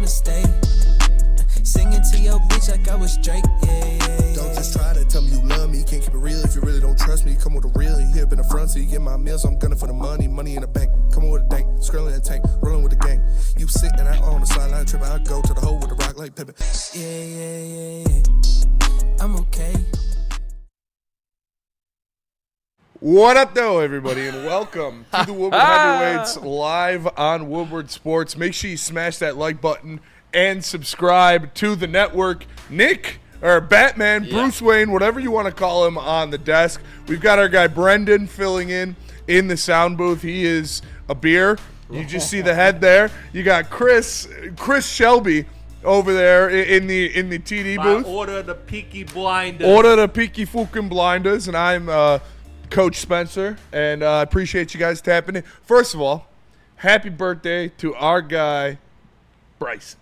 wanna stay. Singing to your bitch like I was Drake, yeah. Don't just try to tell me you love me. Can't keep it real if you really don't trust me. Come with a real, you hip in the front seat. Get my meals, I'm gunning for the money. Money in the bank, coming with a dank. Skrilling in a tank, rolling with the gang. You sitting out on the sideline tripping. I go to the hole with the rock like Pippin. Yeah. I'm okay. What up, though, everybody, and welcome to the Woodward Heavyweights live on Woodward Sports. Make sure you smash that like button and subscribe to the network. Nick, or Batman, Bruce Wayne, whatever you want to call him, on the desk. We've got our guy Brendan filling in the sound booth. He is a beer. You just see the head there. You got Chris Shelby over there in the TD booth. Order the Peaky Blinders. Order the Peaky fucking Blinders, and I'm Coach Spencer, and I appreciate you guys tapping in. First of all, happy birthday to our guy, Bryson.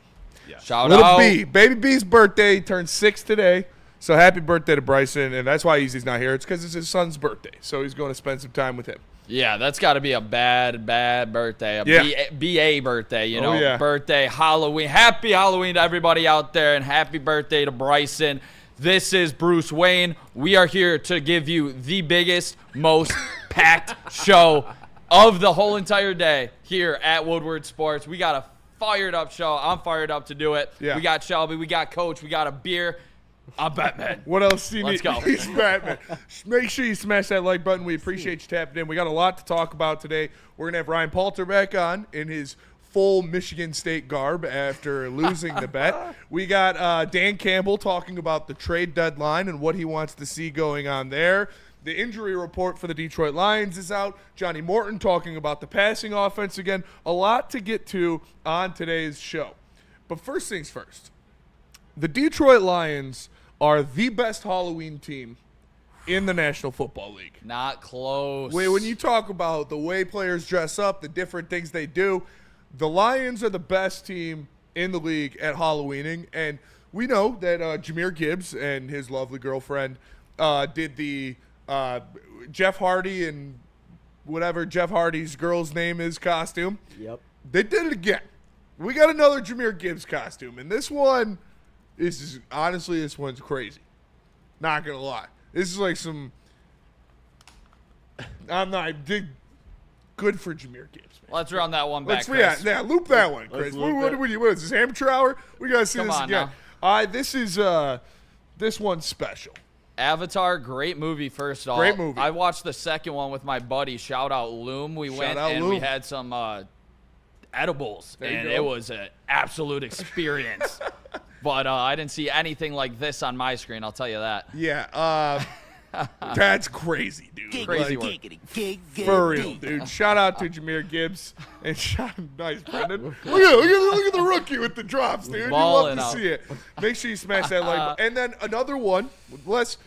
Yeah. Shout Little out. B. Baby B's birthday. He turned 6 today. So happy birthday to Bryson, and that's why he's not here. It's because it's his son's birthday, so he's going to spend some time with him. Yeah, that's got to be a bad birthday. A BA birthday, you know. yeah. Birthday, Halloween. Happy Halloween to everybody out there, and happy birthday to Bryson. This is Bruce Wayne. We are here to give you the biggest, most packed show of the whole entire day here at Woodward Sports. We got a fired up show. I'm fired up to do it. Yeah. We got Shelby. We got Coach. We got a beer. I'm Batman. What else do you Let's need? go. He's Batman. Make sure you smash that like button. We appreciate you tapping in. We got a lot to talk about today. We're going to have Ryan Palter back on in his full Michigan State garb after losing the bet. We got Dan Campbell talking about the trade deadline and what he wants to see going on there. The injury report for the Detroit Lions is out. Johnny Morton talking about the passing offense again. A lot to get to on today's show. But first things first, the Detroit Lions are the best Halloween team in the National Football League. Not close. Wait, when you talk about the way players dress up, the different things they do, the Lions are the best team in the league at Halloweening, and we know that Jahmyr Gibbs and his lovely girlfriend did the Jeff Hardy and whatever Jeff Hardy's girl's name is costume. Yep. They did it again. We got another Jahmyr Gibbs costume, and this one is honestly, this one's crazy. Not gonna lie, this is like some. Good for Jahmyr Gibbs. Let's run that one back, Chris. Loop that one, Chris. What is this, amateur hour? We got to see Come this on again. This one's special. Avatar, great movie, first off. Great movie. I watched the second one with my buddy. Shout out Loom. We went and we had some edibles, and it was an absolute experience. But I didn't see anything like this on my screen, I'll tell you that. Yeah, that's crazy, dude. Crazy work. For real, dude. Shout out to Jahmyr Gibbs. And nice, Brendan. Look at the rookie with the drops, dude. You love to see it. Make sure you smash that like button. And then another one, less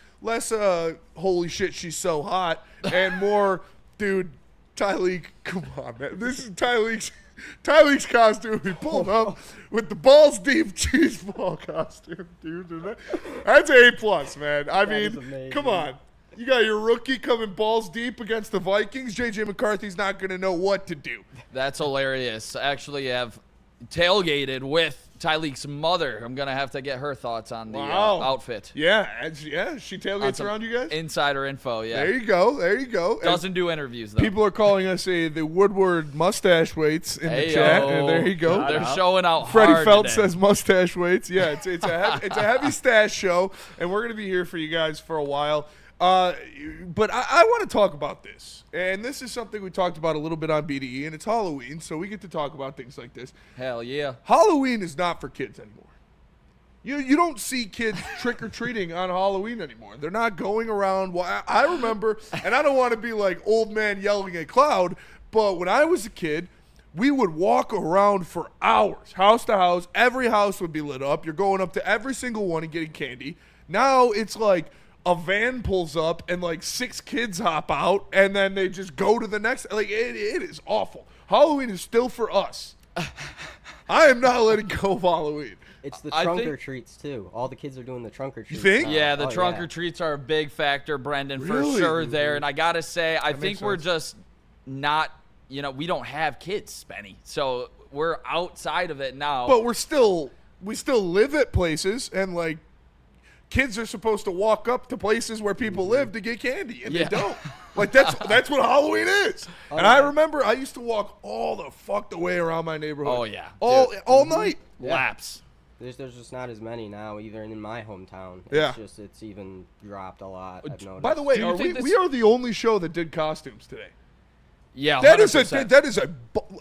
holy shit, she's so hot, and more, dude, Tyleek. Come on, man. This is Tyleek's costume. He pulled up with the balls deep cheese ball costume, dude. That's A+, man. I mean, come on. You got your rookie coming balls deep against the Vikings. J.J. McCarthy's not going to know what to do. That's hilarious. Actually, I've tailgated with Tyleek's mother. I'm going to have to get her thoughts on the outfit. Yeah, she tailgates around you guys? Insider info, yeah. There you go. Doesn't do interviews, though. People are calling us the Woodward mustache weights in the chat. And there you go. They're showing out Freddie hard Felt today. says mustache weights. Yeah, it's a heavy stash show, and we're going to be here for you guys for a while. But I want to talk about this, and this is something we talked about a little bit on BDE, and it's Halloween, so we get to talk about things like this. Hell yeah. Halloween is not for kids anymore. You don't see kids trick-or-treating on Halloween anymore. They're not going around. Well, I remember, and I don't want to be like old man yelling at cloud, but when I was a kid, we would walk around for hours, house to house. Every house would be lit up. You're going up to every single one and getting candy. Now it's like a van pulls up and like 6 kids hop out, and then they just go to the next. Like it is awful. Halloween is still for us. I am not letting go of Halloween. It's the trunk or treats too. All the kids are doing the trunk or treats. You think? Yeah, the trunk or treats are a big factor, Brendan, for sure there. And I gotta say, I think we're just not. We don't have kids, Spenny. So we're outside of it now. But we still live at places, and like kids are supposed to walk up to places where people live to get candy, and they don't. Like that's what Halloween is. And I remember I used to walk all the fucked way around my neighborhood. Oh yeah, all night. Laps. There's just not as many now, even in my hometown. It's even dropped a lot. I've noticed. By the way, we are the only show that did costumes today. Yeah, 100%. That is a.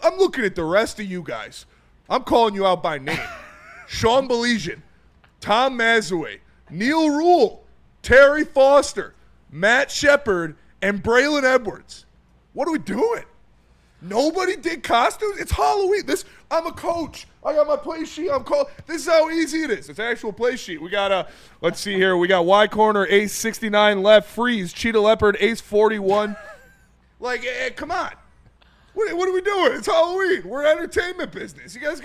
I'm looking at the rest of you guys. I'm calling you out by name. Sean Baligan, Tom Mazaway, Neil Rule, Terry Foster, Matt Shepard, and Braylon Edwards. What are we doing? Nobody did costumes? It's Halloween. I'm a coach. I got my play sheet. This is how easy it is. It's an actual play sheet. We got let's see here. We got Y corner, ace 69 left, freeze, cheetah leopard, ace 41. Like, come on. What are we doing? It's Halloween. We're entertainment business. You guys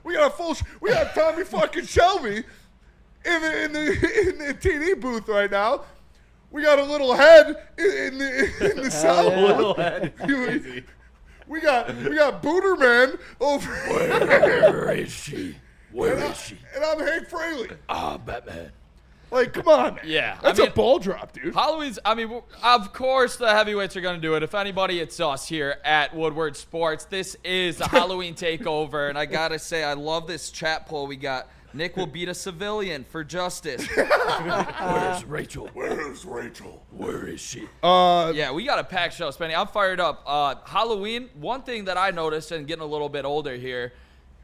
we got Tommy fucking Shelby in the TD booth right now. We got a little head in the south. Little head. We got Booterman over. Where is she? Where is she? And I'm Hank Fraley. Batman. Like, come on, man. Yeah, That's a ball drop, dude. Halloween's, of course the heavyweights are going to do it. If anybody, it's us here at Woodward Sports. This is a Halloween takeover, and I got to say, I love this chat poll we got. Nick will beat a civilian for justice. Where's Rachel? Where's Rachel? Where is she? Yeah, we got a packed show, Spenny. I'm fired up. Halloween, one thing that I noticed, and getting a little bit older here,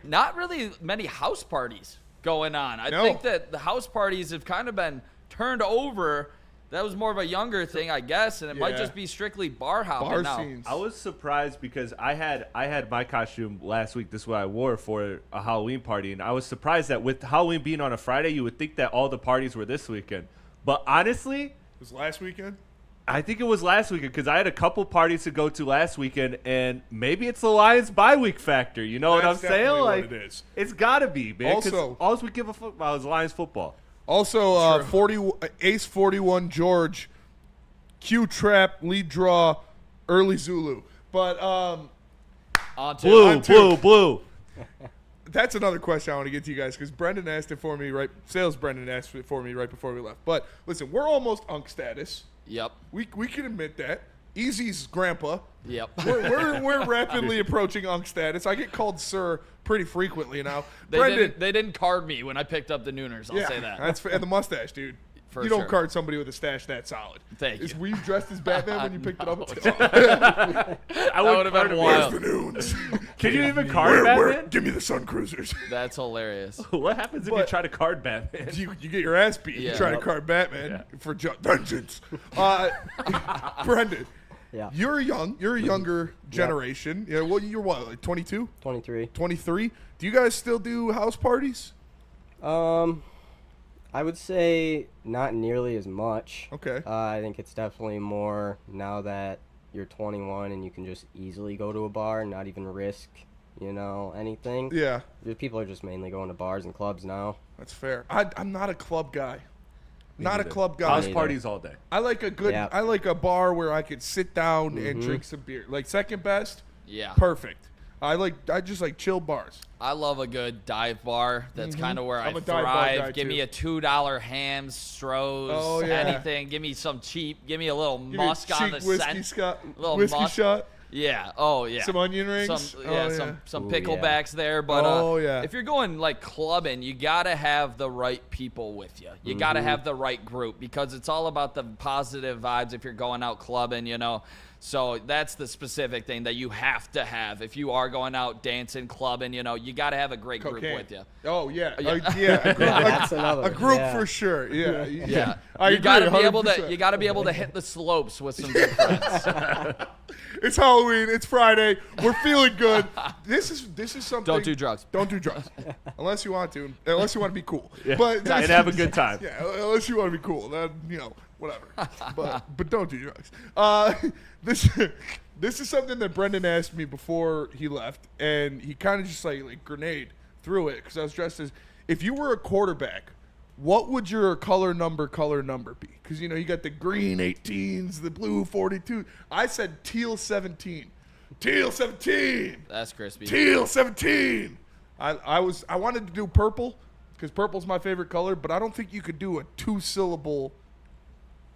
not really many house parties going on. I think that the house parties have kind of been turned over. That was more of a younger thing, I guess, and it might just be strictly bar hopping now. Scenes. I was surprised because I had my costume last week. This is what I wore for a Halloween party, and I was surprised that with Halloween being on a Friday, you would think that all the parties were this weekend. But honestly, It was last weekend? I think it was last weekend because I had a couple parties to go to last weekend, and maybe it's the Lions bye week factor. You know what I'm saying? Definitely Like, what it is. it's got to be, man. Also, all we give a fuck about is Lions football. Also, ace 41 George, Q trap, lead draw, early Zulu. But Blue. that's another question I want to get to you guys because Brendan asked it for me Brendan asked it for me right before we left. But listen, we're almost unk status. Yep. We can admit that. Easy's grandpa. Yep. We're rapidly approaching unk status. I get called sir pretty frequently now. They didn't card me when I picked up the Nooners. I'll say that. That's and the mustache, dude. For you don't sure. card somebody with a stash that solid. Thank you. Were you dressed as Batman when you picked it up? I would have been wild. Where's the Noons? Can you even card Batman? Give me the Sun Cruisers. That's hilarious. What happens if you try to card Batman? You get your ass beat. Yeah. You try to card Batman for dungeons. Brendan, you're a younger generation. Yeah, well, you're what, like 22? 23. 23? Do you guys still do house parties? I would say not nearly as much. Okay. I think it's definitely more now that you're 21 and you can just easily go to a bar and not even risk, anything. Yeah. People are just mainly going to bars and clubs now. That's fair. I'm not a club guy. Not a club guy. House parties all day. I like I like a bar where I could sit down and drink some beer. Like second best. Yeah. Perfect. I just like chill bars. I love a good dive bar. That's kind of where I'm I a dive bar guy, thrive. Give too. me a $2 ham, Stroh's, anything. Give me some cheap. Give me a little musk on the whiskey scent. whiskey shot. Yeah. Oh yeah. Some onion rings. Some picklebacks there. But if you're going like clubbing, you gotta have the right people with you. You gotta have the right group because it's all about the positive vibes. If you're going out clubbing, So that's the specific thing that you have to have if you are going out dancing, clubbing. You got to have a great group with you. Oh yeah, Yeah. a group, That's another a one. group Yeah. for sure. Yeah, Yeah, I you agree, got to be able 100%. to. You got to be able to hit the slopes with some good friends. It's Halloween. It's Friday. We're feeling good. This is something. Don't do drugs. Don't do drugs, unless you want to. Unless you want to be cool. Yeah. But And have a good time. Yeah, unless you want to be cool. Then whatever. But don't do drugs. This is something that Brendan asked me before he left, and he kind of just like grenade threw it because I was dressed as if you were a quarterback. What would your color number be? Because you got the green 18s, the blue 42. I said teal 17. Teal 17. That's crispy. Teal 17. I wanted to do purple because purple's my favorite color, but I don't think you could do a 2-syllable.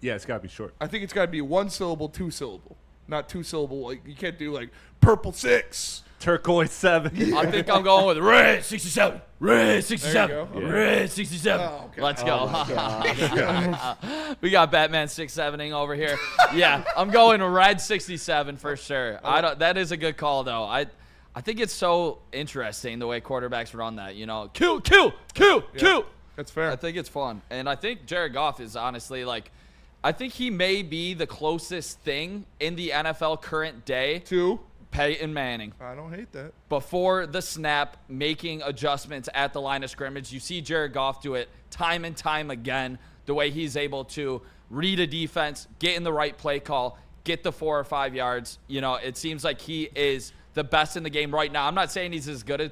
Yeah, it's got to be short. I think it's got to be 1-syllable, 2-syllable, not 2-syllable. Like you can't do like purple 6. Turquoise 7. I think I'm going with red 67. Red 67. There you go. Red 67. Oh, okay. Let's go. God. We got Batman 6-7ing over here. Yeah, I'm going red 67 for sure. That is a good call though. I think it's so interesting the way quarterbacks run that. You know, kill. That's fair. I think it's fun, and I think Jared Goff is honestly like. I think he may be the closest thing in the NFL current day to Peyton Manning. I don't hate that. Before the snap, making adjustments at the line of scrimmage. You see Jared Goff do it time and time again, the way he's able to read a defense, get in the right play call, get the 4 or 5 yards. You know, it seems like he is the best in the game right now. I'm not saying he's as good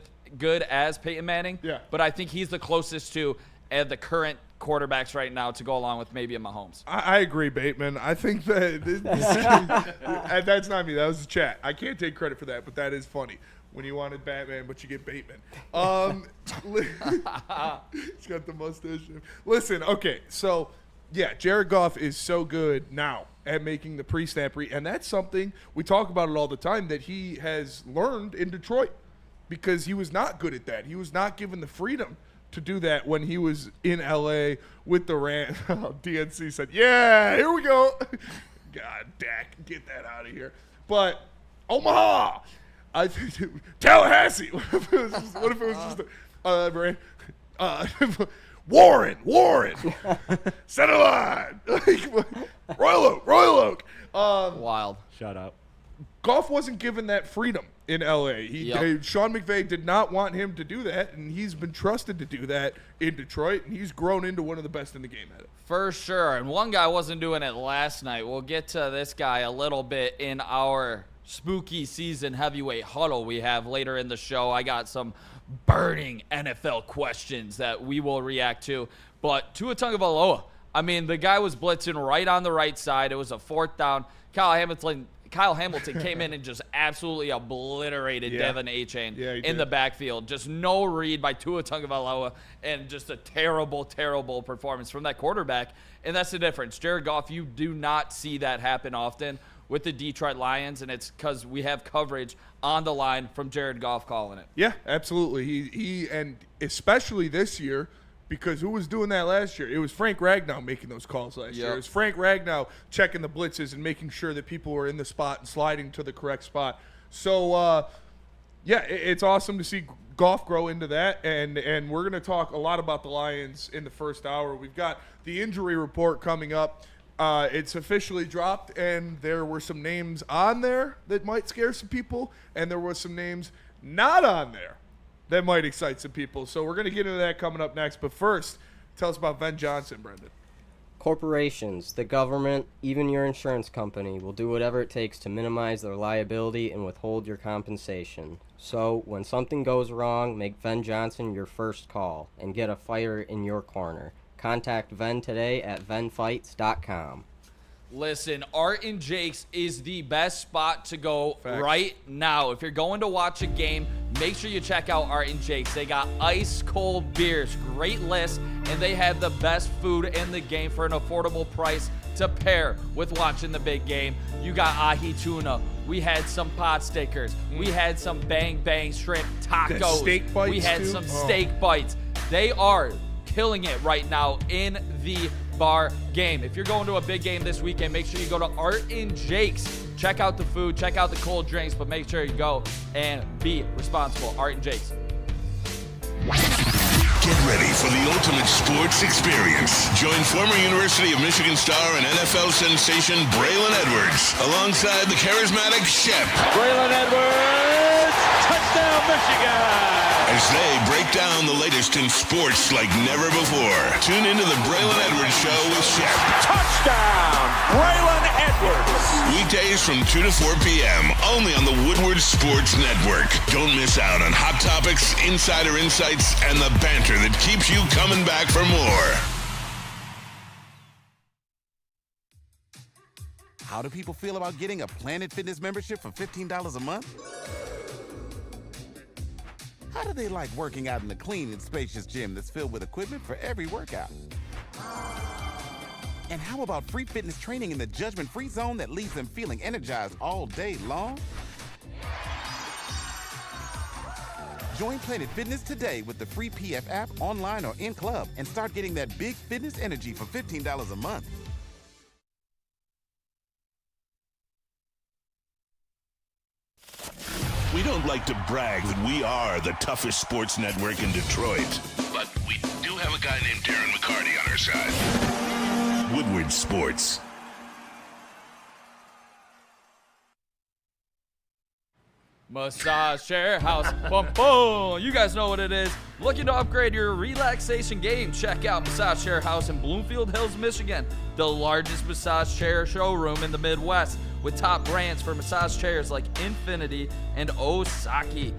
as Peyton Manning, but I think he's the closest to the current quarterbacks right now to go along with maybe a Mahomes. I agree, Bateman. I think that and that's not me. That was the chat. I can't take credit for that, but that is funny. When you wanted Batman, but you get Bateman. He's got the mustache. Listen, okay, so yeah, Jared Goff is so good now at making the pre-snap read, and that's something we talk about it all the time that he has learned in Detroit because he was not good at that. He was not given the freedom to do that when he was in LA with the Rams. DNC said, yeah, here we go. God, Dak, get that out of here. But Omaha, Tallahassee. What if it was just Warren, center line, Royal Oak. Wild. Shout out. Goff wasn't given that freedom in LA. Sean McVay did not want him to do that, and he's been trusted to do that in Detroit, and he's grown into one of the best in the game at it. For sure. And one guy wasn't doing it last night. We'll get to this guy a little bit in our spooky season heavyweight huddle we have later in the show. I got some burning NFL questions that we will react to. But Tua Tagovailoa, I mean, the guy was blitzing right on the right side. It was a 4th down. Kyle Hamilton came in and just absolutely obliterated Devin Achane in the backfield. Just no read by Tua Tagovailoa, and just a terrible, terrible performance from that quarterback. And that's the difference. Jared Goff, you do not see that happen often with the Detroit Lions, and it's because we have coverage on the line from Jared Goff calling it. Yeah, absolutely. He and especially this year, because who was doing that last year? It was Frank Ragnow making those calls last year. It was Frank Ragnow checking the blitzes and making sure that people were in the spot and sliding to the correct spot. So, it's awesome to see Goff grow into that, and we're going to talk a lot about the Lions in the first hour. We've got the injury report coming up. It's officially dropped, and there were some names on there that might scare some people, and there were some names not on there that might excite some people. So we're going to get into that coming up next. But first, tell us about Ben Johnson, Brendan. Corporations, the government, even your insurance company will do whatever it takes to minimize their liability and withhold your compensation. So when something goes wrong, make Ven Johnson your first call and get a fighter in your corner. Contact Ven today at venfights.com. Listen, Art and Jake's is the best spot to go right now. If you're going to watch a game, make sure you check out Art and Jake's. They got ice cold beers, great list, and they have the best food in the game for an affordable price to pair with watching the big game. You got ahi tuna. We had some pot stickers. We had some bang bang shrimp tacos. Steak bites we had too? some steak bites. They are killing it right now in the bar game. If you're going to a big game this weekend, make sure you go to Art and Jake's. Check out the food, check out the cold drinks, but make sure you go and be responsible. Art and Jake's. Get ready for the ultimate sports experience. Join former University of Michigan star and NFL sensation Braylon Edwards alongside the charismatic Shep. Braylon Edwards, touchdown Michigan! As they break down the latest in sports like never before. Tune into the Braylon Edwards Show with Shep. Touchdown, Braylon Edwards! Weekdays from 2 to 4 p.m. only on the Woodward Sports Network. Don't miss out on hot topics, insider insights, and the banter that keeps you coming back for more. How do people feel about getting a Planet Fitness membership for $15 a month? How do they like working out in a clean and spacious gym that's filled with equipment for every workout? And how about free fitness training in the judgment-free zone that leaves them feeling energized all day long? Join Planet Fitness today with the free PF app, online or in club, and start getting that big fitness energy for $15 a month. We don't like to brag that we are the toughest sports network in Detroit, but we do have a guy named Darren McCarty on our side. Woodward Sports. Massage Chair House. Boom, boom. You guys know what it is. Looking to upgrade your relaxation game? Check out Massage Chair House in Bloomfield Hills, Michigan, the largest massage chair showroom in the Midwest, with top brands for massage chairs like Infinity and Osaki.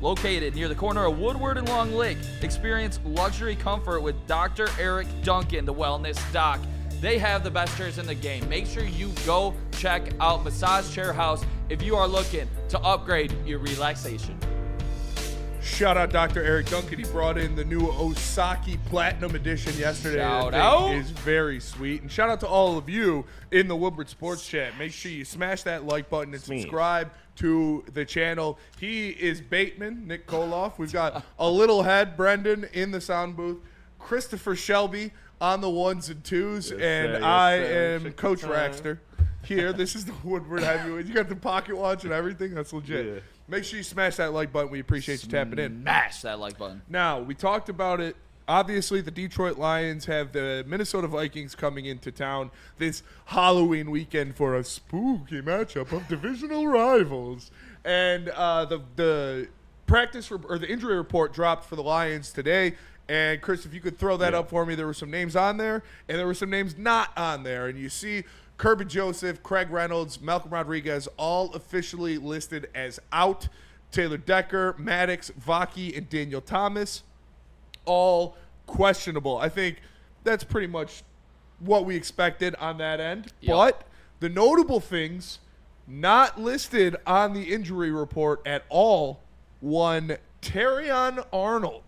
Located near the corner of Woodward and Long Lake, experience luxury comfort with Dr. Eric Duncan, the wellness doc. They have the best chairs in the game. Make sure you go check out Massage Chair House if you are looking to upgrade your relaxation. Shout out Dr. Eric Duncan. He brought in the new Osaki Platinum Edition yesterday. Shout out. It is very sweet. And shout out to all of you in the Woodward Sports Chat. Make sure you smash that like button and subscribe to the channel. He is Bateman, Nick Kohloff. We've got a little head, Brendan, in the sound booth. Christopher Shelby on the ones and twos. I am Coach Raxter here. This is the Woodward Heavyweight. You got the pocket watch and everything. That's legit. Yeah. Make sure you smash that like button. We appreciate you tapping in. Smash that like button. Now, we talked about it. Obviously, the Detroit Lions have the Minnesota Vikings coming into town this Halloween weekend for a spooky matchup of divisional rivals. And the practice or the injury report dropped for the Lions today. And, Chris, if you could throw that up for me, there were some names on there, and there were some names not on there. And you see Kirby Joseph, Craig Reynolds, Malcolm Rodriguez all officially listed as out. Taylor Decker, Maddox, Vaki, and Daniel Thomas all questionable. I think that's pretty much what we expected on that end. Yep. But the notable things not listed on the injury report at all, one, Terrion Arnold.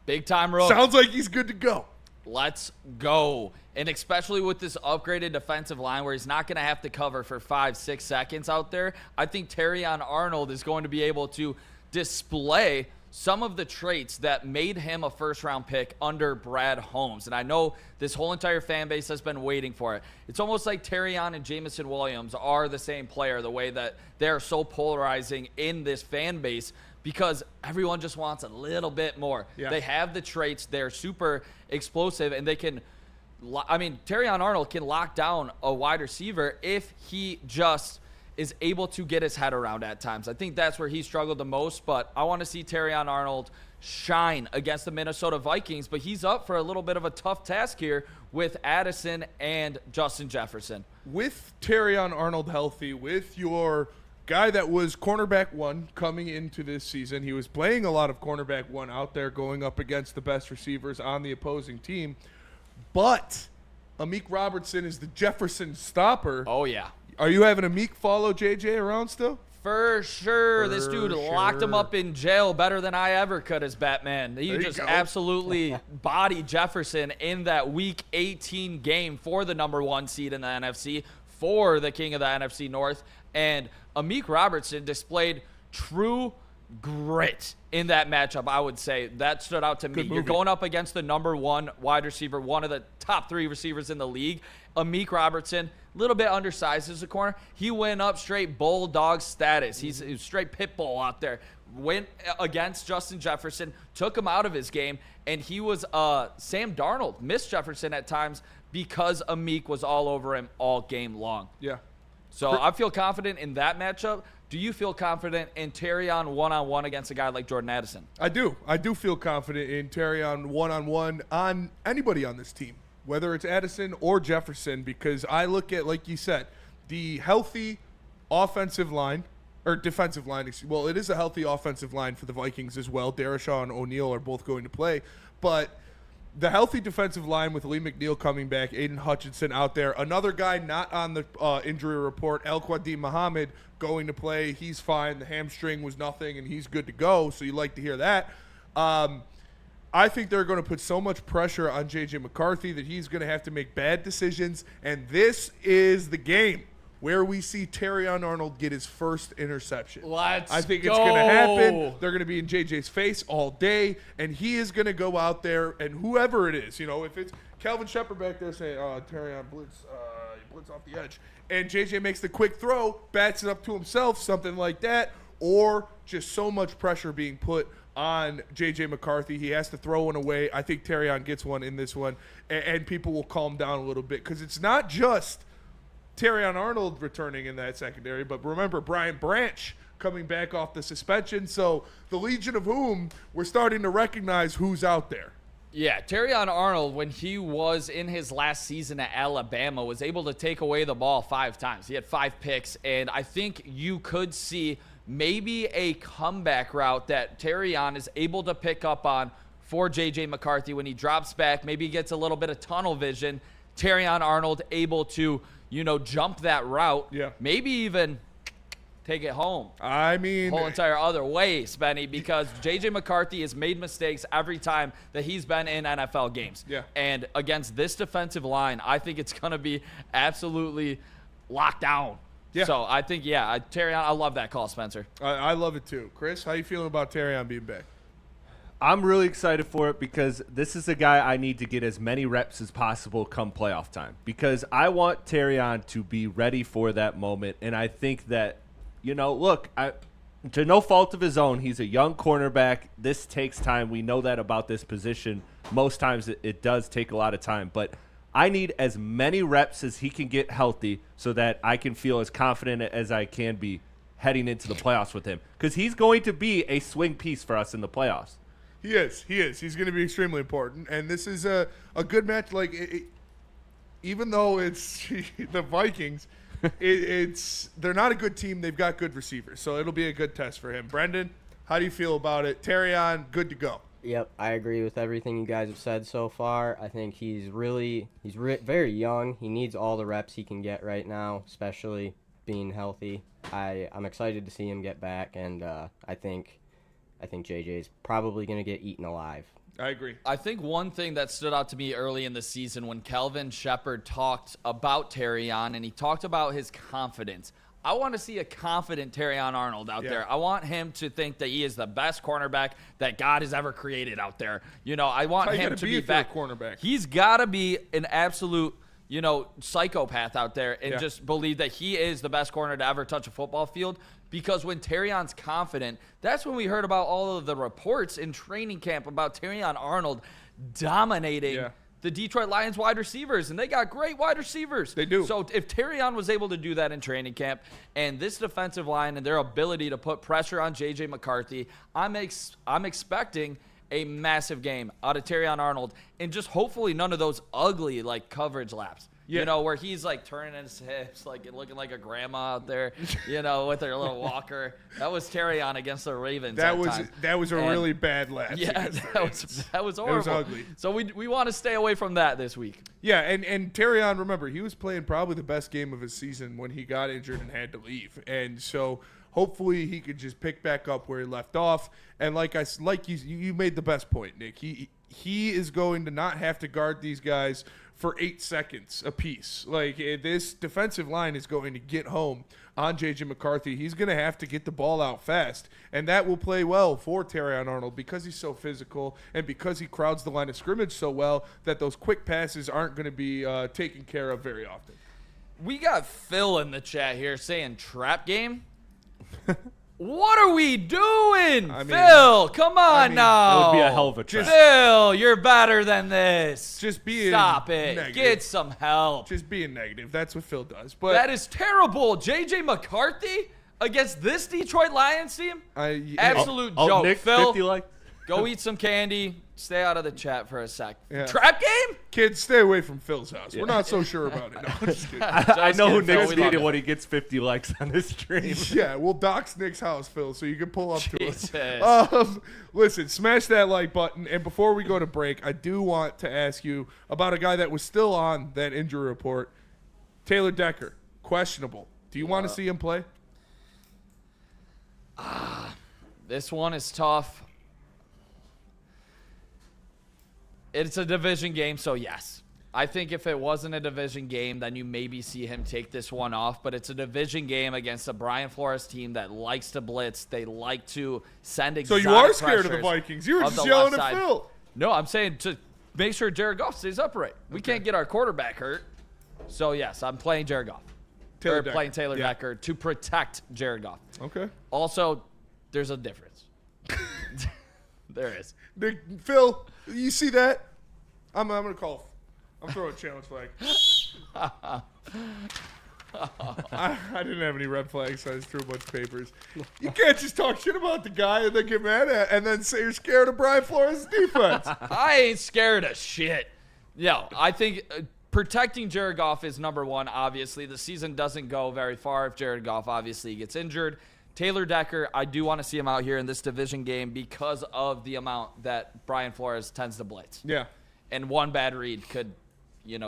Big time road. Sounds like he's good to go. Let's go. And especially with this upgraded defensive line where he's not going to have to cover for 5-6 seconds out there, I think Terrion Arnold is going to be able to display some of the traits that made him a first-round pick under Brad Holmes. And I know this whole entire fan base has been waiting for it. It's almost like Terrion and Jamison Williams are the same player, the way that they're so polarizing in this fan base, because everyone just wants a little bit more. Yeah. They have the traits. They're super explosive, and they can – I mean, Terrion Arnold can lock down a wide receiver if he just is able to get his head around at times. I think that's where he struggled the most, but I want to see Terrion Arnold shine against the Minnesota Vikings, but he's up for a little bit of a tough task here with Addison and Justin Jefferson. With Terrion Arnold healthy, with your – guy that was cornerback one coming into this season. He was playing a lot of cornerback one out there going up against the best receivers on the opposing team. But Amik Robertson is the Jefferson stopper. Oh, yeah. Are you having Amik follow JJ around still? For sure. This dude locked him up in jail better than I ever could as Batman. He just absolutely bodied Jefferson in that Week 18 game for the number 1 seed in the NFC, for the king of the NFC North. And Amik Robertson displayed true grit in that matchup, I would say. That stood out to me. You're going up against the number 1 wide receiver, one of the top 3 receivers in the league. Amik Robertson, a little bit undersized as a corner. He went up straight bulldog status. He's straight pit bull out there. Went against Justin Jefferson, took him out of his game, and he was Sam Darnold missed Jefferson at times because Amik was all over him all game long. Yeah. So I feel confident in that matchup. Do you feel confident in Terrion one-on-one against a guy like Jordan Addison? I do. I do feel confident in Terrion one-on-one on anybody on this team, whether it's Addison or Jefferson, because I look at, like you said, the healthy offensive line, or defensive line. Well, it is a healthy offensive line for the Vikings as well. Darashaw and O'Neal are both going to play. But the healthy defensive line with Lee McNeil coming back, Aiden Hutchinson out there. Another guy not on the injury report, El Qadim Muhammad, going to play. He's fine. The hamstring was nothing, and he's good to go, so you like to hear that. I think they're going to put so much pressure on J.J. McCarthy that he's going to have to make bad decisions, and this is the game where we see Terrion Arnold get his first interception. I think it's going to happen. They're going to be in JJ's face all day, and he is going to go out there, and whoever it is, if it's Calvin Shepard back there saying, Terrion blitz off the edge, and JJ makes the quick throw, bats it up to himself, something like that, or just so much pressure being put on J.J. McCarthy. He has to throw one away. I think Terrion gets one in this one, and people will calm down a little bit because it's not just Terrion Arnold returning in that secondary, but remember Brian Branch coming back off the suspension. So the Legion of Whom, we're starting to recognize who's out there. Yeah, Terrion Arnold, when he was in his last season at Alabama, was able to take away the ball 5 times. He had 5 picks, and I think you could see maybe a comeback route that Terrion is able to pick up on for J.J. McCarthy when he drops back. Maybe he gets a little bit of tunnel vision. Terrion Arnold able to, jump that route. Yeah. Maybe even take it home. I mean, whole entire other way, Spenny, because J.J. McCarthy has made mistakes every time that he's been in NFL games. Yeah. And against this defensive line, I think it's going to be absolutely locked down. Yeah. So I think, Terrion, I love that call, Spencer. I love it too. Chris, how you feeling about Terrion being back? I'm really excited for it because this is a guy I need to get as many reps as possible come playoff time because I want Terrion to be ready for that moment. And I think that, to no fault of his own, he's a young cornerback. This takes time. We know that about this position. Most times it does take a lot of time. But I need as many reps as he can get healthy so that I can feel as confident as I can be heading into the playoffs with him because he's going to be a swing piece for us in the playoffs. He is. He's going to be extremely important. And this is a good match. Even though it's the Vikings, they're not a good team. They've got good receivers. So it'll be a good test for him. Brendan, how do you feel about it? Terrion, good to go. Yep, I agree with everything you guys have said so far. I think he's very young. He needs all the reps he can get right now, especially being healthy. I'm excited to see him get back, and I think JJ's probably going to get eaten alive. I agree. I think one thing that stood out to me early in the season when Calvin Shepard talked about Terrion and he talked about his confidence. I want to see a confident Terrion Arnold out there. I want him to think that he is the best cornerback that God has ever created out there. I want him to be back. Cornerback. He's got to be an absolute, psychopath out there and just believe that he is the best corner to ever touch a football field. Because when Terrion's confident, that's when we heard about all of the reports in training camp about Terrion Arnold dominating the Detroit Lions wide receivers, and they got great wide receivers. They do. So if Terrion was able to do that in training camp, and this defensive line and their ability to put pressure on J.J. McCarthy, I'm expecting a massive game out of Terrion Arnold, and just hopefully none of those ugly coverage laps. Where he's turning his hips, looking like a grandma out there, with her little walker. That was Terrion against the Ravens. That was a really bad lap. Yeah, that was horrible. It was ugly. So we want to stay away from that this week. Yeah, and Terrion, remember, he was playing probably the best game of his season when he got injured and had to leave. And so hopefully he could just pick back up where he left off. And you made the best point, Nick. He is going to not have to guard these guys for 8 seconds apiece. This defensive line is going to get home on J.J. McCarthy. He's going to have to get the ball out fast, and that will play well for Terrion Arnold because he's so physical and because he crowds the line of scrimmage so well that those quick passes aren't going to be taken care of very often. We got Phil in the chat here saying trap game. What are we doing? Phil, come on now. That would be a hell of a trap. Phil, you're better than this. Just being Stop it. negative. Get some help. Just being negative. That's what Phil does. But that is terrible. J.J. McCarthy against this Detroit Lions team? Absolute joke. Nick, Phil, 50 likes. Go eat some candy. Stay out of the chat for a sec. Yeah. Trap game? Kids, stay away from Phil's house. We're not so sure about it. No, I'm just kidding. I know who kidding, Phil. Nick's We love needed it. when he gets 50 likes on this stream. Yeah, we'll dox Nick's house, Phil, so you can pull up to us. Jesus. Listen, smash that like button. And before we go to break, I do want to ask you about a guy that was still on that injury report, Taylor Decker, questionable. Do you want to see him play? This one is tough. It's a division game, so yes. I think if it wasn't a division game, then you maybe see him take this one off. But it's a division game against a Brian Flores team that likes to blitz. They like to send exotic So you are scared of the pressures Vikings. You were of just the yelling left at side. Phil. No, I'm saying to make sure Jared Goff stays upright. We can't get our quarterback hurt. So, yes, I'm playing Jared Goff. Taylor Decker. Playing Taylor Yeah. Decker to protect Jared Goff. Okay. Also, there's a difference. There is. Nick, Phil, you see that? I'm going to call. I'm throwing a challenge flag. I didn't have any red flags, so I just threw a bunch of papers. You can't just talk shit about the guy and then get mad at and then say you're scared of Brian Flores' defense. I ain't scared of shit. No, I think protecting Jared Goff is number one, obviously. The season doesn't go very far if Jared Goff obviously gets injured. Taylor Decker, I do want to see him out here in this division game because of the amount that Brian Flores tends to blitz. Yeah. And one bad read could,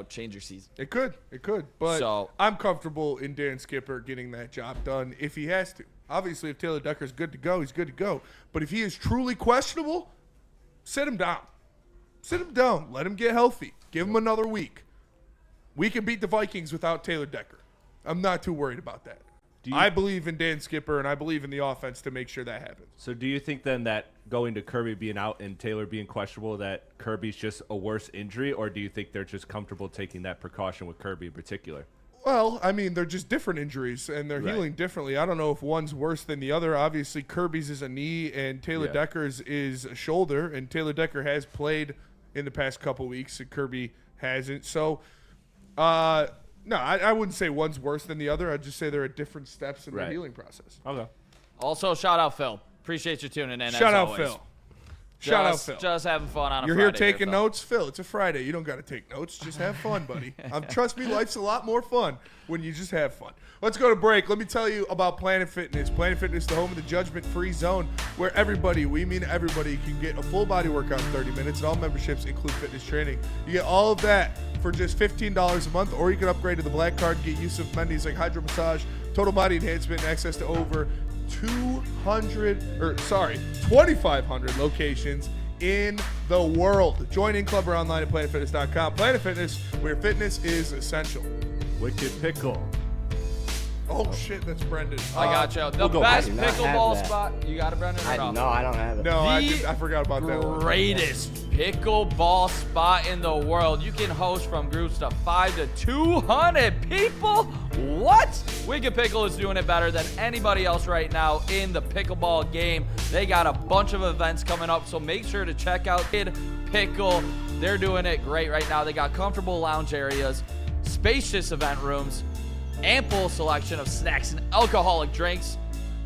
change your season. It could. But So- I'm comfortable in Dan Skipper getting that job done if he has to. Obviously, if Taylor Decker's good to go, he's good to go. But if he is truly questionable, sit him down. Sit him down. Let him get healthy. Give him another week. We can beat the Vikings without Taylor Decker. I'm not too worried about that. I believe in Dan Skipper, and I believe in the offense to make sure that happens. So do you think then that going to Kirby being out and Taylor being questionable, that Kirby's just a worse injury, or do you think they're just comfortable taking that precaution with Kirby in particular? Well, I mean, they're just different injuries, and they're healing differently. I don't know if one's worse than the other. Obviously, Kirby's is a knee, and Taylor Decker's is a shoulder, and Taylor Decker has played in the past couple weeks, and Kirby hasn't. So, no, I wouldn't say one's worse than the other. I'd just say they're at different steps in the healing process. Okay. Also, shout out Phil. Appreciate you tuning in. Shout out always. Phil. Shout out Phil. Just having fun on a You're Friday. here taking Phil. notes? Phil, it's a Friday. You don't got to take notes. Just have fun, buddy. Trust me, life's a lot more fun when you just have fun. Let's go to break. Let me tell you about Planet Fitness. Planet Fitness, the home of the judgment-free zone, where everybody, we mean everybody, can get a full body workout in 30 minutes, and all memberships include fitness training. You get all of that for just $15 a month, or you can upgrade to the Black Card and get use of amenities like hydro massage, total body enhancement, and access to over 2,500 locations in the world. Join in club or online at planetfitness.com. Planet Fitness, where fitness is essential. Wicked Pickle. Oh, shit, that's Brendan. I got you. The best I do not have pickleball that. spot. You got it, Brendan? Or no? No, I don't have it. No, The I forgot about that one. Greatest pickleball spot in the world. You can host from groups to 5 to 200 people. What? Wicked Pickle is doing it better than anybody else right now in the pickleball game. They got a bunch of events coming up, so make sure to check out Wicked Pickle. They're doing it great right now. They got comfortable lounge areas, spacious event rooms, ample selection of snacks and alcoholic drinks,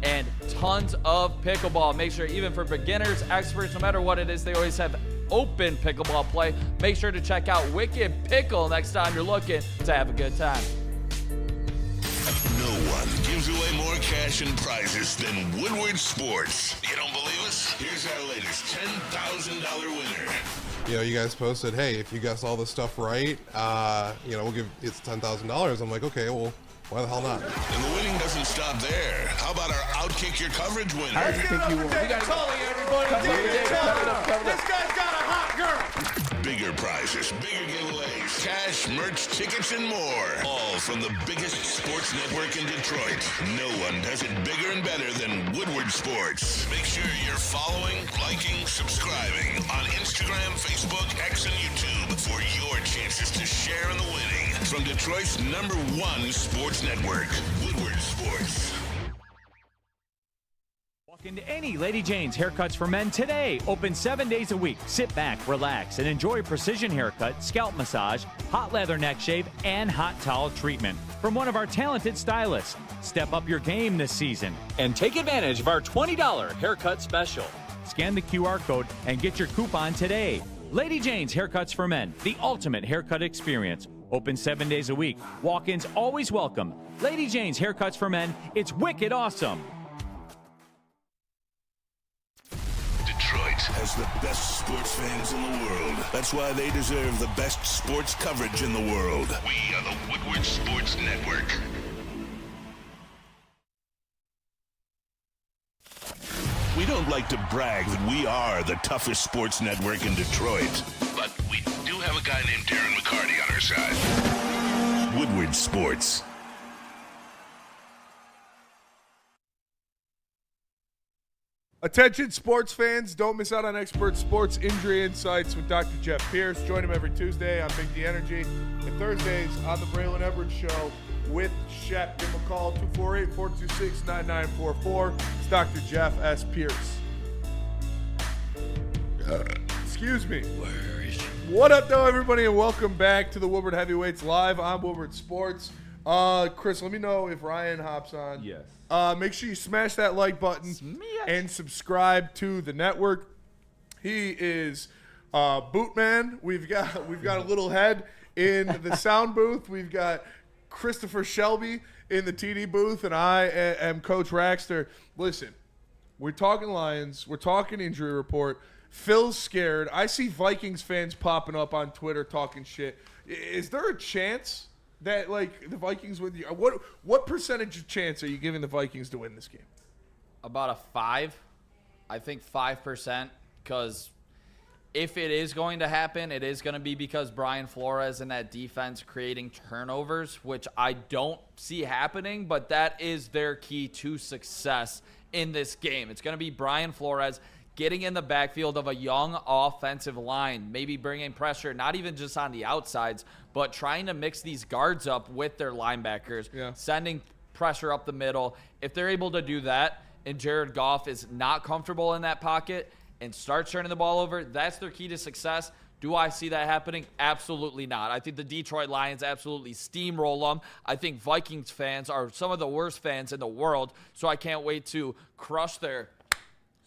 and tons of pickleball. Make sure, even for beginners, experts, no matter what it is, they always have open pickleball play. Make sure to check out Wicked Pickle next time you're looking to have a good time. No one gives away more cash and prizes than Woodward Sports. You don't believe us? Here's our latest $10,000 winner. You guys posted, hey, if you guess all this stuff right, we'll give it's $10,000. I'm like, okay, well, why the hell not? And the winning doesn't stop there. How about our Outkick Your Coverage winner? This guy's got a hot girl. Bigger prizes, bigger giveaways, cash, merch, tickets, and more. All from the biggest sports network in Detroit. No one does it bigger and better than Woodward Sports. Make sure you're following, liking, subscribing on Instagram, Facebook, X, and YouTube for your chances to share in the winning. From Detroit's #1 sports network, Woodward Sports. Walk into any Lady Jane's Haircuts for Men today. Open 7 days a week. Sit back, relax, and enjoy a precision haircut, scalp massage, hot leather neck shave, and hot towel treatment from one of our talented stylists. Step up your game this season and take advantage of our $20 haircut special. Scan the QR code and get your coupon today. Lady Jane's Haircuts for Men, the ultimate haircut experience. Open 7 days a week. Walk-ins always welcome. Lady Jane's Haircuts for Men, it's wicked awesome. Detroit has the best sports fans in the world. That's why they deserve the best sports coverage in the world. We are the Woodward Sports Network. We don't like to brag that we are the toughest sports network in Detroit, but we do have a guy named Darren McCarty on our side. Woodward Sports. Attention sports fans, don't miss out on expert sports injury insights with Dr. Jeff Pierce. Join him every Tuesday on Big D Energy and Thursdays on the Braylon Edwards Show with Shep. Give him a call, 248-426-9944. It's Dr. Jeff S. Pierce. Excuse me. What up, though, everybody, and welcome back to the Woodward Heavyweights live on Woodward Sports. Chris, let me know if Ryan hops on. Yes. Make sure you smash that like button and subscribe to the network. He is Bootman. We've got a little head in the sound booth. We've got Christopher Shelby in the TD booth, and I am Coach Raxter. Listen, we're talking Lions. We're talking injury report. Phil's scared. I see Vikings fans popping up on Twitter talking shit. Is there a chance that, like, the Vikings win? What percentage of chance are you giving the Vikings to win this game? About a 5. I think 5%, because if it is going to happen, it is going to be because Brian Flores and that defense creating turnovers, which I don't see happening, but that is their key to success in this game. It's going to be Brian Flores getting in the backfield of a young offensive line, maybe bringing pressure, not even just on the outsides, but trying to mix these guards up with their linebackers, sending pressure up the middle. If they're able to do that and Jared Goff is not comfortable in that pocket and starts turning the ball over, that's their key to success. Do I see that happening? Absolutely not. I think the Detroit Lions absolutely steamroll them. I think Vikings fans are some of the worst fans in the world, so I can't wait to crush their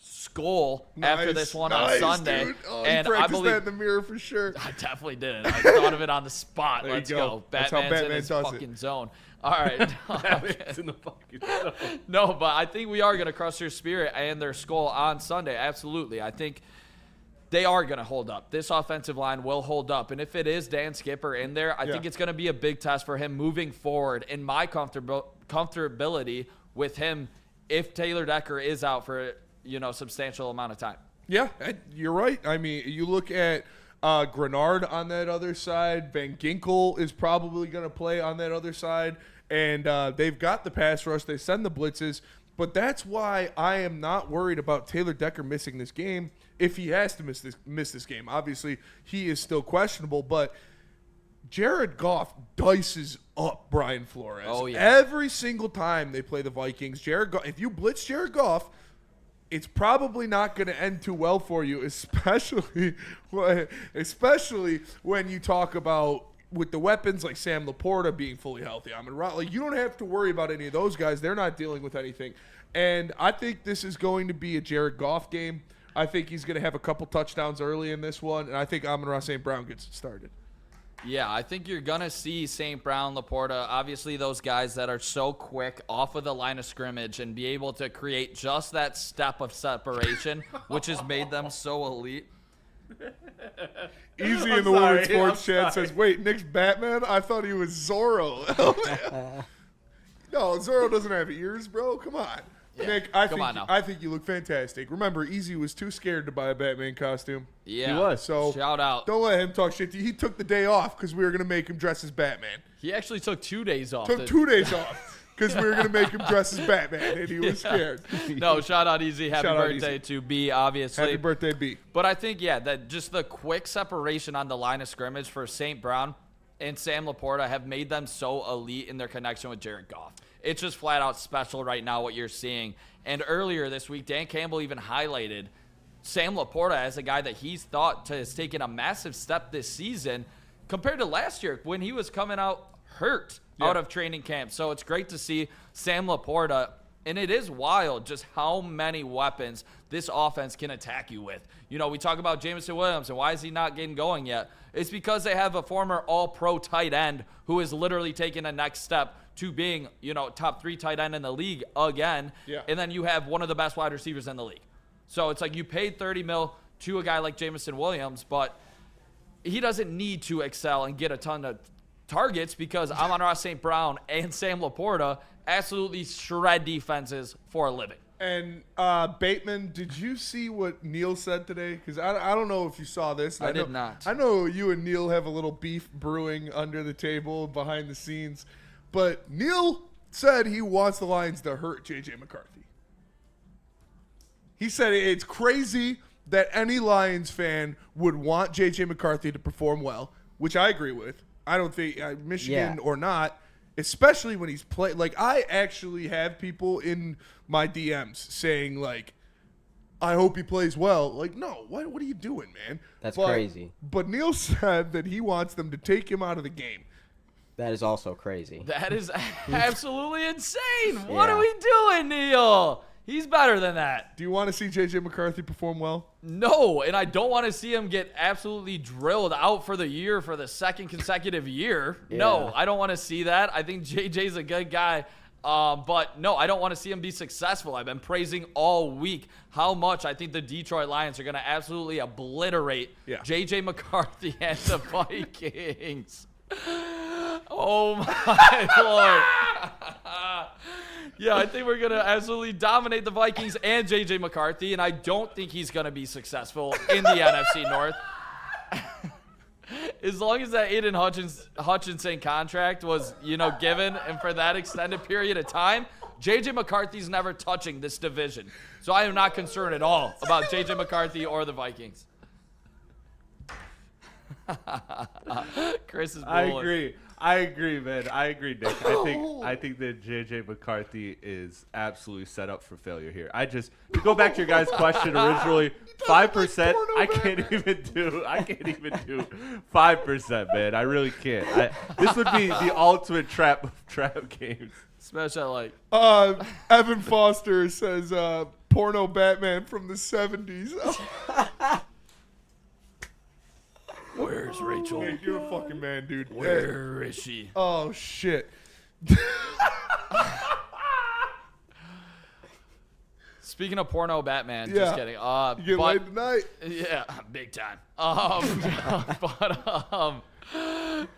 skull after this one on Sunday. Oh, and you I believe that in the mirror for sure. I definitely didn't. I thought of it on the spot. There Let's you go. That's how Batman's Batman in his does fucking it. zone. All right. Batman's in the fucking zone. No, but I think we are going to crush their spirit and their skull on Sunday. Absolutely. I think they are going to hold up. This offensive line will hold up. And if it is Dan Skipper in there, I think it's going to be a big test for him moving forward in my comfortability with him if Taylor Decker is out for substantial amount of time. Yeah, you're right. I mean, you look at Grenard on that other side. Van Ginkel is probably going to play on that other side. And they've got the pass rush. They send the blitzes. But that's why I am not worried about Taylor Decker missing this game if he has to miss this game. Obviously, he is still questionable. But Jared Goff dices up Brian Flores. Oh, yeah. Every single time they play the Vikings, if you blitz Jared Goff, it's probably not going to end too well for you, especially when you talk about with the weapons like Sam Laporta being fully healthy. Amon-Ra, like, you don't have to worry about any of those guys. They're not dealing with anything. And I think this is going to be a Jared Goff game. I think he's going to have a couple touchdowns early in this one, and I think Amon-Ra St. Brown gets it started. Yeah, I think you're going to see St. Brown, Laporta, obviously those guys that are so quick off of the line of scrimmage and be able to create just that step of separation, which has made them so elite. Easy in the Woodward Sports chat says, wait, Nick's Batman? I thought he was Zorro. No, Zorro doesn't have ears, bro. Come on. Yeah. Nick, I think you look fantastic. Remember, Easy was too scared to buy a Batman costume. Yeah. He was. So shout out. Don't let him talk shit to you. He took the day off because we were going to make him dress as Batman. He actually took 2 days off. Took 2 days off because we were going to make him dress as Batman, and he was scared. No, shout out Easy. Happy birthday to B, obviously. Happy birthday, B. But I think, that just the quick separation on the line of scrimmage for St. Brown and Sam Laporta have made them so elite in their connection with Jared Goff. It's just flat out special right now what you're seeing. And earlier this week, Dan Campbell even highlighted Sam Laporta as a guy that he's thought has taken a massive step this season compared to last year when he was coming out hurt out of training camp. So it's great to see Sam Laporta And it is wild just how many weapons this offense can attack you with. You know, we talk about Jameson Williams and why is he not getting going yet? It's because they have a former all-pro tight end who is literally taking a next step to being, you know, top 3 tight end in the league again. Yeah. And then you have one of the best wide receivers in the league. So it's like you paid $30 million to a guy like Jameson Williams, but he doesn't need to excel and get a ton of targets because Amon-Ra St. Brown and Sam Laporta absolutely shred defenses for a living. And Bateman, did you see what Neil said today? Because I don't know if you saw this. I did not. I know you and Neil have a little beef brewing under the table, behind the scenes. But Neil said he wants the Lions to hurt J.J. McCarthy. He said it's crazy that any Lions fan would want J.J. McCarthy to perform well, which I agree with. I don't think Michigan or not, especially when he's played. Like, I actually have people in my DMs saying, like, I hope he plays well. Like, no, what are you doing, man? That's crazy. But Neil said that he wants them to take him out of the game. That is also crazy. That is absolutely insane. What are we doing, Neil? He's better than that. Do you want to see J.J. McCarthy perform well? No, and I don't want to see him get absolutely drilled out for the year for the second consecutive year. Yeah. No, I don't want to see that. I think J.J.'s a good guy. But no, I don't want to see him be successful. I've been praising all week how much I think the Detroit Lions are going to absolutely obliterate J.J. McCarthy and the Vikings. Oh, my Lord. Yeah, I think we're going to absolutely dominate the Vikings and J.J. McCarthy, and I don't think he's going to be successful in the NFC North. As long as that Aiden Hutchinson contract was, given, and for that extended period of time, J.J. McCarthy's never touching this division. So I am not concerned at all about J.J. McCarthy or the Vikings. Chris is bullying. I agree, man. I agree, Nick. I think that J.J. McCarthy is absolutely set up for failure here. To go back to your guys' question originally, 5%. I can't even do 5%, man. I really can't. This would be the ultimate trap games. Smash that like. Evan Foster says porno Batman from the 70s. Where's Rachel? Nick, you're a fucking man, dude. Where is she? Oh, shit. Speaking of porno Batman, just kidding. You get laid tonight? Yeah, big time. Oh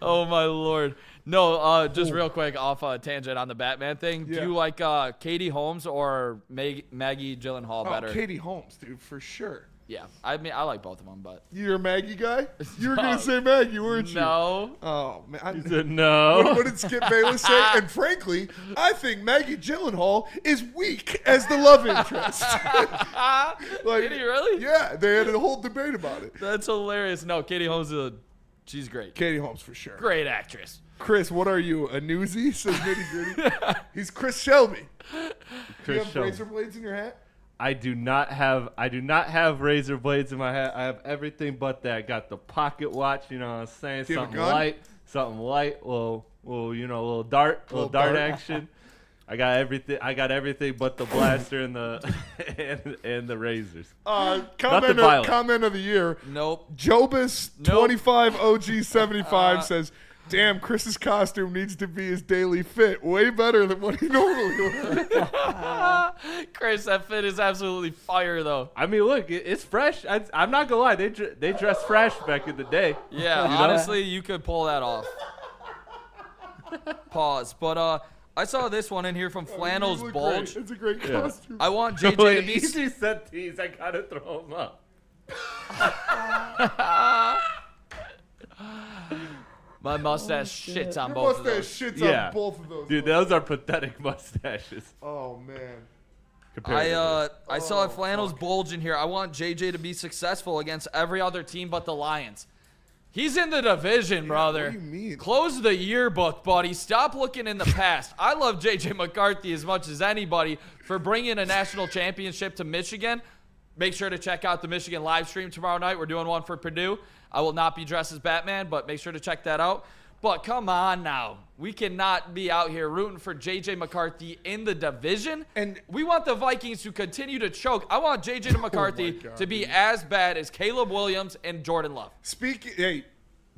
my Lord. No, just real quick, off a tangent on the Batman thing. Yeah. Do you like Katie Holmes or Maggie Gyllenhaal better? Oh, Katie Holmes, dude, for sure. Yeah, I mean, I like both of them, but You're a Maggie guy? You were going to say Maggie, weren't you? No. Oh, man. He said no. What did Skip Bayless say? And frankly, I think Maggie Gyllenhaal is weak as the love interest. Did he really? Yeah, they had a whole debate about it. That's hilarious. No, Katie Holmes she's great. Katie Holmes, for sure. Great actress. Chris, what are you, a newsie? Says Nitty Gritty. He's Chris Shelby. Do you have Shelby. razor blades in your hat? I do not have razor blades in my hat. I have everything but that. I got the pocket watch, you know what I'm saying? Do you have a Something light, little dart action. I got everything but the blaster and the and the razors. Comment of the year. Nope. Jobus 25 OG 75 says, "Damn, Chris's costume needs to be his daily fit. Way better than what he normally wears." Chris, that fit is absolutely fire, though. I mean, look, it's fresh. I'm not gonna lie, they dressed fresh back in the day. Yeah, honestly, you could pull that off. Pause. But I saw this one in here from Flannel's Bulge. It's a great costume. I want JJ to be. Easy set these. I gotta throw them up. My mustache shits on both of those. On both of those. Dude, those are pathetic mustaches. Oh, man. I saw Flannel's Bulge in here. I want JJ to be successful against every other team but the Lions. He's in the division, brother. What do you mean? Close the yearbook, buddy. Stop looking in the past. I love JJ McCarthy as much as anybody for bringing a national championship to Michigan. Make sure to check out the Michigan live stream tomorrow night. We're doing one for Purdue. I will not be dressed as Batman, but make sure to check that out. But come on now. We cannot be out here rooting for J.J. McCarthy in the division. And we want the Vikings to continue to choke. I want J.J. McCarthy to be as bad as Caleb Williams and Jordan Love. Hey,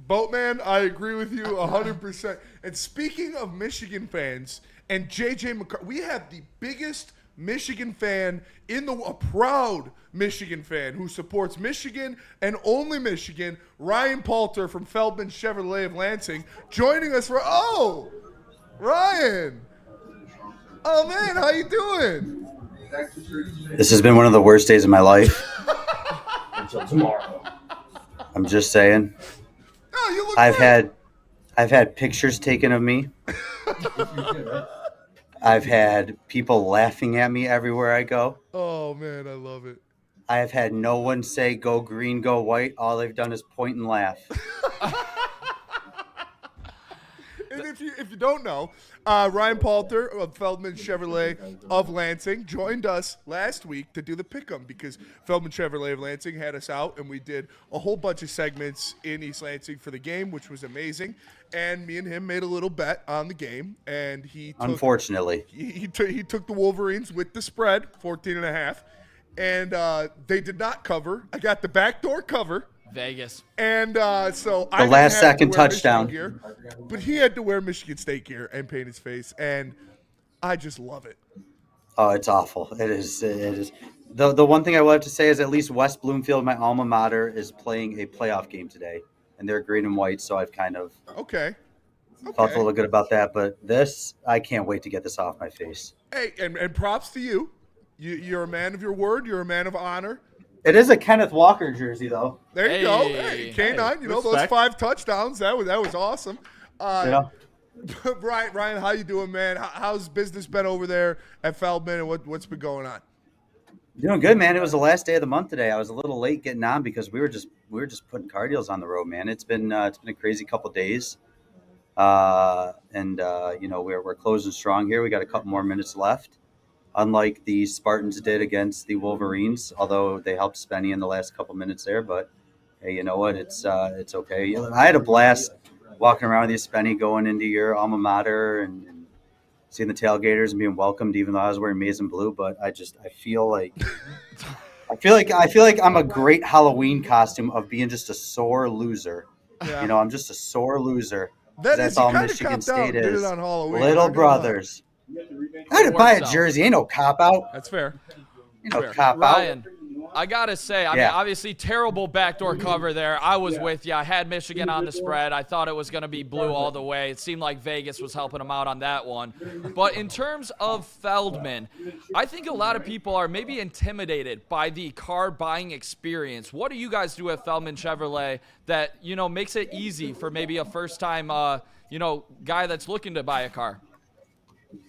Boatman, I agree with you 100%. And speaking of Michigan fans and J.J. McCarthy, we have the biggest Michigan fan a proud Michigan fan who supports Michigan and only Michigan, Ryan Palter from Feldman Chevrolet of Lansing, joining us Ryan. Oh man, how you doing? This has been one of the worst days of my life. Until tomorrow. I'm just saying. Oh, you look I've had pictures taken of me. I've had people laughing at me everywhere I go. Oh, man, I love it. I have had no one say, go green, go white. All they've done is point and laugh. And if you don't know, Ryan Palter of Feldman Chevrolet of Lansing joined us last week to do the pick'em because Feldman Chevrolet of Lansing had us out, and we did a whole bunch of segments in East Lansing for the game, which was amazing. And me and him made a little bet on the game, and unfortunately he took the Wolverines with the spread, 14.5, and they did not cover. I got the backdoor cover. Vegas. And so the last second touchdown gear, but he had to wear Michigan State gear and paint his face, and I just love it. Oh, it's awful. It is. The one thing I will have to say is at least West Bloomfield, my alma mater, is playing a playoff game today, and they're green and white, so I've kind of felt a little good about that. But this, I can't wait to get this off my face. Hey, and props to you. You're a man of your word. You're a man of honor. It is a Kenneth Walker jersey, though. There you go. Hey, K9, those 5 touchdowns, that was awesome. Ryan, how you doing, man? How's business been over there at Feldman, and what's been going on? Doing good, man. It was the last day of the month today. I was a little late getting on because we were just putting car deals on the road, man. It's been a crazy couple days, we're closing strong here. We got a couple more minutes left. Unlike the Spartans did against the Wolverines, although they helped Spenny in the last couple minutes there. But hey, you know what? It's okay. I had a blast walking around with you, Spenny, going into your alma mater and seeing the tailgaters and being welcomed, even though I was wearing maize and blue. But I feel like I'm a great Halloween costume of being just a sore loser. Yeah. I'm just a sore loser. That's all Michigan State is. Little brothers. I had to buy a jersey. Ain't no cop-out. That's fair. Ryan, I got to say, I mean, obviously terrible backdoor cover there. I was with you. I had Michigan on the spread. I thought it was going to be blue all the way. It seemed like Vegas was helping them out on that one. But in terms of Feldman, I think a lot of people are maybe intimidated by the car buying experience. What do you guys do at Feldman Chevrolet that, makes it easy for maybe a first-time, guy that's looking to buy a car?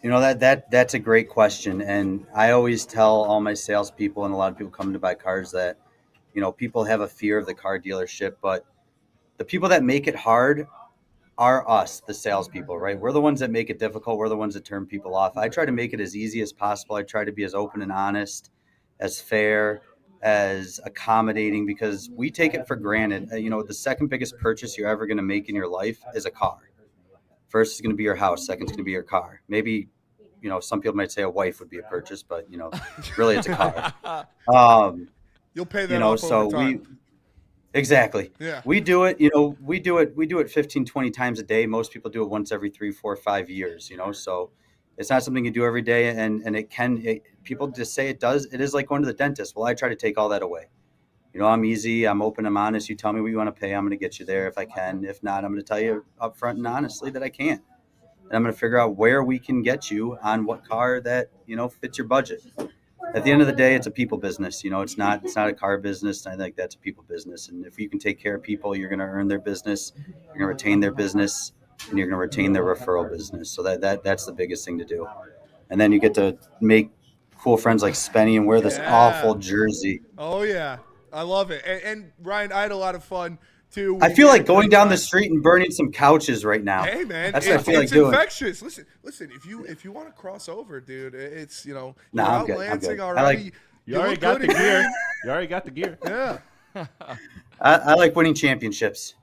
That's a great question. And I always tell all my salespeople and a lot of people coming to buy cars that, people have a fear of the car dealership, but the people that make it hard are us, the salespeople, right? We're the ones that make it difficult. We're the ones that turn people off. I try to make it as easy as possible. I try to be as open and honest, as fair, as accommodating, because we take it for granted. The second biggest purchase you're ever going to make in your life is a car. First is going to be your house. Second is going to be your car. Maybe, some people might say a wife would be a purchase, but really it's a car. You'll pay that off over time. Exactly. Yeah. We do it. We do it 15, 20 times a day. Most people do it once every 3, 4, 5 years. So it's not something you do every day, and people just say it is like going to the dentist. Well, I try to take all that away. I'm easy. I'm open. I'm honest. You tell me what you want to pay. I'm going to get you there if I can. If not, I'm going to tell you up front and honestly that I can't. And I'm going to figure out where we can get you on what car that, fits your budget. At the end of the day, it's a people business. It's not a car business. I think that's a people business. And if you can take care of people, you're going to earn their business. You're going to retain their business, and you're going to retain their referral business. So that's the biggest thing to do. And then you get to make cool friends like Spenny and wear this awful jersey. Oh, yeah. I love it. And Ryan, I had a lot of fun, too. I feel like going down the street and burning some couches right now. Hey, man. That's what I feel like doing. It's infectious. Listen, if you want to cross over, dude, it's, you're out Lansing already. You already got the gear. You already got the gear. Yeah. I like winning championships.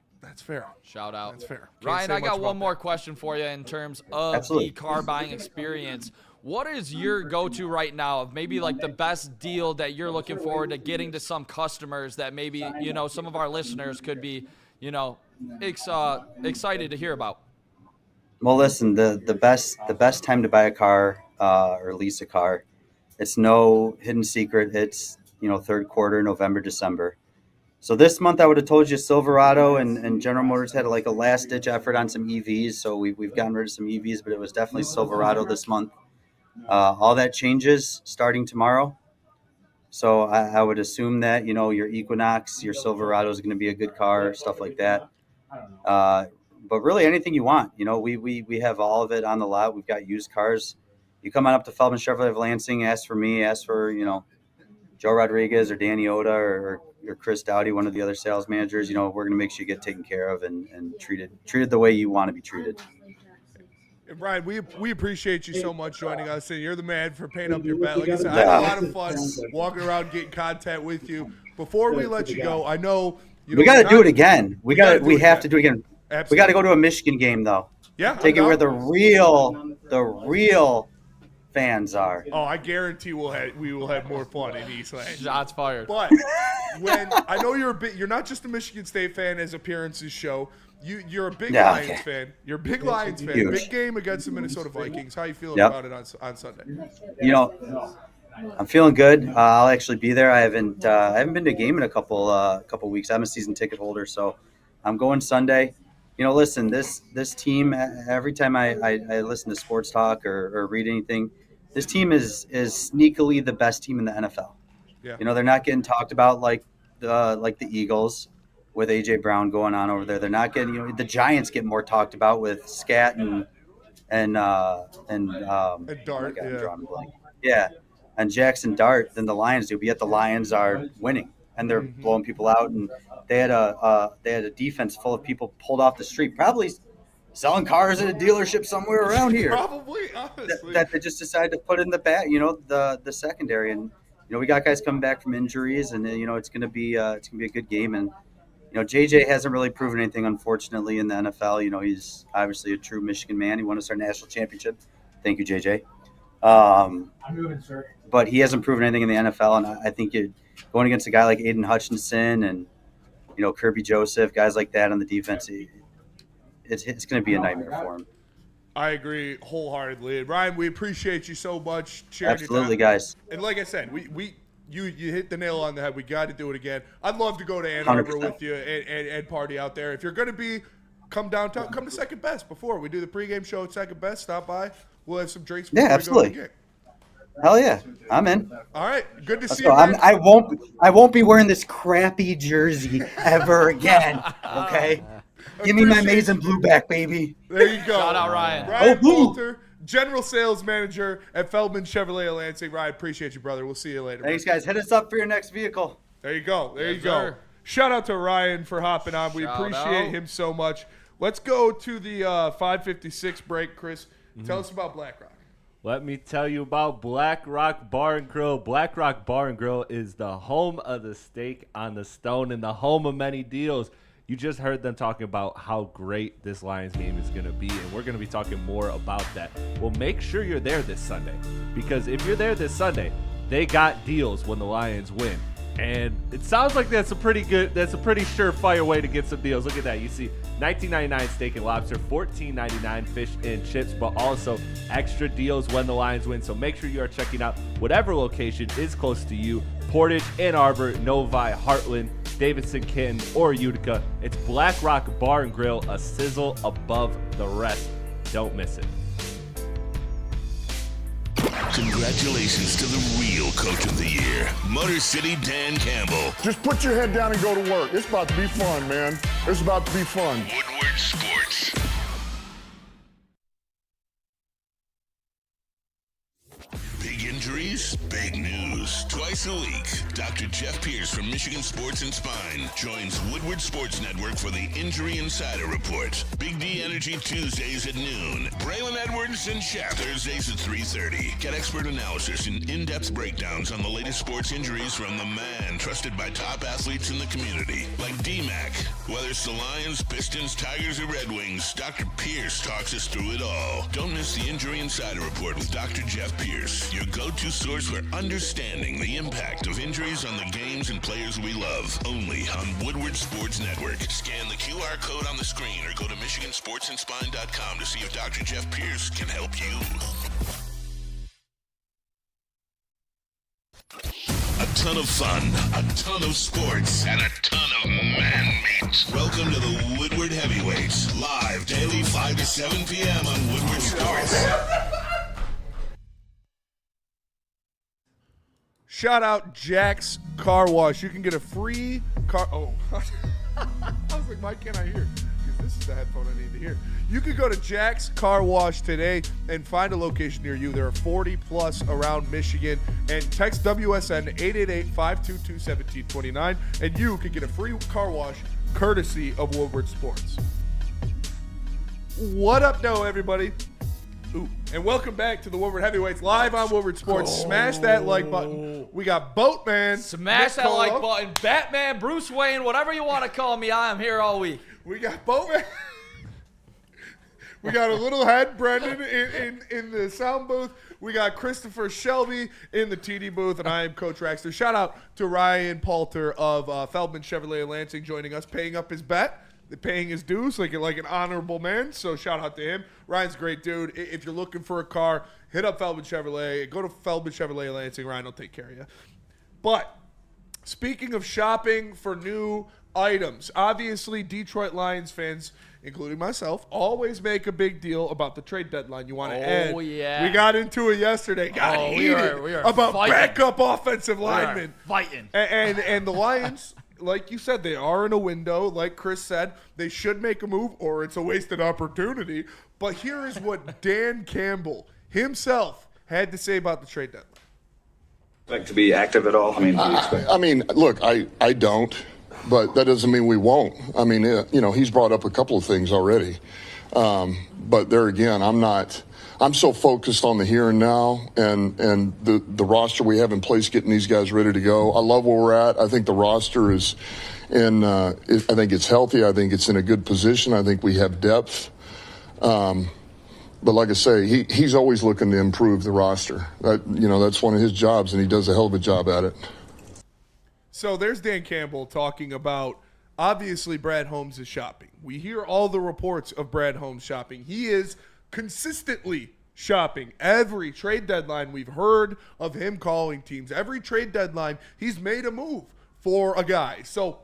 That's fair. Shout out. That's fair. Can't Ryan, say I much got about one more that. question for you in terms of Absolutely. the car buying experience. What is your go-to right now of maybe like the best deal that you're looking forward to getting to some customers that maybe, you know, some of our listeners could be, you know, excited to hear about? Well, listen, the best time to buy a car or lease a car, it's no hidden secret. It's, you know, third quarter, November, December. So this month I would have told you Silverado and General Motors had like a last ditch effort on some EVs. So we've gotten rid of some EVs, but it was definitely Silverado this month. All that changes starting tomorrow. So I would assume that, you know, your Equinox, your Silverado is going to be a good car, stuff like that. But really anything you want, you know, we have all of it on the lot. We've got used cars. You come on up to Feldman Chevrolet of Lansing, ask for me, ask for, you know, Joe Rodriguez or Danny Oda or Chris Dowdy, one of the other sales managers. You know, we're going to make sure you get taken care of and treated the way you want to be treated. And Brian, we appreciate you so much joining us, and you're the man for paying up your bet. Like I said, I had a lot of fun walking around, getting content with you. Before we let you go, I know we got to do it again. We have to do it again. Absolutely. We got to go to a Michigan game though. Yeah, take it where the real fans are. Oh, I guarantee we will have more fun in Eastland. Shots fired. But when I know you're not just a Michigan State fan as appearances show. You're a big Lions fan. You're a big Lions fan. Huge. Big game against the Minnesota Vikings. How you feeling about it on Sunday? You know, I'm feeling good. I'll actually be there. I haven't been to a game in a couple weeks. I'm a season ticket holder, so I'm going Sunday. You know, listen, this team. Every time I listen to sports talk or read anything, this team is sneakily the best team in the NFL. Yeah. You know, they're not getting talked about like the Eagles with A.J. Brown going on over there. They're not getting, you know, the Giants get more talked about with Scat and Dart. And Jackson Dart than the Lions do. But yet the Lions are winning and they're blowing people out. And they had a defense full of people pulled off the street, probably selling cars at a dealership somewhere around here. Probably, honestly. That they just decided to put in the bat, you know, the secondary. And you know, we got guys coming back from injuries, and you know, it's gonna be a good game. And you know, JJ hasn't really proven anything, unfortunately, in the NFL. You know, he's obviously a true Michigan man. He won us our national championship. Thank you, JJ. But he hasn't proven anything in the NFL, and I think going against a guy like Aiden Hutchinson and, you know, Kirby Joseph, guys like that on the defense, it's going to be a nightmare for him. I agree wholeheartedly. And Ryan, we appreciate you so much. Absolutely, guys. And like I said, you hit the nail on the head. We got to do it again. I'd love to go to Ann Arbor 100%. with you and party out there. If you're going to come downtown, come to Second Best before we do the pregame show at Second Best. Stop by. We'll have some drinks. Yeah, absolutely. Hell yeah, I'm in. All right, good to see you. you. I won't be wearing this crappy jersey ever again. Okay, give me my maize and blue back, baby. There you go. Shout out Ryan. Ryan Poulter, General Sales Manager at Feldman Chevrolet of Lansing. Ryan, appreciate you, brother. We'll see you later. Thanks, guys. Hit us up for your next vehicle. There you go. There Yes, you go. sir. Shout out to Ryan for hopping on. We Shout appreciate out. him so much. Let's go to the 5:56 break. Chris, tell us about Black Rock. Let me tell you about Black Rock Bar and Grill. Black Rock Bar and Grill is the home of the steak on the stone and the home of many deals. You just heard them talking about how great this Lions game is going to be, and we're going to be talking more about that. Well, make sure you're there this Sunday, because if you're there this Sunday, they got deals when the Lions win. And it sounds like that's a pretty surefire way to get some deals. Look at that. You see $19.99 steak and lobster, $14.99 fish and chips, but also extra deals when the Lions win. So make sure you are checking out whatever location is close to you. Portage, Ann Arbor, Novi, Heartland, Davidson, Canton, or Utica. It's Black Rock Bar and Grill, a sizzle above the rest. Don't miss it. Congratulations to the real Coach of the Year, Motor City Dan Campbell. Just put your head down and go to work. It's about to be fun, man. It's about to be fun. Woodward Sports. Big in Injuries? Big news. Twice a week, Dr. Jeff Pierce from Michigan Sports and Spine joins Woodward Sports Network for the Injury Insider Report. Big D Energy Tuesdays at noon. Braylon Edwards and Shep Thursdays at 3:30. Get expert analysis and in-depth breakdowns on the latest sports injuries from the man trusted by top athletes in the community, like D-Mac. Whether it's the Lions, Pistons, Tigers, or Red Wings, Dr. Pierce talks us through it all. Don't miss the Injury Insider Report with Dr. Jeff Pierce, your go-to source for understanding the impact of injuries on the games and players we love. Only on Woodward Sports Network. Scan the QR code on the screen or go to MichiganSportsandSpine.com to see if Dr. Jeff Pierce can help you. A ton of fun, a ton of sports, and a ton of man meat. Welcome to the Woodward Heavyweights, live daily 5 to 7 p.m. on Woodward Sports. Shout out Jack's Car Wash. You can get a free car. Oh, I was like, why can't I hear? Because this is the headphone I need to hear. You can go to Jack's Car Wash today and find a location near you. There are 40 plus around Michigan. And text WSN 888-522-1729, and you can get a free car wash courtesy of Woodward Sports. What up, though, everybody? Ooh. And welcome back to the Woodward Heavyweights live on Woodward Sports. Smash that like button. We got Boatman. Smash that like button. Batman, Bruce Wayne, whatever you want to call me, I am here all week. We got Boatman. We got a little head, Brendan, in the sound booth. We got Christopher Shelby in the TD booth, and I am Coach Raxter. Shout out to Ryan Palter of Feldman Chevrolet Lansing joining us, paying up his bet. Paying his dues like an honorable man. So shout out to him. Ryan's a great dude. If you're looking for a car, hit up Feldman Chevrolet. Go to Feldman Chevrolet Lansing. Ryan will take care of you. But speaking of shopping for new items, obviously Detroit Lions fans, including myself, always make a big deal about the trade deadline. You want to end. Oh, yeah. We got into it yesterday. Got heated we are about fighting. Backup offensive linemen. Fighting. And the Lions, like you said, they are in a window. Like Chris said, they should make a move or it's a wasted opportunity. But here is what Dan Campbell himself had to say about the trade deadline. Expect to be active at all? I mean, look, I don't, but that doesn't mean we won't. I mean, he's brought up a couple of things already. But there again, I'm so focused on the here and now and the roster we have in place, getting these guys ready to go. I love where we're at. I think the roster is I think it's healthy. I think it's in a good position. I think we have depth. But like I say, he's always looking to improve the roster. That's one of his jobs, and he does a hell of a job at it. So there's Dan Campbell talking about, obviously, Brad Holmes is shopping. We hear all the reports of Brad Holmes shopping. He is consistently shopping. Every trade deadline we've heard of him calling teams. Every trade deadline he's made a move for a guy. So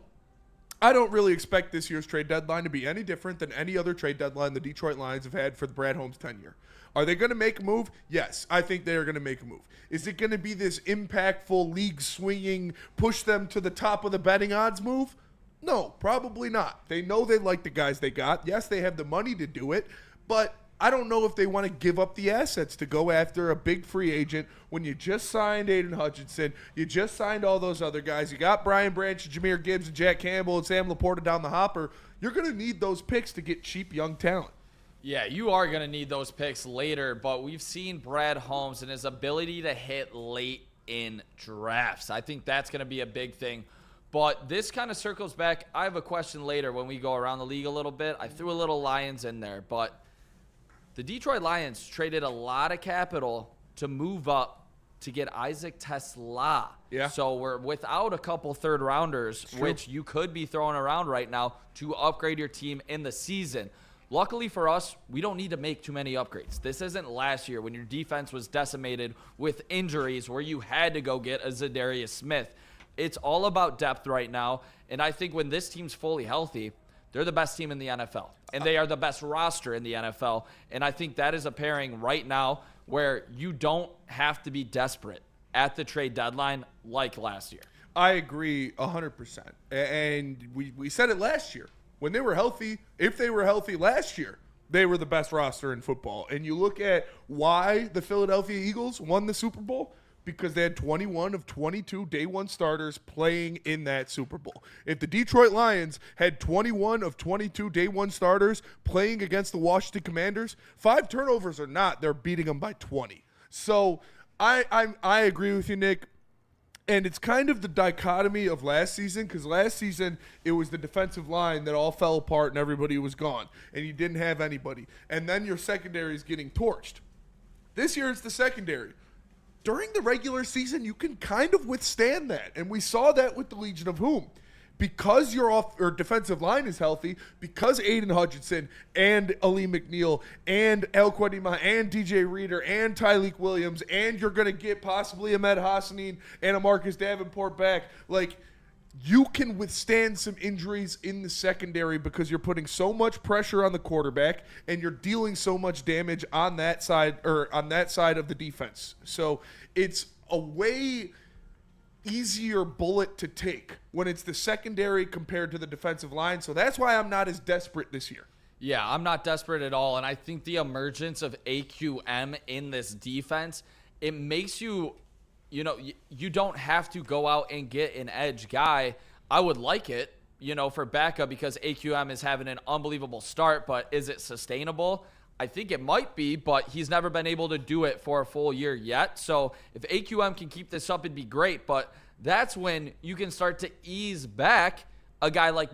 I don't really expect this year's trade deadline to be any different than any other trade deadline the Detroit Lions have had for the Brad Holmes tenure. Are they going to make a move? Yes, I think they are going to make a move. Is it going to be this impactful, league-swinging, push them to the top of the betting odds move? No, probably not. They know they like the guys they got. Yes, they have the money to do it, but I don't know if they want to give up the assets to go after a big free agent when you just signed Aiden Hutchinson, you just signed all those other guys, you got Brian Branch, Jameer Gibbs, and Jack Campbell, and Sam Laporta down the hopper. You're going to need those picks to get cheap young talent. Yeah, you are going to need those picks later, but we've seen Brad Holmes and his ability to hit late in drafts. I think that's going to be a big thing. But this kind of circles back. I have a question later when we go around the league a little bit. I threw a little Lions in there, but the Detroit Lions traded a lot of capital to move up to get Isaac Tesla. Yeah. So we're without a couple third rounders, which you could be throwing around right now to upgrade your team in the season. Luckily for us, we don't need to make too many upgrades. This isn't last year when your defense was decimated with injuries where you had to go get a Zadarius Smith. It's all about depth right now, and I think when this team's fully healthy, they're the best team in the NFL, and they are the best roster in the NFL, and I think that is a pairing right now where you don't have to be desperate at the trade deadline like last year. I agree 100%, and we said it last year. When they were healthy, if they were healthy last year, they were the best roster in football. And you look at why the Philadelphia Eagles won the Super Bowl, because they had 21 of 22 day one starters playing in that Super Bowl. If the Detroit Lions had 21 of 22 day one starters playing against the Washington Commanders, 5 turnovers or not, they're beating them by 20. So I agree with you, Nick. And it's kind of the dichotomy of last season, because last season it was the defensive line that all fell apart and everybody was gone, and you didn't have anybody. And then your secondary is getting torched. This year it's the secondary. During the regular season, you can kind of withstand that, and we saw that with the Legion of Whom. Because your defensive line is healthy, because Aiden Hutchinson and Ali McNeil and El Quadima and DJ Reader and Tyleek Williams, and you're going to get possibly Ahmed Hassanin and a Marcus Davenport back, like, you can withstand some injuries in the secondary because you're putting so much pressure on the quarterback and you're dealing so much damage on that side of the defense. So it's a way easier bullet to take when it's the secondary compared to the defensive line. So that's why I'm not as desperate this year. Yeah, I'm not desperate at all. And I think the emergence of AQM in this defense, it makes you don't have to go out and get an edge guy. I would like it, for backup, because AQM is having an unbelievable start, but is it sustainable? I think it might be, but he's never been able to do it for a full year yet. So if AQM can keep this up, it'd be great. But that's when you can start to ease back a guy like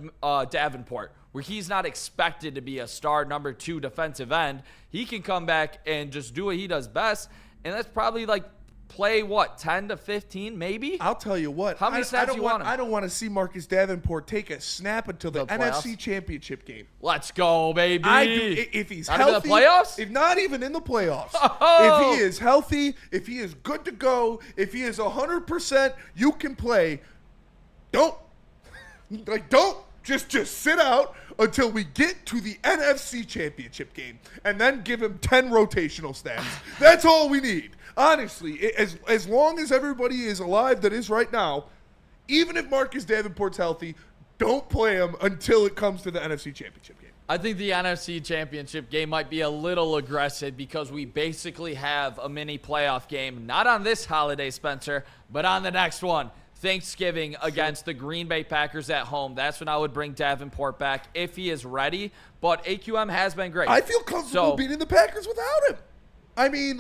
Davenport, where he's not expected to be a star number 2 defensive end. He can come back and just do what he does best. And that's probably like play 10 to 15 maybe. I'll tell you what. How many snaps do you want him? I don't want to see Marcus Davenport take a snap until the NFC Championship game. Let's go, baby. I do. If he's not healthy, in the playoffs? If not even in the playoffs. Oh. If he is healthy, if he is good to go, if he is 100%, you can play. Don't just sit out until we get to the NFC Championship game, and then give him 10 rotational snaps. That's all we need. Honestly, as long as everybody is alive that is right now, even if Marcus Davenport's healthy, don't play him until it comes to the NFC Championship game. I think the NFC Championship game might be a little aggressive because we basically have a mini playoff game, not on this holiday, Spencer, but on the next one. Thanksgiving against the Green Bay Packers at home. That's when I would bring Davenport back if he is ready. But AQM has been great. I feel comfortable beating the Packers without him. I mean,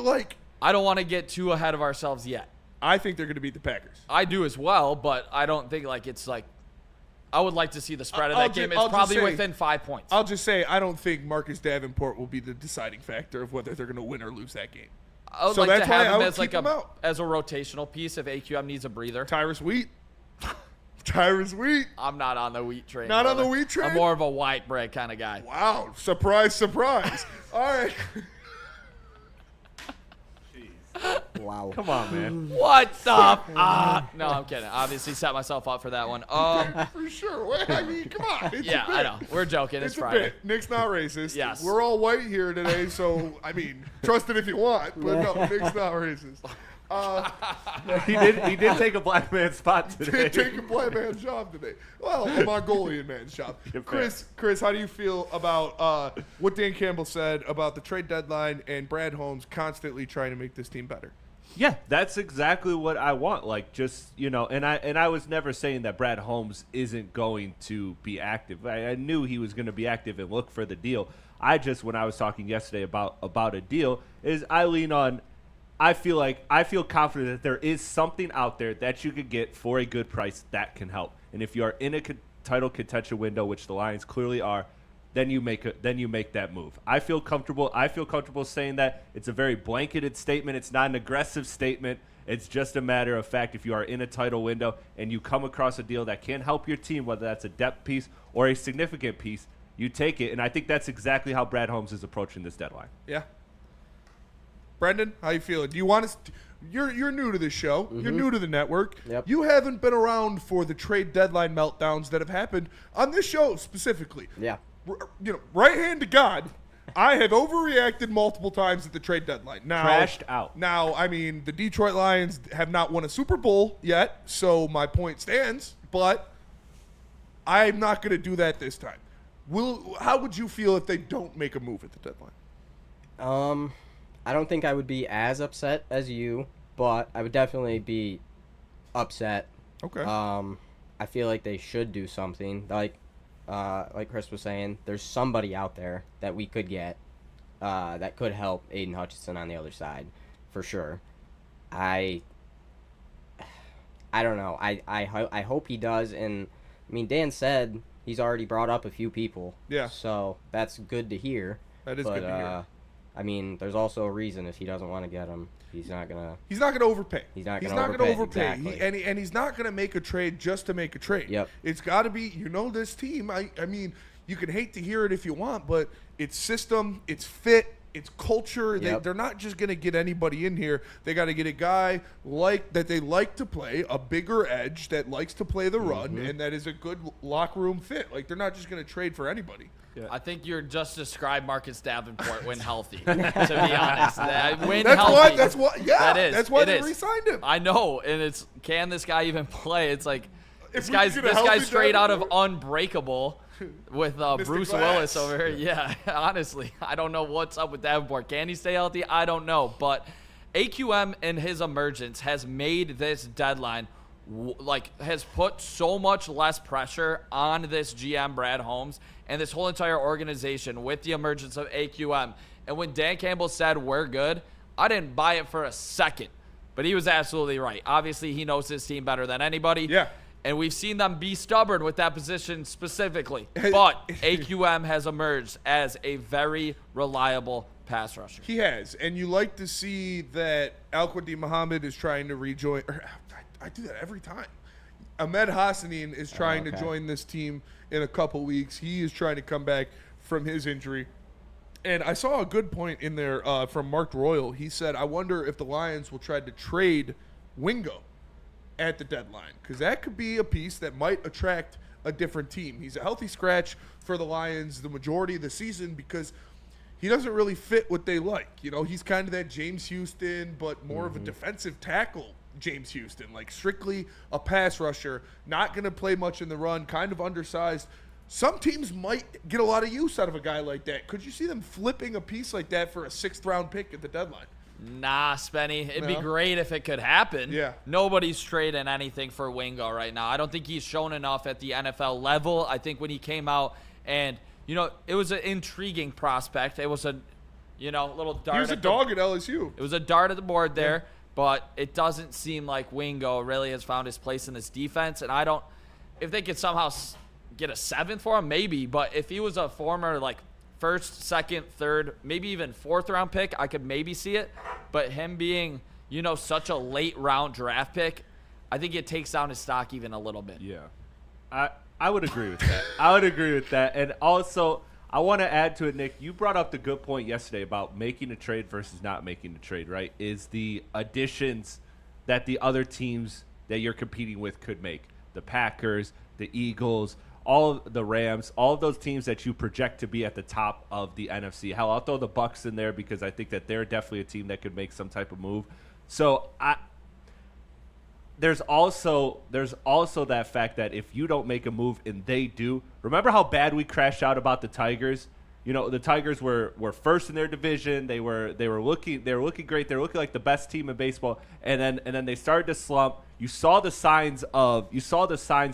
I don't want to get too ahead of ourselves yet. I think they're going to beat the Packers. I do as well, but I don't think I would like to see the spread of that game. It's probably within 5 points. I'll just say I don't think Marcus Davenport will be the deciding factor of whether they're going to win or lose that game. I would like to have him as a rotational piece if AQM needs a breather. Tyrus Wheat. I'm not on the wheat train. Not on the wheat train? I'm more of a white bread kind of guy. Wow. Surprise, surprise. All right. Wow. Come on, man. What the? No, I'm kidding. Obviously set myself up for that one. For sure. I mean, come on. It's a bit. I know. We're joking. It's Friday. A bit. Nick's not racist. Yes. We're all white here today, so, I mean, trust it if you want, but no, Nick's not racist. He did take a black man's spot today. Did take a black man's job today. Well, a Mongolian man's job. Chris, how do you feel about what Dan Campbell said about the trade deadline and Brad Holmes constantly trying to make this team better? Yeah, that's exactly what I want. And I was never saying that Brad Holmes isn't going to be active. I knew he was going to be active and look for the deal. When I was talking yesterday about a deal, is I lean on. I feel confident that there is something out there that you could get for a good price that can help. And if you are in a title contention window, which the Lions clearly are, then you make that move. I feel comfortable saying that. It's a very blanketed statement. It's not an aggressive statement. It's just a matter of fact. If you are in a title window and you come across a deal that can help your team, whether that's a depth piece or a significant piece, you take it. And I think that's exactly how Brad Holmes is approaching this deadline. Yeah. Brendan, how you feeling? Do you want us? You're new to this show. Mm-hmm. You're new to the network. Yep. You haven't been around for the trade deadline meltdowns that have happened on this show specifically. Yeah. Right hand to God, I have overreacted multiple times at the trade deadline. Now, trashed out. Now, I mean, the Detroit Lions have not won a Super Bowl yet, so my point stands. But I'm not going to do that this time. How would you feel if they don't make a move at the deadline? I don't think I would be as upset as you. but I would definitely be upset. Okay. I feel like they should do something. Like Chris was saying, there's somebody out there that we could get that could help Aiden Hutchinson on the other side, for sure. I don't know. I hope he does. And I mean, Dan said he's already brought up a few people. Yeah. So that's good to hear. That is good to hear. I mean, there's also a reason if he doesn't want to get him, he's not gonna overpay. He's not gonna gonna overpay. Exactly. And he's not gonna make a trade just to make a trade. Yep. It's got to be. This team. I mean, you can hate to hear it if you want, but it's system, it's fit, it's culture. Yep. They're not just gonna get anybody in here. They got to get a guy that they like to play, a bigger edge that likes to play the run, and that is a good locker room fit. Like, they're not just gonna trade for anybody. Yeah. I think you're just described Marcus Davenport when healthy. To be honest, when that's healthy. That's why they re-signed him. I know, and it's can this guy even play? It's like If this guy's straight out of Davenport. Unbreakable with Bruce Glass. Willis over here. Yeah, honestly, I don't know what's up with Davenport. Can he stay healthy? I don't know, but AQM and his emergence has made this deadline has put so much less pressure on this GM Brad Holmes and this whole entire organization with the emergence of AQM. And when Dan Campbell said we're good, I didn't buy it for a second, but he was absolutely right. Obviously, he knows his team better than anybody. Yeah. And we've seen them be stubborn with that position specifically. But AQM has emerged as a very reliable pass rusher. He has. And you like to see that Al-Quadin Muhammad is trying to rejoin. I do that every time. Ahmed Hassanin is trying to join this team in a couple weeks. He is trying to come back from his injury. And I saw a good point in there from Mark Royal. He said, I wonder if the Lions will try to trade Wingo at the deadline, because that could be a piece that might attract a different team. He's a healthy scratch for the Lions the majority of the season because he doesn't really fit what they like. He's kind of that James Houston, but more of a defensive tackle James Houston, like strictly a pass rusher, not going to play much in the run, kind of undersized. Some teams might get a lot of use out of a guy like that. Could you see them flipping a piece like that for a 6th-round pick at the deadline? Nah, Spenny. It'd be great if it could happen. Yeah. Nobody's trading anything for Wingo right now. I don't think he's shown enough at the NFL level. I think when he came out and, it was an intriguing prospect. It was a, little dart. He was a dog at LSU. It was a dart at the board there, but it doesn't seem like Wingo really has found his place in this defense. And if they could somehow get a 7th for him, maybe. But if he was a former, 1st, 2nd, 3rd, maybe even 4th-round pick, I could maybe see it. But him being, such a late-round draft pick, I think it takes down his stock even a little bit. Yeah. I would agree with that. And also, I want to add to it, Nick. You brought up the good point yesterday about making a trade versus not making a trade, right? Is the additions that the other teams that you're competing with could make. The Packers, the Eagles, all of the Rams, all of those teams that you project to be at the top of the NFC. Hell, I'll throw the Bucs in there because I think that they're definitely a team that could make some type of move. So there's also that fact that if you don't make a move and they do, remember how bad we crashed out about the Tigers? The Tigers were first in their division. They were looking great. They were looking like the best team in baseball. And then they started to slump. You saw the signs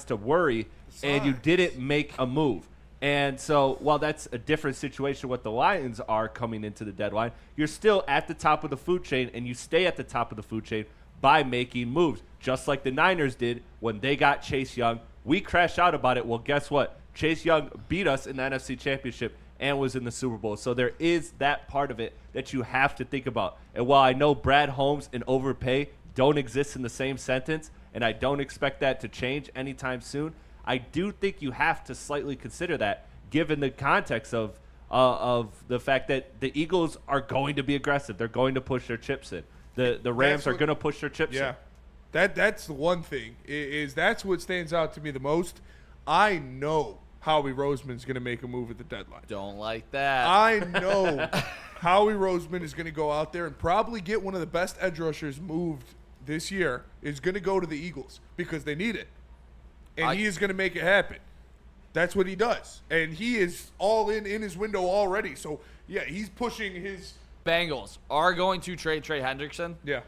to worry, and you didn't make a move. And so while that's a different situation what the Lions are coming into the deadline, you're still at the top of the food chain, and you stay at the top of the food chain by making moves, just like the Niners did when they got Chase Young. We crashed out about it. Well, guess what? Chase Young beat us in the NFC Championship and was in the Super Bowl. So there is that part of it that you have to think about. And while I know Brad Holmes and overpay don't exist in the same sentence, and I don't expect that to change anytime soon, I do think you have to slightly consider that, given the context of the fact that the Eagles are going to be aggressive. They're going to push their chips in. The Rams are going to push their chips in. That's the one thing. That's what stands out to me the most. I know Howie Roseman's going to make a move at the deadline. Don't like that. I know Howie Roseman is going to go out there and probably get one of the best edge rushers moved this year. Is going to go to the Eagles because they need it. And he is going to make it happen. That's what he does. And he is all in his window already. So, yeah, he's pushing his... Bengals are going to trade Trey Hendrickson. Yeah.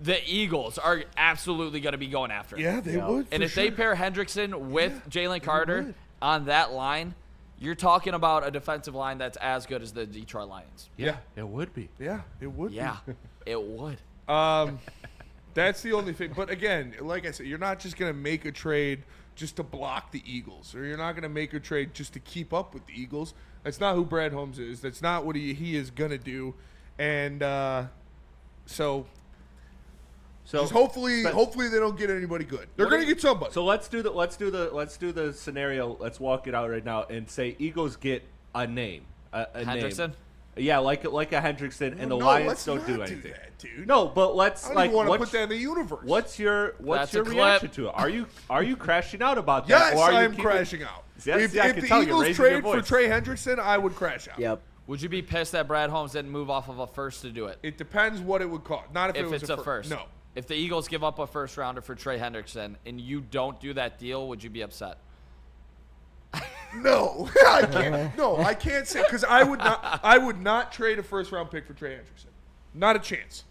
the Eagles are absolutely going to be going after him. Yeah, they would. And if they pair Hendrickson with Jalen Carter on that line, you're talking about a defensive line that's as good as the Detroit Lions. Yeah, it would be. Yeah, it would. Yeah, it would. That's the only thing. But again, like I said, you're not just going to make a trade just to block the Eagles, or you're not going to make a trade just to keep up with the Eagles. That's not who Brad Holmes is. That's not what he is going to do. And so just hopefully they don't get anybody good. They're going to get somebody. So let's do the scenario. Let's walk it out right now and say Eagles get a name. A Hendrickson? name. Yeah, like a Hendrickson, and the Lions don't do anything. Do that, dude. No, but let's I don't even want to put that in the universe. What's your That's a reaction clip. to it? Are you crashing out about that? Yes, or are I you am crashing out. Yes, If I the can tell you're Eagles raising your trade for voice. Trey Hendrickson, I would crash out. Yep. Would you be pissed that Brad Holmes didn't move off of a first to do it? It depends what it would cost. Not if it was it's a first. No. If the Eagles give up a first rounder for Trey Hendrickson and you don't do that deal, would you be upset? No, I can't. No, I can't say because I would not trade a first round pick for Trey Hendrickson. Not a chance.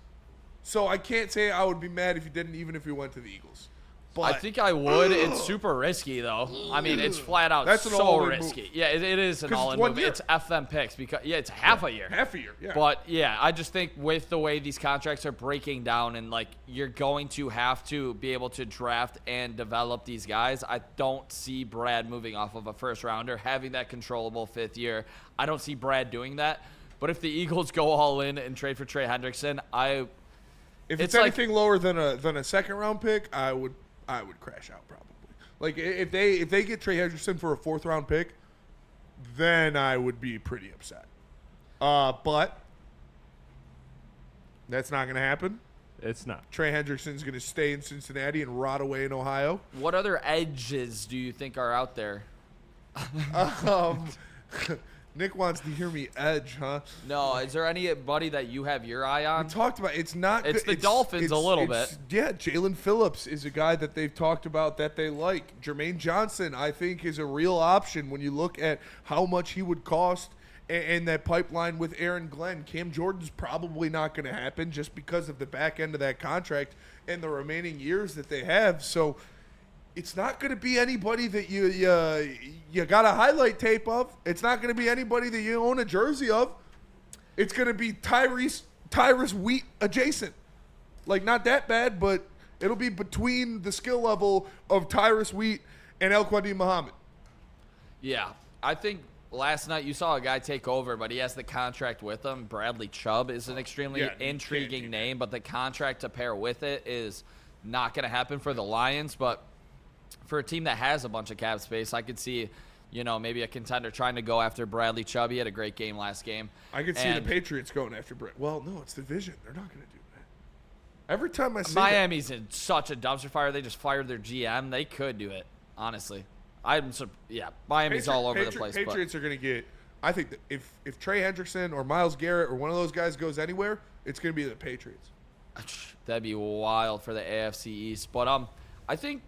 So I can't say I would be mad if you didn't, even if you went to the Eagles. But I think I would. It's super risky, though. I mean, it's flat out That's an so all-in risky. move. Yeah, it is an 'Cause it's all-in 1 move. year. It's F them picks because it's half a year. Half a year, yeah. But yeah, I just think with the way these contracts are breaking down and like you're going to have to be able to draft and develop these guys, I don't see Brad moving off of a first rounder, having that controllable 5th year. I don't see Brad doing that. But if the Eagles go all in and trade for Trey Hendrickson, if it's anything lower than a second round pick, I would crash out probably. Like if they get Trey Hendrickson for a 4th round pick, then I would be pretty upset. But that's not going to happen. It's not. Trey Hendrickson's going to stay in Cincinnati and rot away in Ohio. What other edges do you think are out there? Nick wants to hear me edge, huh? No, is there anybody that you have your eye on? We talked about it's not. It's the Dolphins a little bit. Yeah, Jalen Phillips is a guy that they've talked about that they like. Jermaine Johnson, I think, is a real option when you look at how much he would cost and that pipeline with Aaron Glenn. Cam Jordan's probably not going to happen just because of the back end of that contract and the remaining years that they have. So it's not going to be anybody that you got a highlight tape of. It's not going to be anybody that you own a jersey of. It's going to be Tyrus Wheat adjacent. Like, not that bad, but it'll be between the skill level of Tyrus Wheat and El Quadri Muhammad. Yeah, I think last night you saw a guy take over, but he has the contract with him. Bradley Chubb is an extremely intriguing name, but the contract to pair with it is not going to happen for the Lions. But for a team that has a bunch of cap space, I could see, maybe a contender trying to go after Bradley Chubb. He had a great game last game. I could see the Patriots going after Brett. Well, no, it's the division. They're not going to do that. Every time I see Miami's in such a dumpster fire. They just fired their GM. They could do it, honestly. Miami's all over the place. Patriots are going to get – I think that if Trey Hendrickson or Myles Garrett or one of those guys goes anywhere, it's going to be the Patriots. That'd be wild for the AFC East. But I think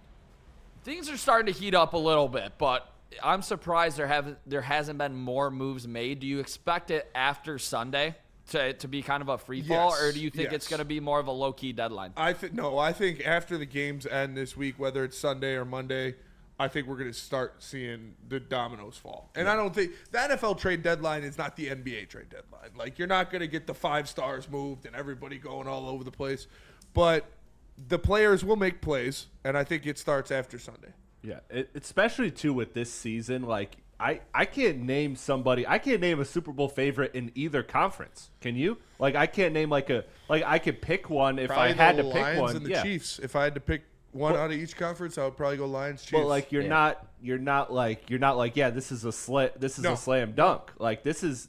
things are starting to heat up a little bit, but I'm surprised there hasn't been more moves made. Do you expect it after Sunday to be kind of a free fall, or do you think it's going to be more of a low-key deadline? I think after the games end this week, whether it's Sunday or Monday, I think we're going to start seeing the dominoes fall. And I don't think the NFL trade deadline is not the NBA trade deadline. Like, you're not going to get the 5 stars moved and everybody going all over the place. But the players will make plays, and I think it starts after Sunday. Yeah, especially, too, with this season. Like, I can't name somebody. I can't name a Super Bowl favorite in either conference. Can you? Like, I can't name I could pick one if Probably I had the to pick Lions one. and the Chiefs. If I had to pick one out of each conference, I would probably go Lions, Chiefs. But like you're not like this is a slam dunk. Like this is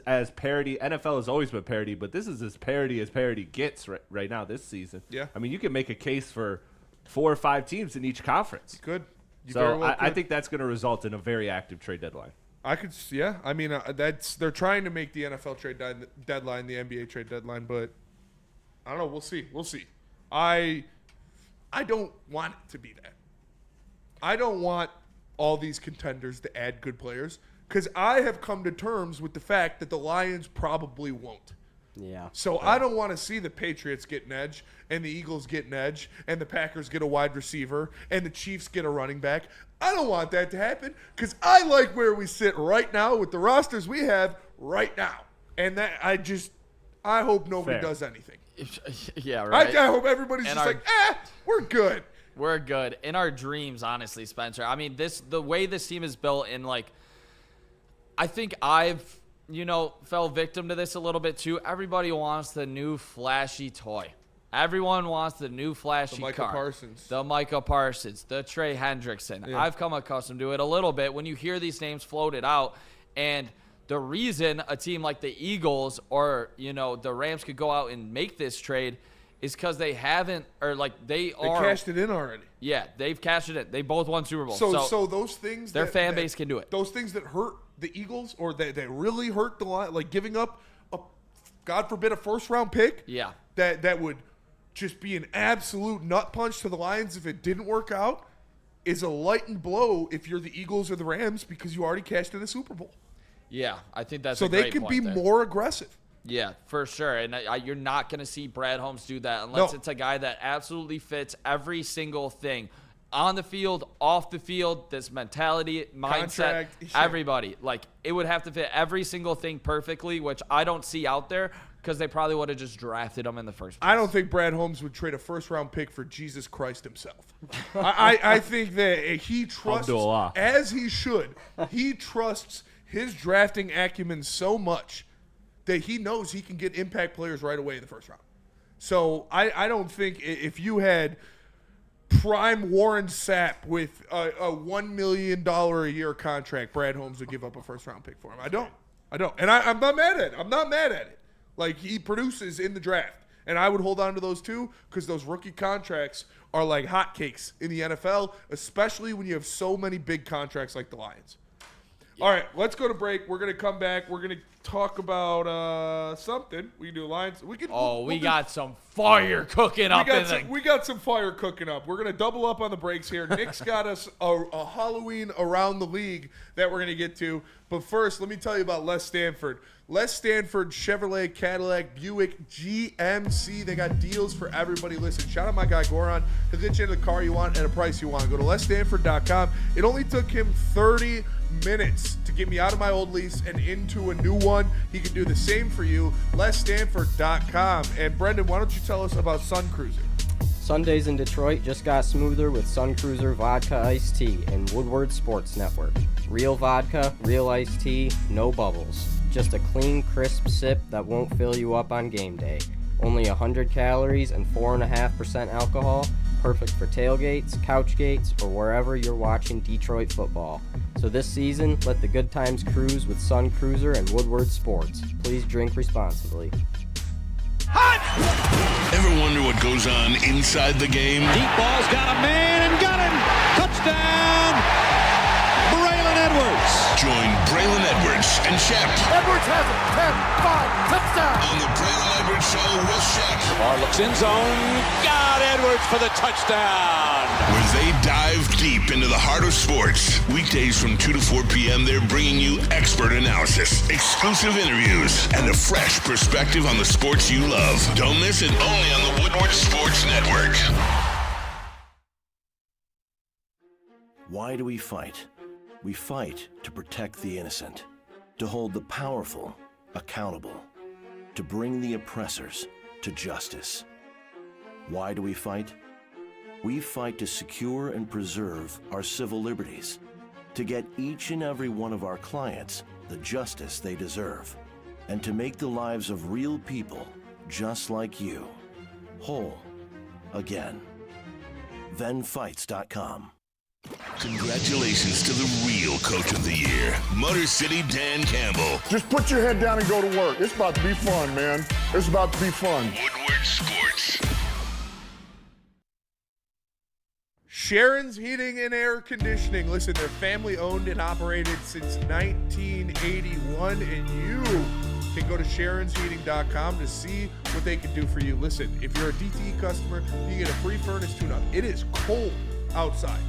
as parity. NFL has always been parity, but this is as parity gets right now this season. Yeah. I mean, you can make a case for 4 or 5 teams in each conference. You could. So I think that's going to result in a very active trade deadline. I could, yeah. I mean, they're trying to make the NFL trade deadline the NBA trade deadline, but I don't know. We'll see. I don't want it to be that. I don't want all these contenders to add good players because I have come to terms with the fact that the Lions probably won't. Yeah. So I don't want to see the Patriots get an edge and the Eagles get an edge and the Packers get a wide receiver and the Chiefs get a running back. I don't want that to happen because I like where we sit right now with the rosters we have right now. And that I hope nobody does anything. Yeah, right. I hope everybody's we're good. We're good. In our dreams, honestly, Spencer. I mean, the way this team is built in, like, I think I've, fell victim to this a little bit too. Everybody wants the new flashy toy. Everyone wants the new flashy The Micah car. Parsons. The Micah Parsons. The Trey Hendrickson. Yeah. I've come accustomed to it a little bit when you hear these names floated out. And the reason a team like the Eagles or, the Rams could go out and make this trade is because they haven't, or like they cashed it in already. Yeah, they've cashed it in. They both won Super Bowls. So those things, their fan base can do it. Those things that hurt the Eagles or that really hurt the line, like giving up God forbid, a first-round pick. Yeah. That would just be an absolute nut punch to the Lions if it didn't work out, is a lightened blow if you're the Eagles or the Rams because you already cashed in a Super Bowl. Yeah, I think that's so a great they could point be there. more aggressive. Yeah, for sure. And you're not going to see Brad Holmes do that unless No. it's a guy that absolutely fits every single thing. On the field, off the field, this mentality, mindset, Contract, yeah. everybody. Like, it would have to fit every single thing perfectly, which I don't see out there because they probably would have just drafted him in the first place. I don't think Brad Holmes would trade a first-round pick for Jesus Christ himself. I think that he trusts, Abdullah. as he should, he trusts his drafting acumen so much that he knows he can get impact players right away in the first round. So I don't think if you had prime Warren Sapp with a $1 million a year contract, Brad Holmes would give up a first-round pick for him. I don't. And I'm not mad at it. I'm not mad at it. Like, he produces in the draft. And I would hold on to those too because those rookie contracts are like hotcakes in the NFL, especially when you have so many big contracts like the Lions. Yeah. All right, let's go to break. We're going to come back. We're going to talk about something. We can do Lions. We got some fire cooking up. We got some fire cooking up. We're going to double up on the breaks here. Nick's got us a Halloween around the league that we're going to get to. But first, let me tell you about Les Stanford. Les Stanford, Chevrolet, Cadillac, Buick, GMC. They got deals for everybody. Listen, shout out my guy Goran. He'll get you into the car you want at a price you want. Go to lesstanford.com. It only took him 30 minutes to get me out of my old lease and into a new one. He can do the same for you. lesstanford.com. And Brendan, why don't you tell us about Sun Cruiser? Sundays in Detroit just got smoother with Sun Cruiser Vodka Iced Tea and Woodward Sports Network. Real vodka, real iced tea, no bubbles. Just a clean, crisp sip that won't fill you up on game day. Only 100 calories and 4.5% alcohol. Perfect for tailgates, couch gates, or wherever you're watching Detroit football. So this season, let the good times cruise with Sun Cruiser and Woodward Sports. Please drink responsibly. Ever wonder what goes on inside the game? Deep ball's got a man and got him. Touchdown, Braylon Edwards. Join Braylon Edwards and Shep. Edwards has it. 10-5, touchdown. On the Braylon Edwards Show with Shep. Lamar looks in zone. Got Edwards for the touchdown. Where they dive deep into the heart of sports. Weekdays from 2 to 4 p.m., they're bringing you expert analysis, exclusive interviews, and a fresh perspective on the sports you love. Don't miss it, only on the Woodward Sports Network. Why do we fight? We fight to protect the innocent, to hold the powerful accountable, to bring the oppressors to justice. Why do we fight? We fight to secure and preserve our civil liberties, to get each and every one of our clients the justice they deserve, and to make the lives of real people just like you whole again. ThenFights.com. Congratulations to the real coach of the year, Motor City Dan Campbell. Just put your head down and go to work. It's about to be fun, man. It's about to be fun. Woodward Sports. Sharon's Heating and Air Conditioning. Listen, they're family owned and operated since 1981, and you can go to sharonsheating.com to see what they can do for you. Listen, if you're a DTE customer, you get a free furnace tune-up. It is cold outside.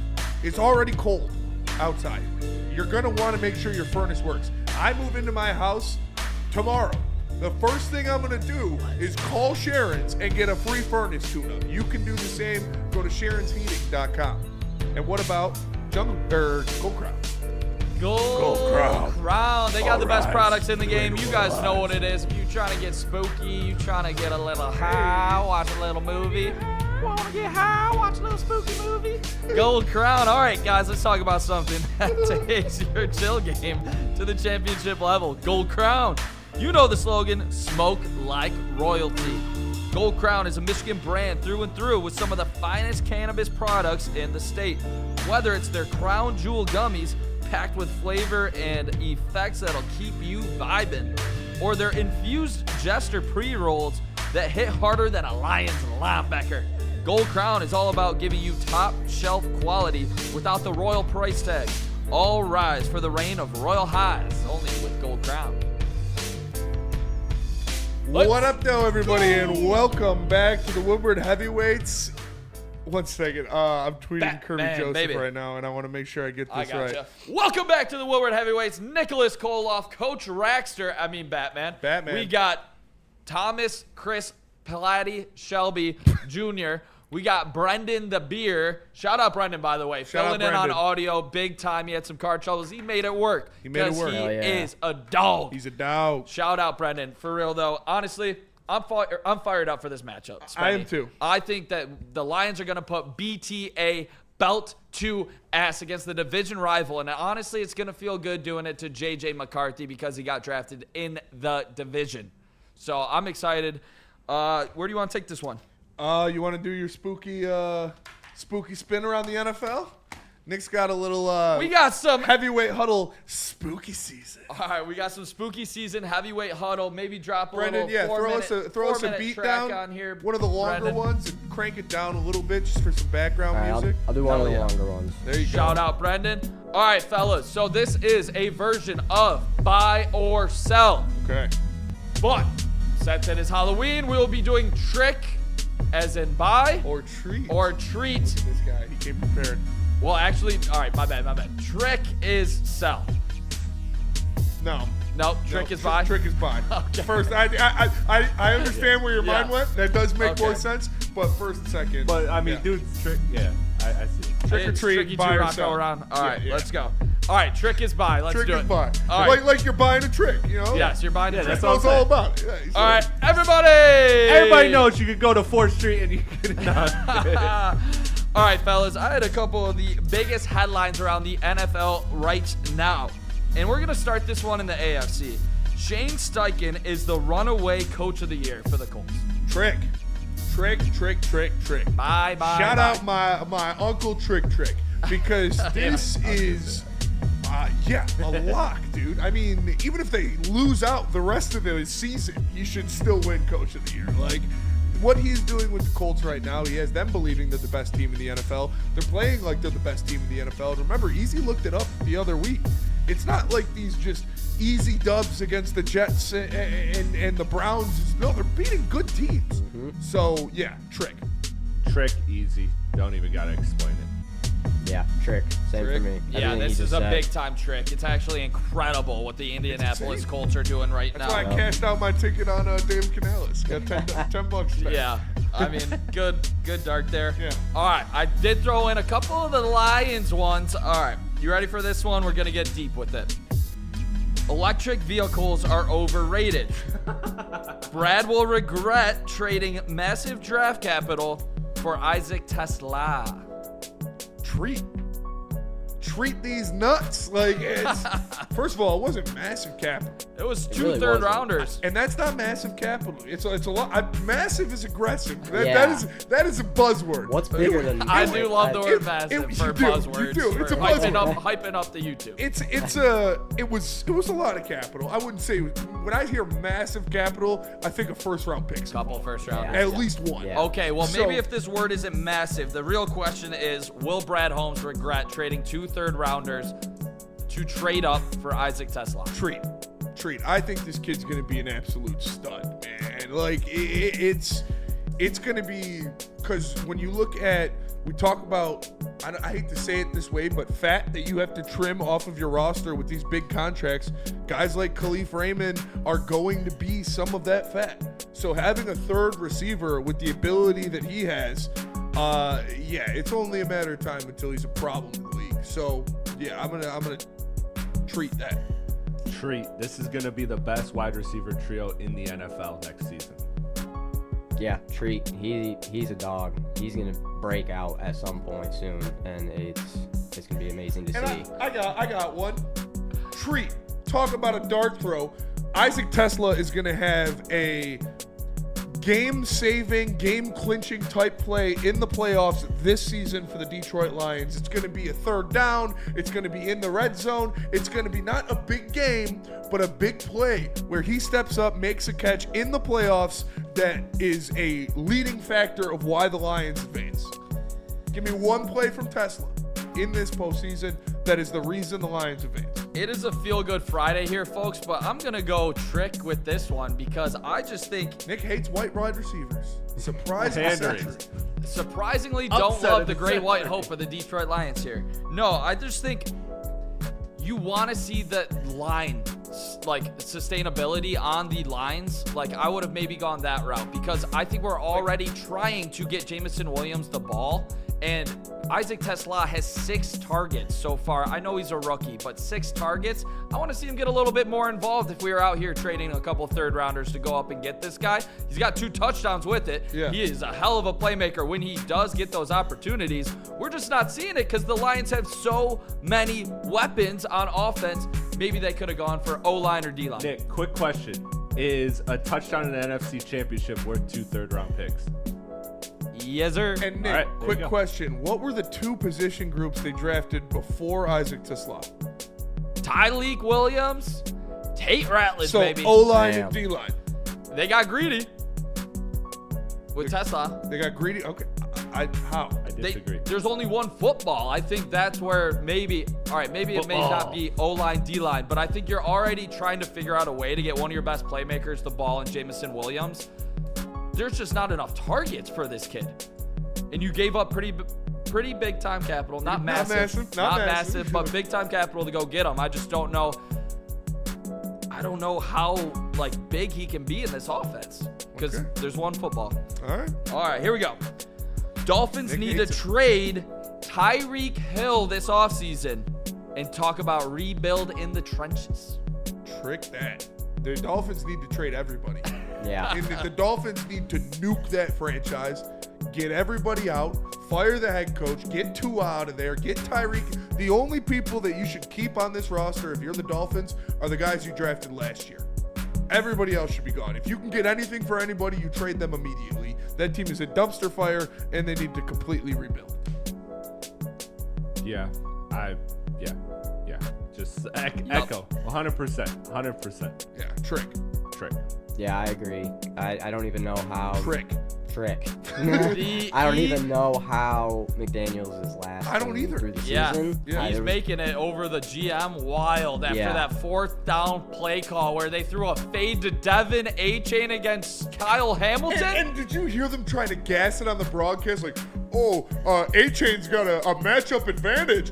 It's already cold outside. You're going to want to make sure your furnace works. I move into my house tomorrow. the first thing I'm going to do is call Sharon's and get a free furnace tune-up. You can do the same. Go to SharonsHeating.com. And what about Gold Crown? Gold Crown. They got the best products in the game. You guys know what it is. If you're trying to get spooky, you trying to get a little high, watch a little movie. Want to get high, watch a little spooky movie? Gold Crown. All right, guys, let's talk about something that takes your chill game to the championship level. Gold Crown. You know the slogan, smoke like royalty. Gold Crown is a Michigan brand through and through with some of the finest cannabis products in the state. Whether it's their Crown Jewel gummies packed with flavor and effects that'll keep you vibing, or their infused Jester pre-rolls that hit harder than a Lions linebacker. Gold Crown is all about giving you top shelf quality without the royal price tag. All rise for the reign of royal highs, only with Gold Crown. What up, though, everybody, and welcome back to the Woodward Heavyweights. One second. I'm tweeting Kirby Joseph baby. Right now, and I want to make sure I get this right. Welcome back to the Woodward Heavyweights. Nicholas Kohloff, Coach Batman. We got Thomas, Chris, Pilati, Shelby Jr. We got Brendan the Beer. Shout out Brendan, by the way. Filling in on audio big time. He had some car troubles. He made it work. He is a dog. He's a dog. Shout out Brendan. For real, though. Honestly, I'm fired up for this matchup. Spenny. I am, too. I think that the Lions are going to put BTA belt to ass against the division rival. And honestly, it's going to feel good doing it to J.J. McCarthy because he got drafted in the division. So I'm excited. Where do you want to take this one? You want to do your spooky spin around the NFL? Nick's got a little we got some heavyweight huddle spooky season. All right, we got some spooky season heavyweight huddle. Maybe drop a Brendan, little throw us a beat down on here. One of the longer ones and crank it down a little bit just for some background music. I'll do one of the longer ones. There you go. Shout out Brendan. All right, fellas. So this is a version of buy or sell. Okay. But since it is Halloween, we will be doing trick as in buy or treat. Or treat. Look at this guy. He came prepared. Well, actually, all right, my bad. Trick is sell. No, trick is buy. Trick is buy. Okay. First, I understand where your mind went. That does make more sense. But first and second. But I mean, dude, trick. Yeah, I see. Trick or treat, buy or sell. Around. All right, let's go. All right, trick is buy. Let's do it. Trick is buy. All right. Like you're buying a trick, you know? Yes, you're buying a trick. That's what it's all about. Yeah, all right, everybody. Everybody knows you could go to 4th Street and you could not. All right, fellas, I had a couple of the biggest headlines around the NFL right now. And we're going to start this one in the AFC. Shane Steichen is the runaway coach of the year for the Colts. Trick. Bye. Shout out my uncle Trick. Because this is, a lock, dude. I mean, even if they lose out the rest of the season, he should still win coach of the year. Like, what he's doing with the Colts right now, he has them believing they're the best team in the NFL. They're playing like they're the best team in the NFL. Remember, Easy looked it up the other week. It's not like these just easy dubs against the Jets and the Browns. No, they're beating good teams. Mm-hmm. So, yeah, trick. Trick, easy. Don't even got to explain it. Yeah, trick. Same for me. Yeah, this is a big-time trick. It's actually incredible what the Indianapolis Colts are doing right now. That's why I cashed out my ticket on Dave Canales. Got $10 back. Yeah, I mean, good dart there. Yeah. All right, I did throw in a couple of the Lions ones. All right, you ready for this one? We're going to get deep with it. Electric vehicles are overrated. Brad will regret trading massive draft capital for Isaac Tesla. Treat these nuts. Like, it's first of all, it wasn't massive capital. It was two third rounders, and that's not massive capital. It's a lot. Massive is aggressive. That is a buzzword. What's bigger than? I do love the word massive for buzzwords. You do. It's a buzzword. Hyping up the YouTube. It was a lot of capital. I wouldn't say when I hear massive capital, I think of first round picks. Couple first rounders. At least one. Yeah. Okay, well maybe if this word isn't massive, the real question is, will Brad Holmes regret trading 2 third rounders to trade up for Isaac Tesla? Treat. I think this kid's going to be an absolute stud, man. Like, it's going to be, because when you look at we talk about, I hate to say it this way, but fat that you have to trim off of your roster with these big contracts. Guys like Khalif Raymond are going to be some of that fat. So having a third receiver with the ability that he has, it's only a matter of time until he's a problem in the league. So yeah, I'm gonna treat that. This is gonna be the best wide receiver trio in the NFL next season. Yeah, treat. He's a dog. He's gonna break out at some point soon, and it's gonna be amazing to see. I got one. Treat. Talk about a dart throw. Isaac Tesla is gonna have a game-saving, game-clinching type play in the playoffs this season for the Detroit Lions. It's going to be a third down. It's going to be in the red zone. It's going to be not a big game, but a big play where he steps up, makes a catch in the playoffs that is a leading factor of why the Lions advance. Give me one play from Tesla in this postseason that is the reason the Lions advance. It is a feel-good Friday here, folks, but I'm going to go trick with this one because I just think Nick hates white wide receivers. Surprisingly, don't love the great white hope of the Detroit Lions here. No, I just think you want to see the line, like sustainability on the lines. Like I would have maybe gone that route because I think we're already trying to get Jameson Williams the ball. And Isaac Tesla has 6 targets so far. I know he's a rookie, but 6 targets. I want to see him get a little bit more involved if we were out here trading a couple third-rounders to go up and get this guy. He's got 2 touchdowns with it. Yeah. He is a hell of a playmaker when he does get those opportunities. We're just not seeing it because the Lions have so many weapons on offense. Maybe they could have gone for O-line or D-line. Nick, quick question. Is a touchdown in the NFC Championship worth 2 third-round picks? Yes, sir. And Nick, quick question. What were the 2 position groups they drafted before Isaac Tesla? Tyleek Williams, Tate Ratledge, baby. So O-line and D-line. They got greedy with Tesla. They got greedy? Okay. How? I disagree. There's only one football. I think that's where maybe it may not be O-line, D-line, but I think you're already trying to figure out a way to get one of your best playmakers the ball in Jameson Williams. There's just not enough targets for this kid. And you gave up pretty big time capital. Not massive, but big time capital to go get him. I just don't know. I don't know how big he can be in this offense because there's one football. All right, here we go. Dolphins need to trade Tyreek Hill this offseason and talk about rebuild in the trenches. Trick that. The Dolphins need to trade everybody. Yeah. And the Dolphins need to nuke that franchise, get everybody out, fire the head coach, get Tua out of there, get Tyreek. The only people that you should keep on this roster, if you're the Dolphins, are the guys you drafted last year. Everybody else should be gone. If you can get anything for anybody, you trade them immediately. That team is a dumpster fire, and they need to completely rebuild. Yeah. Just echo. 100%. Yeah, trick. Yeah, I agree. I don't even know how. Trick. I don't even know how McDaniels is last. I don't either. Through the season. Yeah. He's making it over the GM wild after that 4th down play call where they threw a fade to Devin A-Chain against Kyle Hamilton. And did you hear them trying to gas it on the broadcast? A-Chain's got a matchup advantage.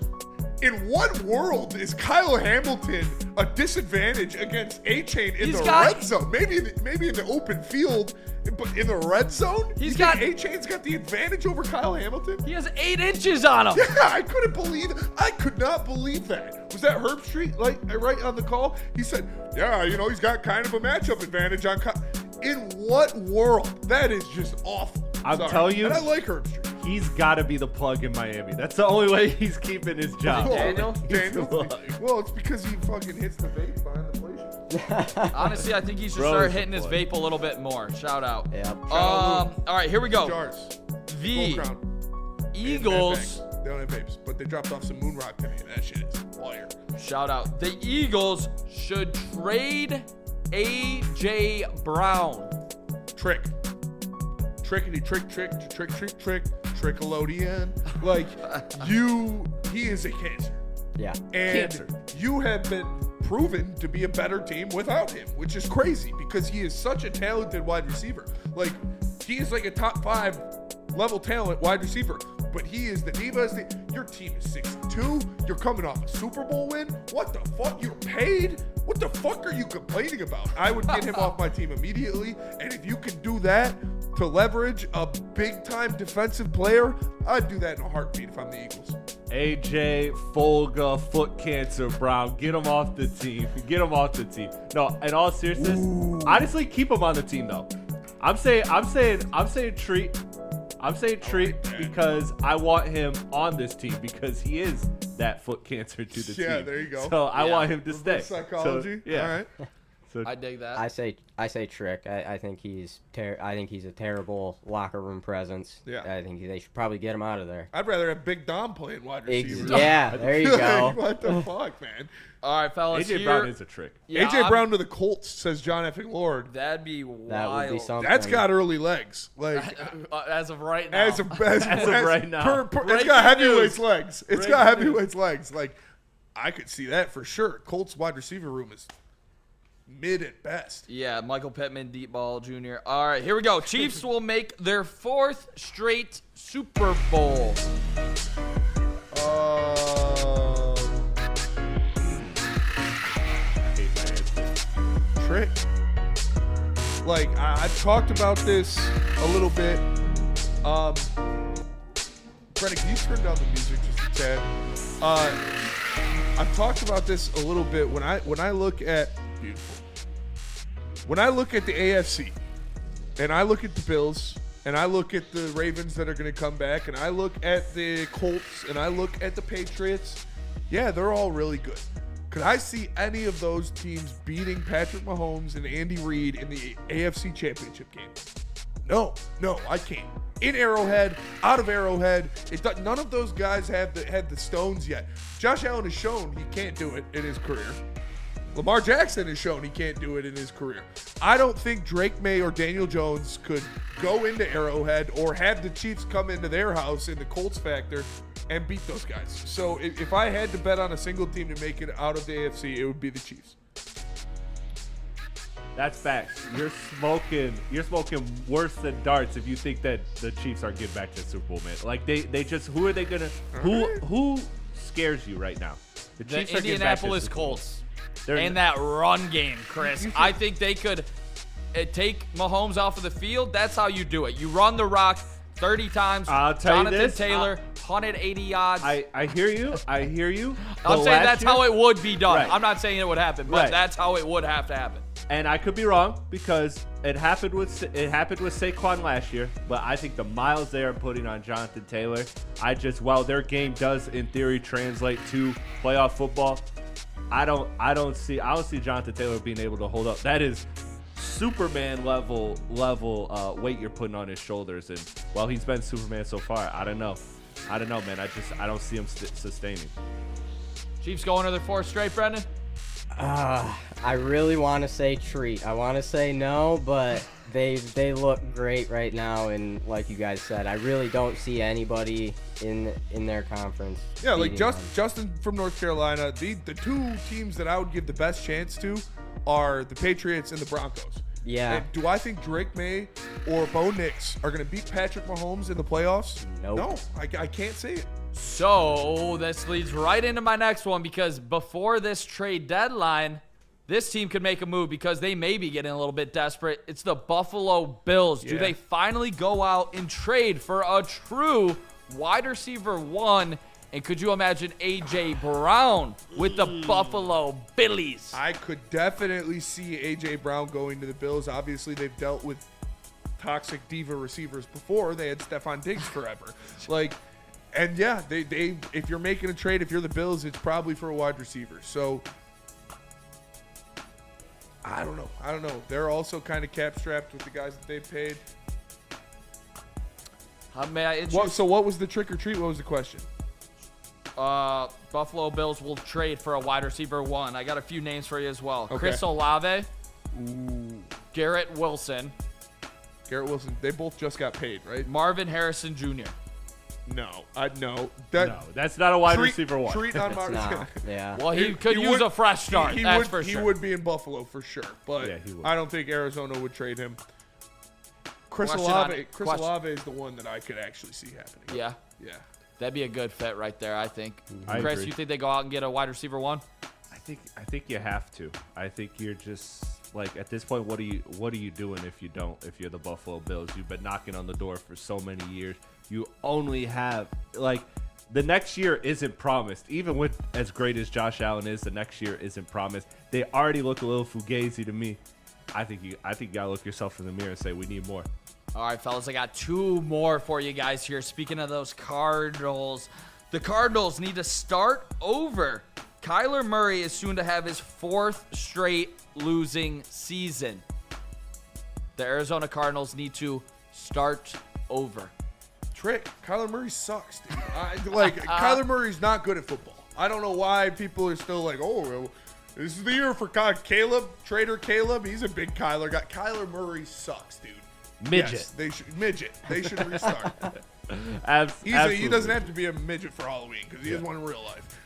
In what world is Kyle Hamilton a disadvantage against A-Chain in the red zone? Maybe in the open field, but in the red zone? A-Chain's got the advantage over Kyle Hamilton? He has 8 inches on him. Yeah, I could not believe that. Was that Herb Street right on the call? He said, he's got kind of a matchup advantage on Kyle. In what world? That is just awful. I'm telling you. And I like Herb Street. He's got to be the plug in Miami. That's the only way he's keeping his job. Daniel? Well, it's because he fucking hits the vape behind the plate. Honestly, I think he should start hitting his vape a little bit more. Shout out. Yep. All right, here we go. Jars. The Eagles. They don't have vapes, but they dropped off some moon rock today. That shit is fire. Shout out. The Eagles should trade A.J. Brown. Trick. Trickity, trick, Trickalodian. He is a cancer. Yeah. And you have been proven to be a better team without him, which is crazy because he is such a talented wide receiver. He is a top 5 level talent wide receiver. But he is the diva. Your team is 6-2. You're coming off a Super Bowl win. What the fuck? You're paid? What the fuck are you complaining about? I would get him off my team immediately. And if you can do that to leverage a big-time defensive player, I'd do that in a heartbeat if I'm the Eagles. AJ, Folga, foot cancer, Brown. Get him off the team. Get him off the team. No, in all seriousness, honestly, keep him on the team though. I'm saying treat. I'm saying treat because I want him on this team because he is that foot cancer to the team. Yeah, there you go. So I want him to stay. Psychology. So, yeah. All right. So I dig that. I say trick. I think he's a terrible locker room presence. Yeah. I think they should probably get him out of there. I'd rather have Big Dom playing wide receiver. Yeah, there you go. What the fuck, man? All right, fellas. AJ Brown is a trick. Yeah, AJ Brown to the Colts, says John effing Lord. That'd be wild. That would be something. That's got early legs. Like as of right now. As of right now. It's got heavyweight legs. It's got heavyweight legs. Like I could see that for sure. Colts wide receiver room is mid at best. Yeah, Michael Pittman, deep ball junior. All right, here we go. Chiefs will make their 4th straight Super Bowl. Trick. Like I've talked about this a little bit. Brennan, can you turn down the music just a tad? I've talked about this a little bit when I look at when I look at the AFC and I look at the Bills and I look at the Ravens that are going to come back and I look at the Colts and I look at the Patriots. Yeah, they're all really good. Could I see any of those teams beating Patrick Mahomes and Andy Reid in the AFC Championship game? No, I can't. In Arrowhead, out of Arrowhead, none of those guys had the stones yet. Josh Allen has shown he can't do it in his career. Lamar Jackson has shown he can't do it in his career. I don't think Drake May or Daniel Jones could go into Arrowhead or have the Chiefs come into their house in the Colts factor and beat those guys. So if I had to bet on a single team to make it out of the AFC, it would be the Chiefs. That's facts. You're smoking worse than darts if you think that the Chiefs are getting back to the Super Bowl, man. Like they just who are they gonna who scares you right now? The Chiefs Indianapolis Colts. And that run game, Chris. I think they could take Mahomes off of the field. That's how you do it. You run the rock 30 times. I'll tell Jonathan you this. Taylor, 180 yards. I hear you. I'm saying that's how it would be done. Right. I'm not saying it would happen, but that's how it would have to happen. And I could be wrong because it happened with Saquon last year, but I think the miles they are putting on Jonathan Taylor, while their game does in theory translate to playoff football, I don't see Jonathan Taylor being able to hold up. That is Superman level weight you're putting on his shoulders, and while he's been Superman so far, I don't know, man. I don't see him sustaining. Chiefs going to their 4th straight, Brendan? I really want to say treat. I want to say no, but they look great right now, and like you guys said, I really don't see anybody in their conference. Yeah, like Justin from North Carolina. The 2 teams that I would give the best chance to are the Patriots and the Broncos. Yeah. And do I think Drake May or Bo Nix are going to beat Patrick Mahomes in the playoffs? Nope. No, I can't see it. So this leads right into my next one, because before this trade deadline, this team could make a move because they may be getting a little bit desperate. It's the Buffalo Bills. Yeah. Do they finally go out and trade for a true wide receiver 1? And could you imagine A.J. Brown with the Buffalo Billies? I could definitely see A.J. Brown going to the Bills. Obviously, they've dealt with toxic diva receivers before. They had Stephon Diggs forever. And yeah, they if you're making a trade, if you're the Bills, it's probably for a wide receiver. So I don't know. They're also kind of cap strapped with the guys that they've paid. So what was the trick or treat? What was the question? Buffalo Bills will trade for a wide receiver 1. I got a few names for you as well. Okay. Chris Olave. Garrett Wilson. They both just got paid, right? Marvin Harrison Jr. No. That's not a wide receiver 1. Treat on Marvin. Yeah. Well, he could use a fresh start. That's for sure. He would be in Buffalo for sure, but yeah, he would. I don't think Arizona would trade him. Chris Olave is the one that I could actually see happening. Yeah. Yeah. That'd be a good fit right there, I think. I Chris, agree. you think they go out and get a wide receiver 1? I think you have to. I think you're just like at this point. What are you doing if you don't? If you're the Buffalo Bills, you've been knocking on the door for so many years. You only have like the next year isn't promised. Even with as great as Josh Allen is, the next year isn't promised. They already look a little fugazi to me. I think you gotta look yourself in the mirror and say we need more. All right, fellas, I got 2 more for you guys here. Speaking of those Cardinals, the Cardinals need to start over. Kyler Murray is soon to have his 4th straight losing season. The Arizona Cardinals need to start over. Trick. Kyler Murray sucks, dude. Kyler Murray's not good at football. I don't know why people are still like, oh, well, this is the year for Caleb, Trader Caleb. He's a big Kyler guy. Kyler Murray sucks, dude. Midget. Yes, they should restart. Absolutely. He doesn't have to be a midget for Halloween because he is one in real life.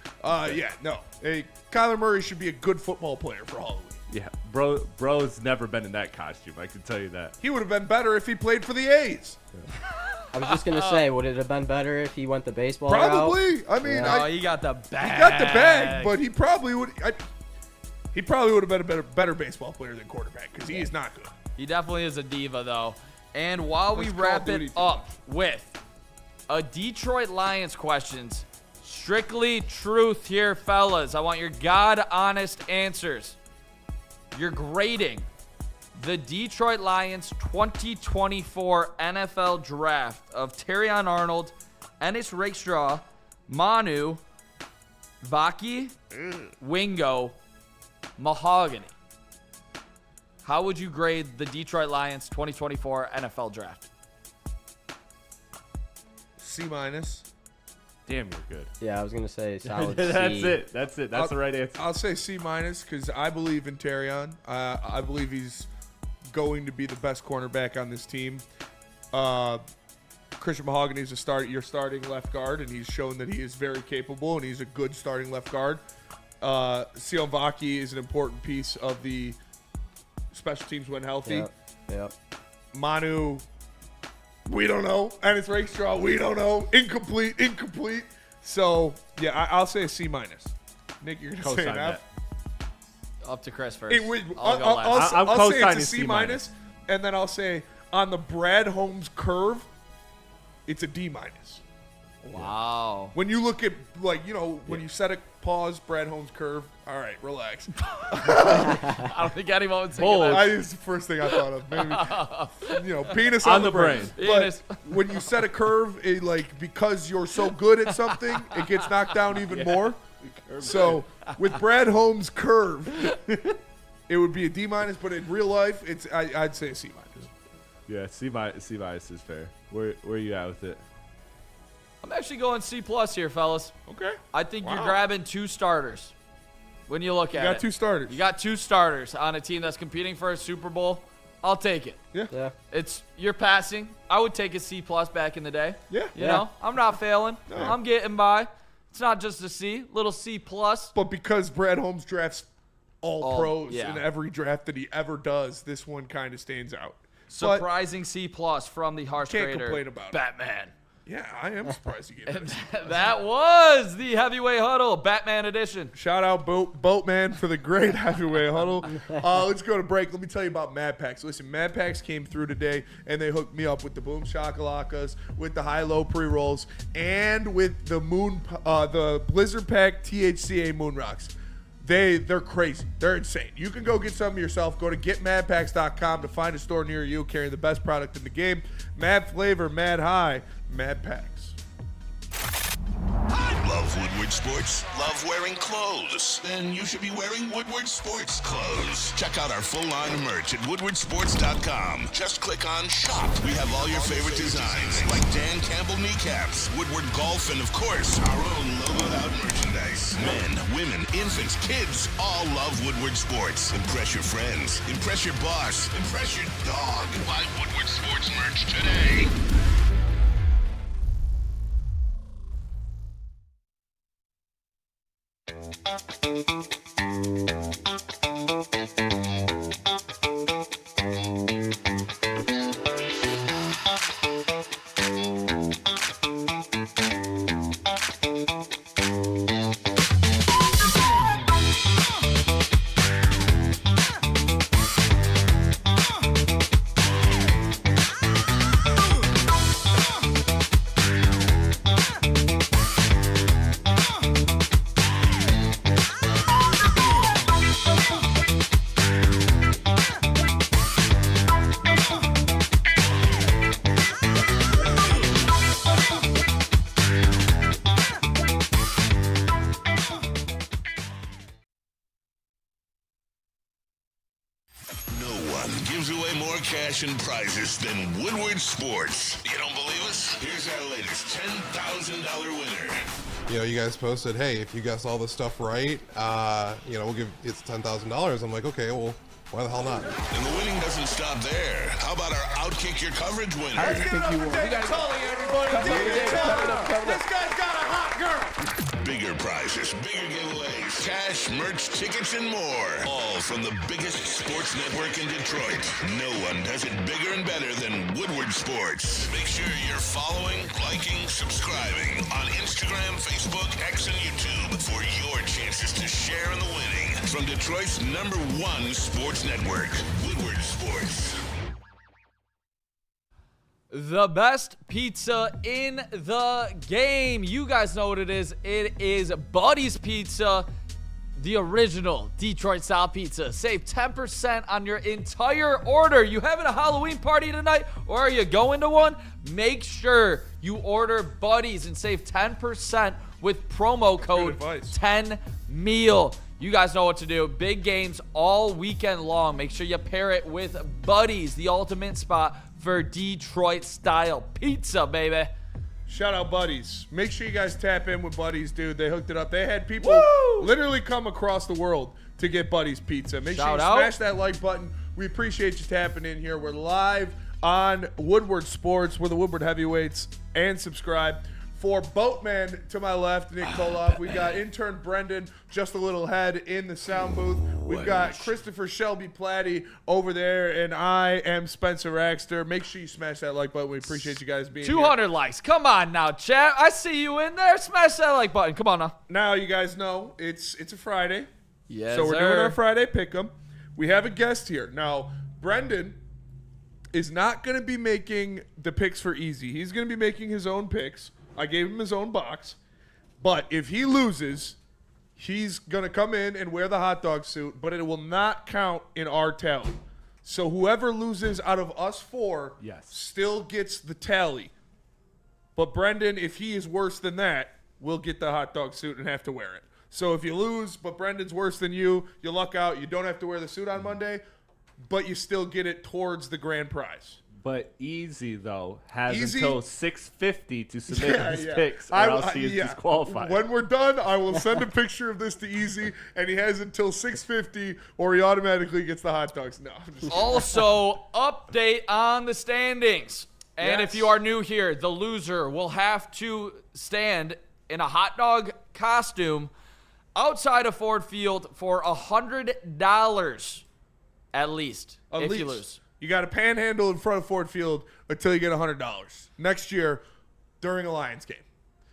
Hey, Kyler Murray should be a good football player for Halloween. Yeah, bro's never been in that costume. I can tell you that. He would have been better if he played for the A's. I was just gonna say, would it have been better if he went the baseball Probably. route? I mean, No, he got the bag. He got the bag, but he probably would. He probably would have been a better baseball player than quarterback because he is not good. He definitely is a diva, though. And while we Let's wrap Call of it Duty up with a Detroit Lions questions, strictly truth here, fellas. I want your God-honest answers. You're grading the Detroit Lions 2024 NFL Draft of Terrion Arnold, Ennis Rakestraw, Manu, Vaki, Wingo, Mahogany. How would you grade the Detroit Lions 2024 NFL Draft? C-. Damn, you're good. Yeah, I was gonna say solid That's C. it. That's the right answer. I'll say C- because I believe in Terrion. I believe he's going to be the best cornerback on this team. Christian Mahogany is your starting left guard, and he's shown that he is very capable, and he's a good starting left guard. Sion Vaki is an important piece of the special teams when healthy. Yep. Manu, we don't know. And it's Rakestraw, we don't know. Incomplete. So, yeah, I'll say a C-. Nick, you're going to say an F? Up to Chris first. I'll say it's a C-, C-. and then I'll say on the Brad Holmes curve, it's a D-. Wow. When you look at, when you set a pause, Brad Holmes curve, all right, relax. I don't think anyone would say that. It's the first thing I thought of. Maybe, penis on the brain. But when you set a curve, because you're so good at something, it gets knocked down even more. So with Brad Holmes' curve, it would be a D-, but in real life, I'd say a C-. Yeah, C- is fair. Where are you at with it? I'm actually going C+ here, fellas. Okay. I think you're grabbing 2 starters when you look at it. You got 2 starters. You got 2 starters on a team that's competing for a Super Bowl. I'll take it. Yeah. You're passing. I would take a C+ back in the day. Yeah. You know, I'm not failing. No. I'm getting by. It's not just a C, little C+. But because Brad Holmes drafts all pros yeah. in every draft that he ever does, this one kind of stands out. Surprising C+ from the harsh Can't grader, complain about Batman. Yeah, I am surprised you gave it. That was the Heavyweight Huddle, Batman edition. Shout out Boatman for the great Heavyweight Huddle. Let's go to break. Let me tell you about Mad Packs. Listen, Mad Packs came through today, and they hooked me up with the Boom Shakalakas, with the high-low pre-rolls, and with the the Blizzard Pack THCA Moon Rocks. They're crazy. They're insane. You can go get some yourself. Go to getmadpacks.com to find a store near you carrying the best product in the game. Mad flavor, mad high, Mad Packs. Love Woodward Sports? Love wearing clothes? Then you should be wearing Woodward Sports clothes. Check out our full line of merch at woodwardsports.com. Just click on shop. We have all your favorite designs, like Dan Campbell kneecaps, Woodward golf, and of course, our own logoed out merchandise. Men, women, infants, kids, all love Woodward Sports. Impress your friends. Impress your boss. Impress your dog. Buy Woodward Sports merch today. on gives away more cash and prizes than Woodward Sports. You don't believe us? Here's our latest $10,000 winner. You know, you guys posted, hey, if you guess all this stuff right, you know, we'll give it's $10,000. I'm like, okay, well, why the hell not? And the winning doesn't stop there. How about our Outkick Your Coverage winner? Let's give it up for David Tully, everybody. David Tully. This guy's got a hot girl. Bigger prizes, bigger giveaways, cash, merch, tickets, and more. All from the biggest sports network in Detroit. No one does it bigger and better than Woodward Sports. Make sure you're following, liking, subscribing on Instagram, Facebook, X, and YouTube for your chances to share in the winning. From Detroit's #1 sports network, Woodward Sports. The best pizza in the game. You guys know what it is. It is Buddy's Pizza, the original Detroit-style pizza. Save 10% on your entire order. You having a Halloween party tonight, or are you going to one? Make sure you order Buddy's and save 10% with promo code 10meal. You guys know what to do. Big games all weekend long. Make sure you pair it with Buddy's, the ultimate spot for Detroit-style pizza, baby. Shout out Buddies. Make sure you guys tap in with Buddies, dude. They hooked it up. They had people literally come across the world to get Buddies Pizza. Make sure you smash that like button. We appreciate you tapping in here. We're live on Woodward Sports. We're the Woodward Heavyweights. And subscribe. For Boatman to my left, Nick Kohloff. We got intern Brendan just a little ahead in the sound booth. We've got Christopher Shelby Platty over there, and I am Spencer Raxter. Make sure you smash that like button. We appreciate you guys being 200 here. likes. Come on now, chat. I see you in there. Smash that like button. Come on now. Now you guys know it's a Friday. Yes, so we're doing our Friday pick'em. We have a guest here. Now, Brendan is not going to be making the picks for Easy. He's going to be making his own picks. I gave him his own box. But if he loses, he's going to come in and wear the hot dog suit, but it will not count in our tally. So whoever loses out of us four still gets the tally. But Brendan, if he is worse than that, will get the hot dog suit and have to wear it. So if you lose, but Brendan's worse than you luck out. You don't have to wear the suit on Monday, but you still get it towards the grand prize. But Easy, though, has until 6:50 to submit his picks, or else he is disqualified. When we're done, I will send a picture of this to Easy, and he has until 6:50, or he automatically gets the hot dogs. No. Also, update on the standings. And if you are new here, the loser will have to stand in a hot dog costume outside of Ford Field for $100 at least if you lose. You got to panhandle in front of Ford Field until you get $100 next year during a Lions game.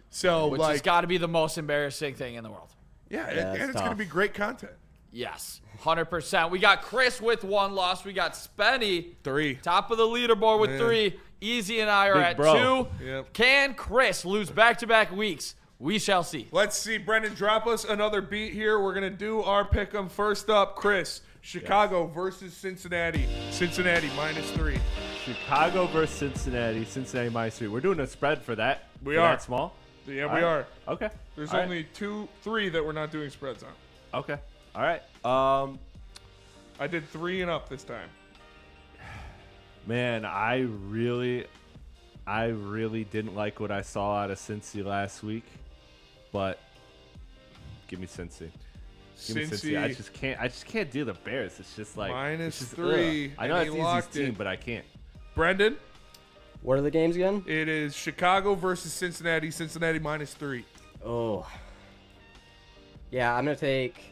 So, which has got to be the most embarrassing thing in the world. Yeah, and it's going to be great content. Yes, 100%. We got Chris with 1 loss. We got Spenny 3, top of the leaderboard with 3. Easy and I are at 2. Yep. Can Chris lose back-to-back weeks? We shall see. Let's see. Brendan, drop us another beat here. We're going to do our pick'em. First up, Chris. Chicago versus Cincinnati. Cincinnati -3. Chicago versus Cincinnati. Cincinnati -3. We're doing a spread for that. We are. That small? Yeah, we are. Okay. There's only 3 that we're not doing spreads on. Okay. All right. I did 3 and up this time. Man, I really didn't like what I saw out of Cincy last week, but give me Cincy. Cincy. I just can't do the Bears. It's just like -3. I know it's Easy's team, but I can't. Brendan, what are the games again? It is Chicago versus Cincinnati. Cincinnati -3. Oh, yeah, I'm gonna take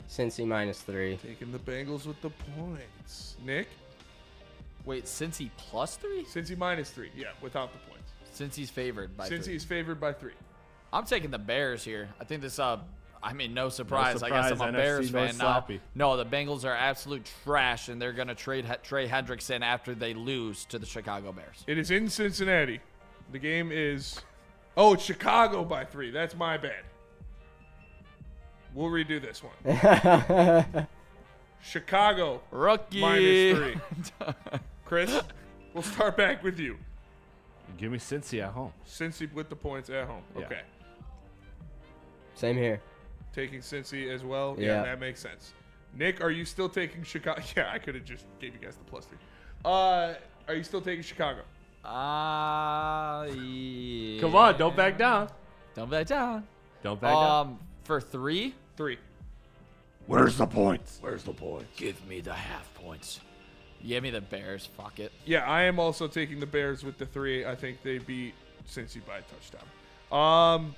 Cincy -3. Taking the Bengals with the points. Nick, wait, Cincy +3? Cincy -3. Yeah, without the points. Cincy's favored by 3. Cincy is favored by 3. I'm taking the Bears here. I think this no surprise. I guess I'm a NFC Bears North fan now. sloppy. No, the Bengals are absolute trash, and they're going to trade Trey Hendrickson after they lose to the Chicago Bears. It is in Cincinnati. The game is... Oh, it's Chicago by 3. That's my bad. We'll redo this one. Chicago rookie -3. Chris, we'll start back with you. Give me Cincy at home. Cincy with the points at home. Yeah. Okay. Same here. Taking Cincy as well. Yeah, that makes sense. Nick, are you still taking Chicago? Yeah, I could have just gave you guys the +3. Are you still taking Chicago? Yeah. Come on, don't back down. Don't back down. Don't back down. For 3? 3. Where's the points? Give me the half points. Give me the Bears. Fuck it. Yeah, I am also taking the Bears with the 3. I think they beat Cincy by a touchdown.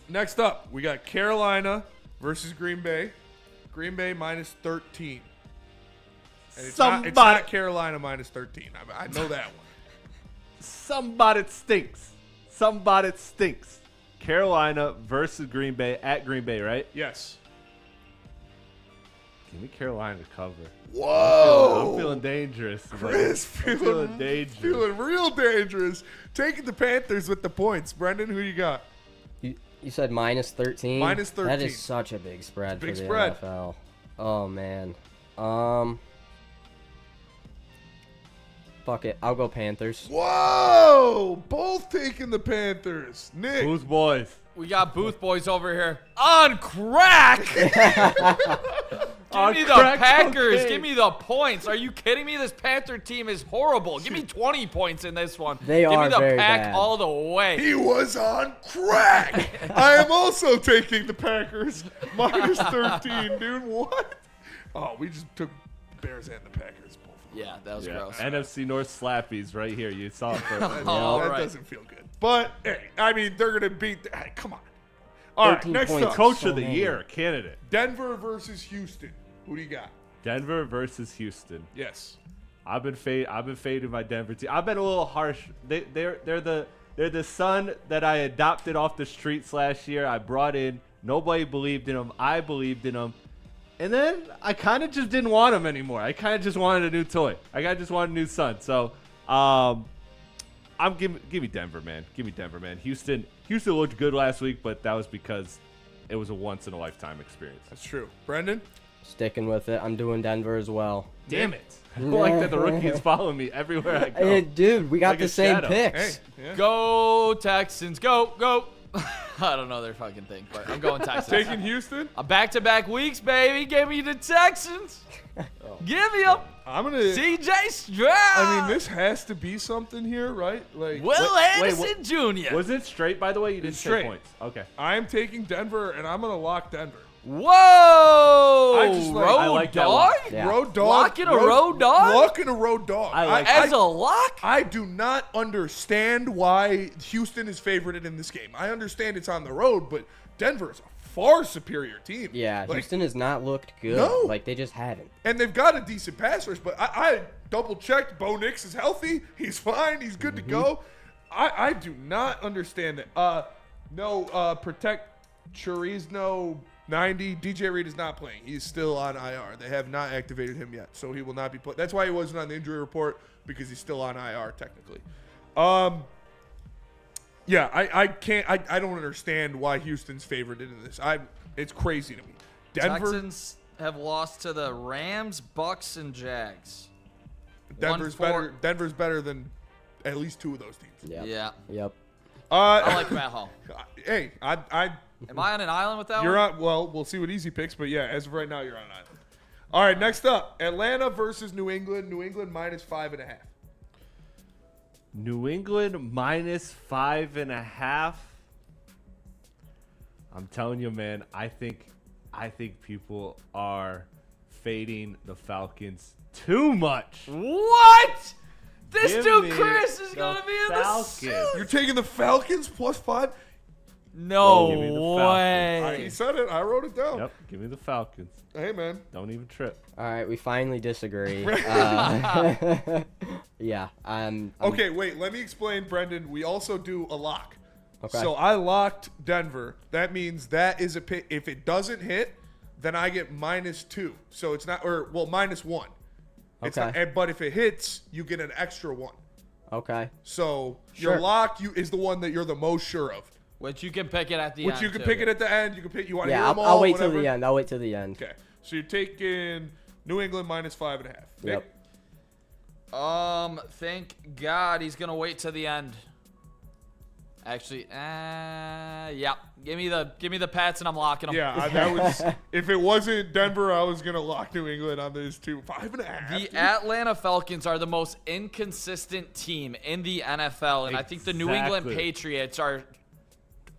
Next up, we got Carolina versus Green Bay. Green Bay -13. And it's not Carolina -13. I know that one. Somebody stinks. Carolina versus Green Bay at Green Bay, right? Yes. Give me Carolina to cover. Whoa! I'm feeling dangerous. Chris, feeling dangerous. Feeling real dangerous. Taking the Panthers with the points. Brendan, who you got? You said -13? -13. That is such a big spread for the NFL. Oh, man. Fuck it. I'll go Panthers. Whoa! Both taking the Panthers. Nick. Who's boys? We got Booth boys over here on crack. Give me the Packers. Cocaine. Give me the points. Are you kidding me? This Panther team is horrible. Give me 20 points in this one. They Give are me the very Pack bad. all the way. He was on crack. I am also taking the Packers -13, dude. What? Oh, we just took Bears and the Packers both. Yeah, that was gross. NFC North slappies right here. You saw it first. That right. doesn't feel good. But, hey, I mean, they're going to beat. Hey, come on. All right, 13 next points. up. Coach of the year candidate. Denver versus Houston. Who do you got? Denver versus Houston. Yes. I've been fading my Denver team. I've been a little harsh. They're the son that I adopted off the streets last year. I brought in. Nobody believed in them. I believed in them. And then I kind of just didn't want him anymore. I kind of just wanted a new toy. I just wanted a new son. So, give me Denver, man. Give me Denver, man. Houston looked good last week, but that was because it was a once in a lifetime experience. That's true. Brendan? Sticking with it. I'm doing Denver as well. Damn it. I feel like that the rookie is following me everywhere I go. Hey, dude, we got Like the a same shadow. picks. Hey. Yeah. Go Texans. Go. I don't know their fucking thing, but I'm going Texans. Taking Houston? Back-to-back weeks, baby. Give me the Texans. Give me them. I'm going to. CJ Stroud. I mean, this has to be something here, right? Like, Will Anderson Jr. Was it straight, by the way? You didn't straight. say points. Okay. I am taking Denver, and I'm going to lock Denver. Whoa! I just like- road I like that dog? one. Yeah. Road dog. Locking a road dog? Locking a road dog. I like As a lock? I do not understand why Houston is favored in this game. I understand it's on the road, but Denver is a far superior team. Yeah, Like, Houston has not looked good. No. Like, they just haven't. and they've got a decent pass rush, but I double-checked. Bo Nix is healthy. He's fine. He's good to go. I do not understand that. Protect Churizno 90. DJ Reed is not playing. He's still on IR. They have not activated him yet, so he will not be playing. That's why he wasn't on the injury report, because he's still on IR technically. Yeah, I can't. I don't understand why Houston's favored into this. It's crazy to me. Denver, Texans have lost to the Rams, Bucks, and Jags. Denver's 1-4. better. Denver's better than at least two of those teams. Yep. Yeah. Yep. I like Matt Hall. Hey, Am I on an island with that you're one? on. Well, we'll see what Easy picks, but yeah, as of right now, you're on an island. All right, next up, Atlanta versus New England. New England -5.5. New England -5.5. I'm telling you, man. I think people are fading the Falcons too much. What? This Give dude me Chris is the gonna be in the Falcons. suit. You're taking the Falcons +5. No Give me the Falcons. way. He said it. I wrote it down. Yep, give me the Falcons. Hey, man. Don't even trip. All right, we finally disagree. Yeah. Okay, wait. Let me explain, Brendan. We also do a lock. Okay. So I locked Denver. That means that is a pick. If it doesn't hit, then I get -2. So it's not, or well, -1. It's Okay. not, but if it hits, you get an extra 1. Okay. So Sure. your lock is the one that you're the most sure of. Which you can pick it at the end. Which you can too. pick it at the end. You can pick. You want to Yeah, hear them all. I'll wait whatever. till the end. I'll wait till the end. Okay. So you're taking New England -5.5. Yep. Nick? Thank God he's gonna wait to the end. Actually, yeah. Give me the Pats, and I'm locking them. Yeah, that was. If it wasn't Denver, I was gonna lock New England on this too. 5.5. The Atlanta Falcons are the most inconsistent team in the NFL, and I think the New England Patriots are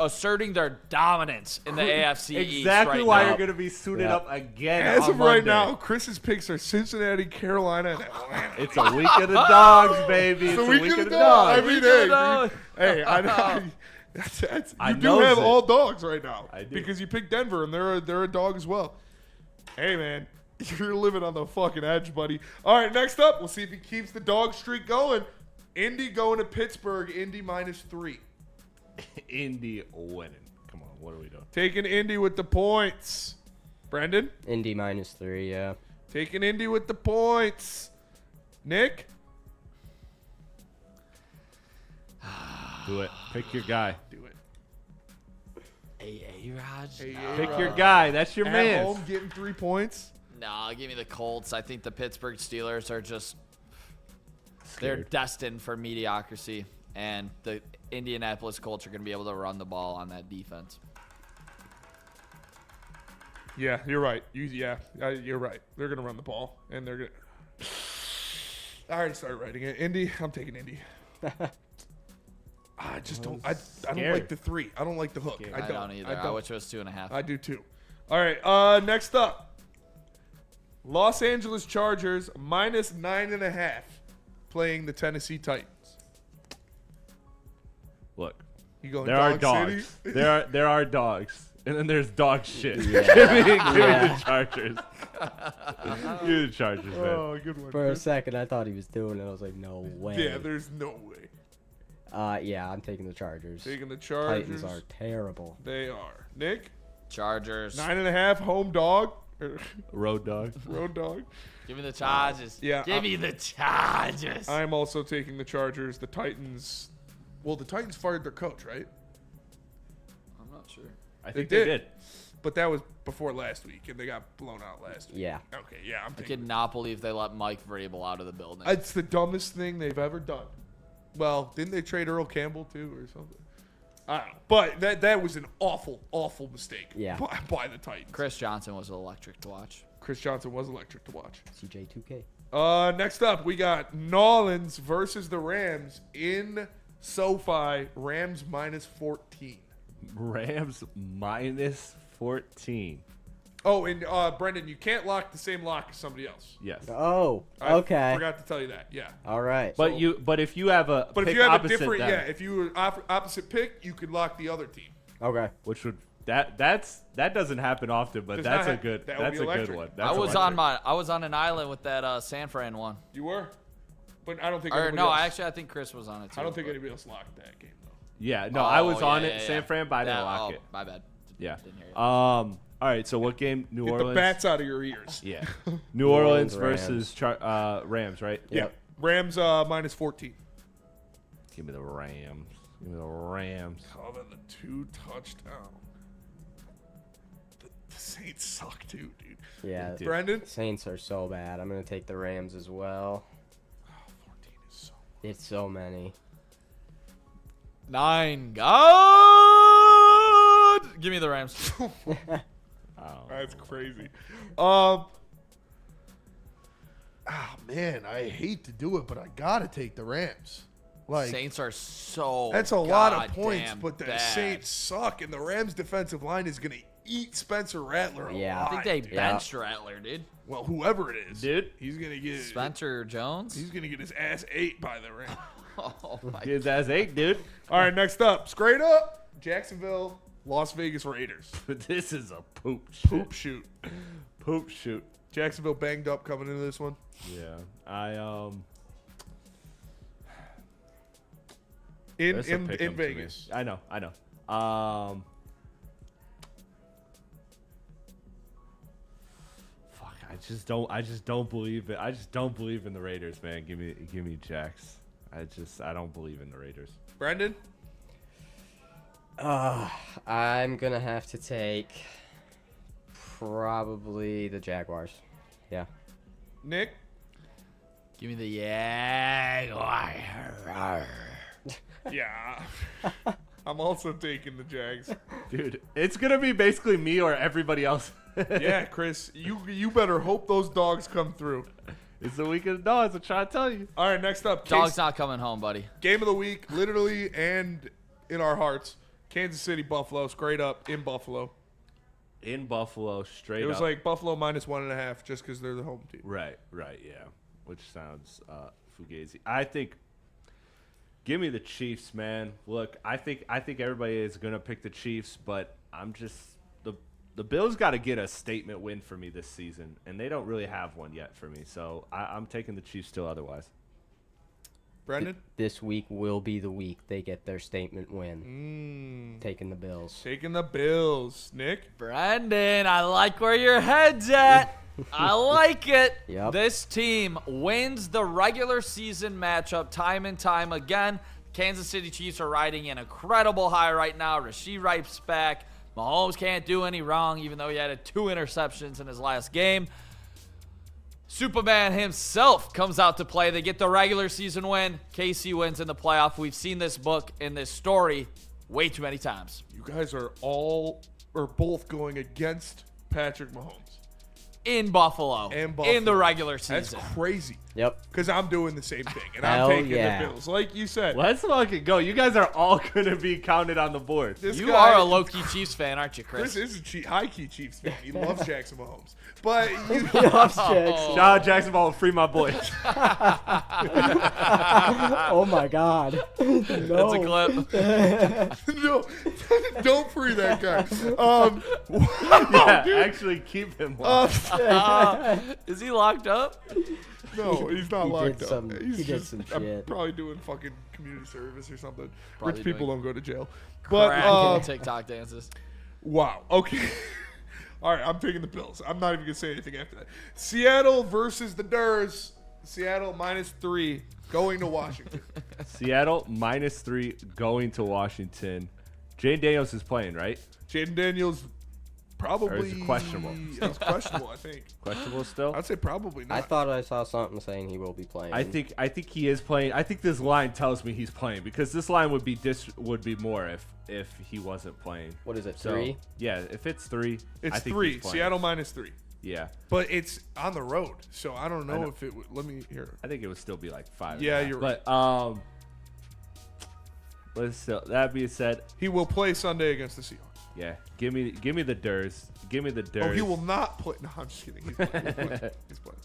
asserting their dominance in the AFC East. Exactly why you're gonna be suited up again. As of right Monday. now, Chris's picks are Cincinnati, Carolina, and Atlanta. It's a week of the dogs, baby. It's a week of the dogs. I mean, hey, I know. You do have all dogs right now. I do. Because you picked Denver, and they're a dog as well. Hey, man, you're living on the fucking edge, buddy. All right, next up, we'll see if he keeps the dog streak going. Indy going to Pittsburgh. Indy -3. Indy winning. Come on, what are we doing? Taking Indy with the points. Brendan? Indy -3, yeah. Taking Indy with the points. Nick? Do it. Pick your guy. Do it. Raj. Pick your guy. That's your At man. home, getting 3 points. No, give me the Colts. I think the Pittsburgh Steelers are just they're destined for mediocrity, and the Indianapolis Colts are going to be able to run the ball on that defense. Yeah, you're right. You're right. They're going to run the ball, and they're going to... I already started writing it. Indy, I'm taking Indy. I just don't... I don't like the 3. I don't like the hook. I don't either. I wish it was 2.5. I do too. All right, next up. Los Angeles Chargers -9.5 playing the Tennessee Titans. Look, You going there are Dog dogs. City? There are dogs, and then there's dog shit. Yeah. Give me the Chargers. Give me the Chargers, man. Oh, good one. For a Chris. second, I thought he was doing it. I was like, no way. Yeah, there's no way. Yeah, I'm taking the Chargers. Taking the Chargers. Titans are terrible. They are. Nick? Chargers. 9.5 home dog. Road dog. Road dog. Give me the Chargers. Yeah. Give me the Chargers. I'm also taking the Chargers. The Titans. Well, the Titans fired their coach, right? I'm not sure. I think they did. But that was before last week, and they got blown out last week. Yeah. Okay, yeah, I'm I taking could not believe they let Mike Vrabel out of the building. It's the dumbest thing they've ever done. Well, didn't they trade Earl Campbell too or something? I don't know. But that was an awful, awful mistake by the Titans. Chris Johnson was electric to watch. Chris Johnson was electric to watch. CJ2K. Next up, we got Nolans versus the Rams in SoFi. Rams -14. Rams -14. Oh, and Brendan, you can't lock the same lock as somebody else. Yes. Oh, I okay. forgot to tell you that. Yeah. All right. But if you have a But if pick you have a opposite different, them, if you were opposite pick, you could lock the other team. Okay. which would that doesn't happen often, but Does that's not a good that would that's be a good electric. one. I That's was electric. on an island with that San Fran one. You were, but I don't think. Or anybody no, else, I think Chris was on it too. I don't think but- anybody else locked that game though. Yeah, no, I was on it, yeah. San Fran, but I didn't Yeah, lock it. My bad. Yeah. Didn't hear you. All right, so what game? New Get Orleans. the bats out of your ears. Yeah. New Orleans Rams. versus Rams, right? Yeah. Rams -14. Give me the Rams. Give me the Rams. Cover the 2 touchdown. The Saints suck too, dude. Yeah. Brendan? Saints are so bad. I'm going to take the Rams as well. 14 is so. It's so many. 9. God! Give me the Rams. That's crazy. Oh man, I hate to do it, but I gotta take the Rams. Like Saints are so. that's a lot of goddamn points, but the bad. Saints suck, and the Rams' defensive line is gonna eat Spencer Rattler alive. Yeah. I think they dude. benched Rattler, dude. Well, whoever it is, Dude. he's gonna get Spencer Jones. He's gonna get his ass ate by the Rams. Oh my. Get his ass 8, dude. All right, next up, straight up, Jacksonville, Las Vegas Raiders. But this is a poop shit. Poop shoot. Poop shoot. Jacksonville banged up coming into this one. Yeah. In That's a pick 'em to me. Vegas. I know. Fuck, I just don't believe it. I just don't believe in the Raiders, man. Give me Jacks. I don't believe in the Raiders. Brendan? I'm going to have to take probably the Jaguars. Yeah. Nick? Give me the Jaguars. Yeah. I'm also taking the Jags. Dude, it's going to be basically me or everybody else. Yeah, Chris, you better hope those dogs come through. It's the week of the dogs, I'm trying to tell you. All right, next up. Dog's not coming home, buddy. Game of the week, literally and in our hearts. Kansas City, Buffalo, straight up in Buffalo. In Buffalo, straight up. It was like Buffalo minus 1.5 just because they're the home team. Right, yeah. Which sounds fugazi. I think, give me the Chiefs, man. Look, I think everybody is going to pick the Chiefs, but I'm just, the Bills got to get a statement win for me this season, and they don't really have one yet for me. So I'm taking the Chiefs still otherwise. Brendan? This week will be the week they get their statement win. Taking the Bills. Taking the Bills. Nick? Brendan, I like where your head's at. I like it. Yep. This team wins the regular season matchup time and time again. Kansas City Chiefs are riding an incredible high right now. Rasheed Rice's back. Mahomes can't do any wrong, even though he had 2 interceptions in his last game. Superman himself comes out to play. They get the regular season win. KC wins in the playoff. We've seen this book and this story way too many times. You guys are both going against Patrick Mahomes. In Buffalo. In the regular season. That's crazy. Yep. Because I'm doing the same thing, and Hell I'm taking yeah. the Bills. Like you said. Let's fucking go. You guys are all going to be counted on the board. You are a low-key Chiefs fan, aren't you, Chris? Chris is a high-key Chiefs fan. He loves Jackson Mahomes. But you loves Jackson. Shout out Jackson Mahomes, free my boy. Oh, my God. No. That's a clip. No, don't free that guy. Yeah, actually keep him. Is he locked up? No, he's not locked up. He did some shit. Probably doing fucking community service or something. Probably Rich people doing don't go to jail. But TikTok dances. Wow. Okay. All right, I'm taking the Bills. I'm not even going to say anything after that. Seattle versus the Durs. Seattle -3 going to Washington. Seattle -3 going to Washington. Jaden Daniels is playing, right? Jaden Daniels probably. Or is it questionable? He's questionable, I think. Questionable still? I'd say probably not. I thought I saw something saying he will be playing. I think he is playing. I think this line tells me he's playing because this line would be more if he wasn't playing. What is it, So, 3? Yeah, if it's 3, It's I think 3. he's playing. Seattle -3. Yeah. But it's on the road, so I don't know if it would. Let me hear. I think it would still be like 5. Yeah, you're right. But let's still. That being said, he will play Sunday against the Seahawks. Yeah, give me the Durs. Give me the Durs. Oh, he will not play. No, I'm just kidding. He's playing. He's playing.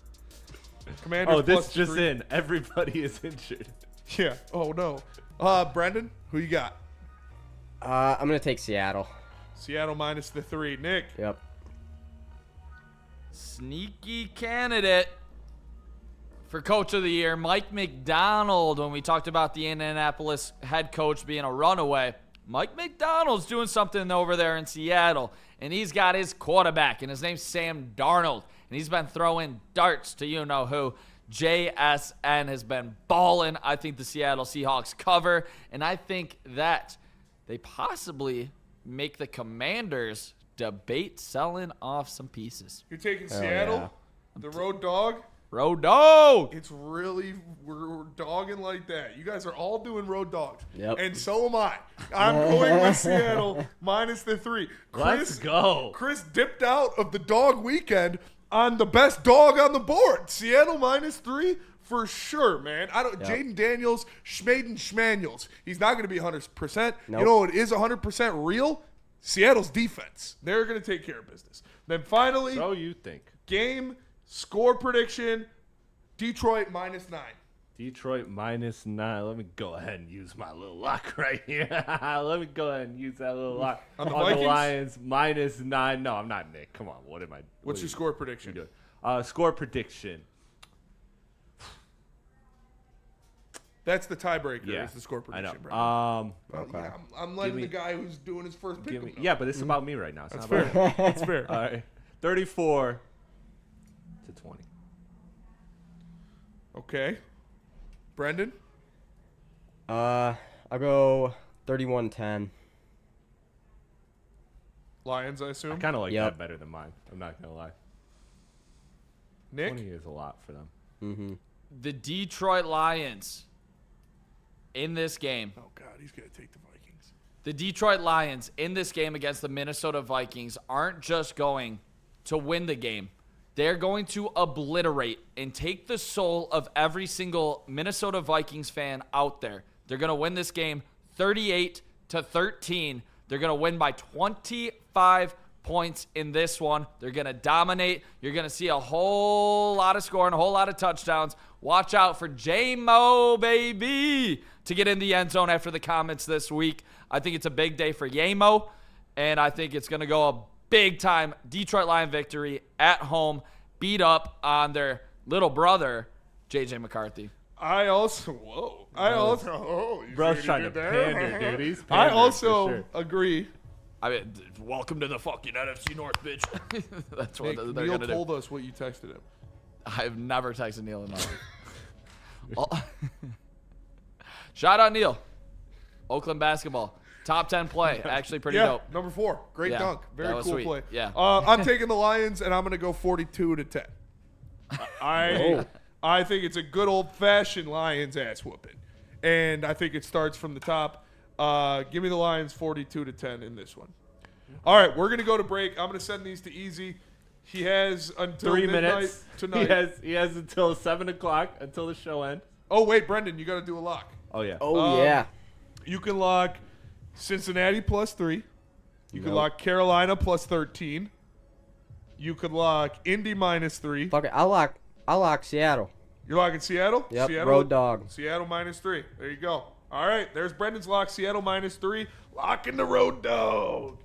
Commanders. Oh, this +3. just in. Everybody is injured. Yeah. Oh no. Brendan, who you got? I'm gonna take Seattle. Seattle -3. Nick. Yep. Sneaky candidate for Coach of the Year, Mike McDonald. When we talked about the Indianapolis head coach being a runaway, Mike McDonald's doing something over there in Seattle, and he's got his quarterback, and his name's Sam Darnold, and he's been throwing darts to you-know-who. JSN has been balling. I think the Seattle Seahawks cover, and I think that they possibly make the Commanders debate selling off some pieces. You're taking Seattle, the road dog. Road dog. It's really we're dogging like that. You guys are all doing road dogs. Yep. And so am I. I'm going with Seattle -3. Let's go. Chris dipped out of the dog weekend on the best dog on the board. Seattle -3 for sure, man. Jaden Daniels, Schmanuels. He's not going to be 100%. Nope. You know what is 100% real? Seattle's defense. They're going to take care of business. Then finally, So you think. game score prediction, Detroit -9. Detroit -9. Let me go ahead and use my little lock right here. Let me go ahead and use that little lock. On the the Vikings? Lions -9. No, I'm not Nick. Come on. What am I? What's your score prediction? Doing? Score prediction. That's the tiebreaker. Yeah, Is the score I know. prediction. Brandon. Okay. Yeah, I'm letting the guy who's doing his first pick. Yeah, but it's about me right now. It's That's not fair. about That's fair. All right. 34-20. Okay. Brendan? I'll go 31-10. Lions, I assume. I kind of like Yep. that better than mine. I'm not going to lie. Nick? 20 is a lot for them. Mm-hmm. The Detroit Lions in this game. Oh, God, he's going to take the Vikings. The Detroit Lions in this game against the Minnesota Vikings aren't just going to win the game. They're going to obliterate and take the soul of every single Minnesota Vikings fan out there. They're going to win this game 38-13. They're going to win by 25 points in this one. They're going to dominate. You're going to see a whole lot of scoring, a whole lot of touchdowns. Watch out for J-Mo, baby, to get in the end zone after the comments this week. I think it's a big day for Yamo, and I think it's going to go a big-time Detroit Lion victory at home, beat up on their little brother, J.J. McCarthy. Bro's trying to pander, dude. He's I pandering also for sure. agree. I mean, welcome to the fucking NFC North, bitch. That's what Nick, they're Neil going to do. told us what you texted him. I've never texted Neil in my life. Shout out Neil. Oakland basketball. Top 10 play. Actually pretty dope. Number 4. Great Yeah, dunk. Very that was cool sweet. play. Yeah. I'm taking the Lions, and I'm going to go 42-10. I think it's a good old-fashioned Lions ass whooping. And I think it starts from the top. Give me the Lions 42-10 in this one. All right, we're going to go to break. I'm going to send these to Easy. He has until 3 midnight minutes tonight. He has until 7 o'clock until the show ends. Oh, wait, Brendan, you got to do a lock. Oh, yeah. Yeah. You can lock Cincinnati +3. You can lock Carolina +13. You could lock Indy -3. Fuck it. I'll lock Seattle. You're locking Seattle? Yep, Seattle, road dog. Seattle -3. There you go. All right, there's Brendan's lock. Seattle -3. Locking the road dog.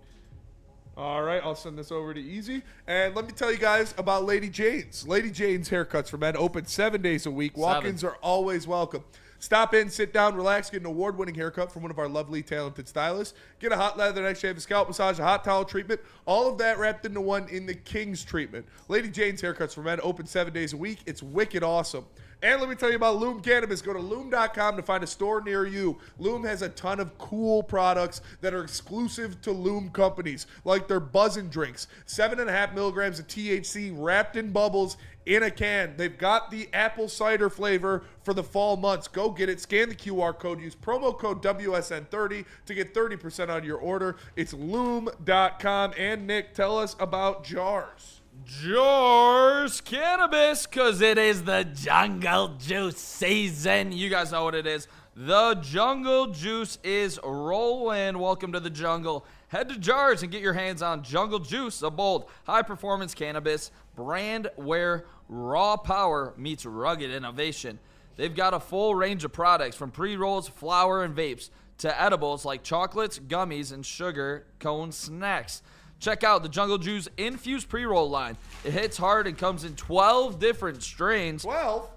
All right, I'll send this over to Easy. And let me tell you guys about Lady Jane's. Lady Jane's Haircuts for Men open 7 days a week. Walk-ins are always welcome. Stop in, sit down, relax, get an award-winning haircut from one of our lovely, talented stylists. Get a hot leather neck shave, a scalp massage, a hot towel treatment. All of that wrapped into one in the King's treatment. Lady Jane's Haircuts for Men open 7 days a week. It's wicked awesome. And let me tell you about Loom Cannabis. Go to Loom.com to find a store near you. Loom has a ton of cool products that are exclusive to Loom companies, like their Buzzin' drinks. 7.5 milligrams of THC wrapped in bubbles in a can. They've got the apple cider flavor for the fall months. Go get it. Scan the QR code. Use promo code WSN30 to get 30% on your order. It's Loom.com. And Nick, tell us about Jars. Jars Cannabis, because it is the Jungle Juice season. You guys know what it is. The Jungle Juice is rolling. Welcome to the jungle. Head to Jars and get your hands on Jungle Juice, a bold, high-performance cannabis brand where raw power meets rugged innovation. They've got a full range of products from pre-rolls, flour, and vapes to edibles like chocolates, gummies, and sugar cone snacks. Check out the Jungle Juice infused pre-roll line. It hits hard and comes in 12 different strains. 12?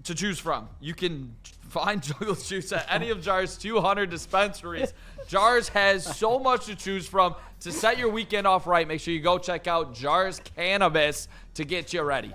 To choose from. You can find Jungle Juice at any of Jars' 200 dispensaries. Jars has so much to choose from. To set your weekend off right, make sure you go check out Jars Cannabis to get you ready.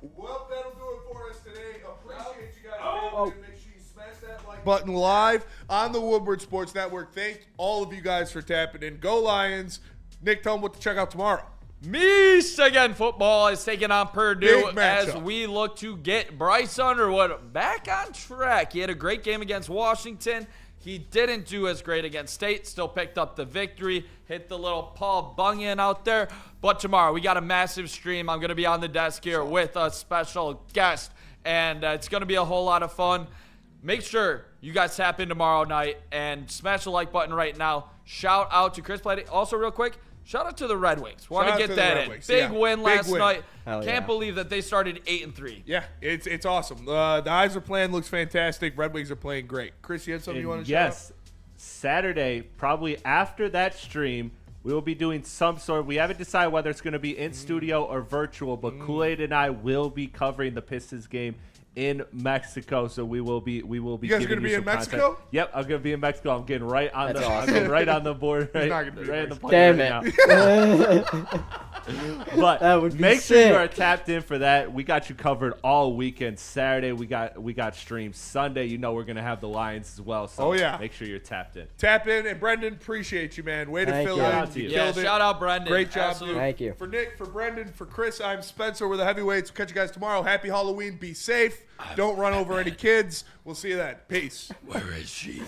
Well, that'll do it for us today. Appreciate you guys. Make sure you smash that like button live on the Woodward Sports Network. Thank all of you guys for tapping in. Go Lions. Nick, tell them what to check out tomorrow. Michigan football is taking on Purdue Big as matchup. we look to get Bryce Underwood back on track. He had a great game against Washington. He didn't do as great against State. Still picked up the victory. Hit the little Paul Bunyan out there. But tomorrow, we got a massive stream. I'm going to be on the desk here with a special guest. And it's going to be a whole lot of fun. Make sure you guys tap in tomorrow night and smash the like button right now. Shout out to Chris Plady. Also, real quick, shout out to the Red Wings. Want to get that in. Big win last night. Can't believe that they started 8-3. Yeah, it's awesome. The Eyes are playing looks fantastic. Red Wings are playing great. Chris, you had something you want to shout out? Yes. Saturday, probably after that stream, we will be doing some sort. We haven't decided whether it's going to be in studio or virtual, but Kool-Aid and I will be covering the Pistons game in Mexico, so we will be. You guys gonna be in Mexico? Yep, I'm gonna be in Mexico. I'm getting right on right on the board. Right, not gonna be right in the Damn plane it! right now. But That would be make sure sick. you are tapped in for that. We got you covered all weekend. Saturday we got streams. Sunday, you know we're gonna have the Lions as well. So make sure you're tapped in. Tap in, and Brendan, appreciate you, man. Way to fill in. You killed it. Shout out Brendan. Great job, Absolutely. dude. Thank you. For Nick, for Brendan, for Chris, I'm Spencer. We're the Heavyweights. We'll catch you guys tomorrow. Happy Halloween. Be safe. Don't run over any kids. We'll see you then. Peace. Where is she?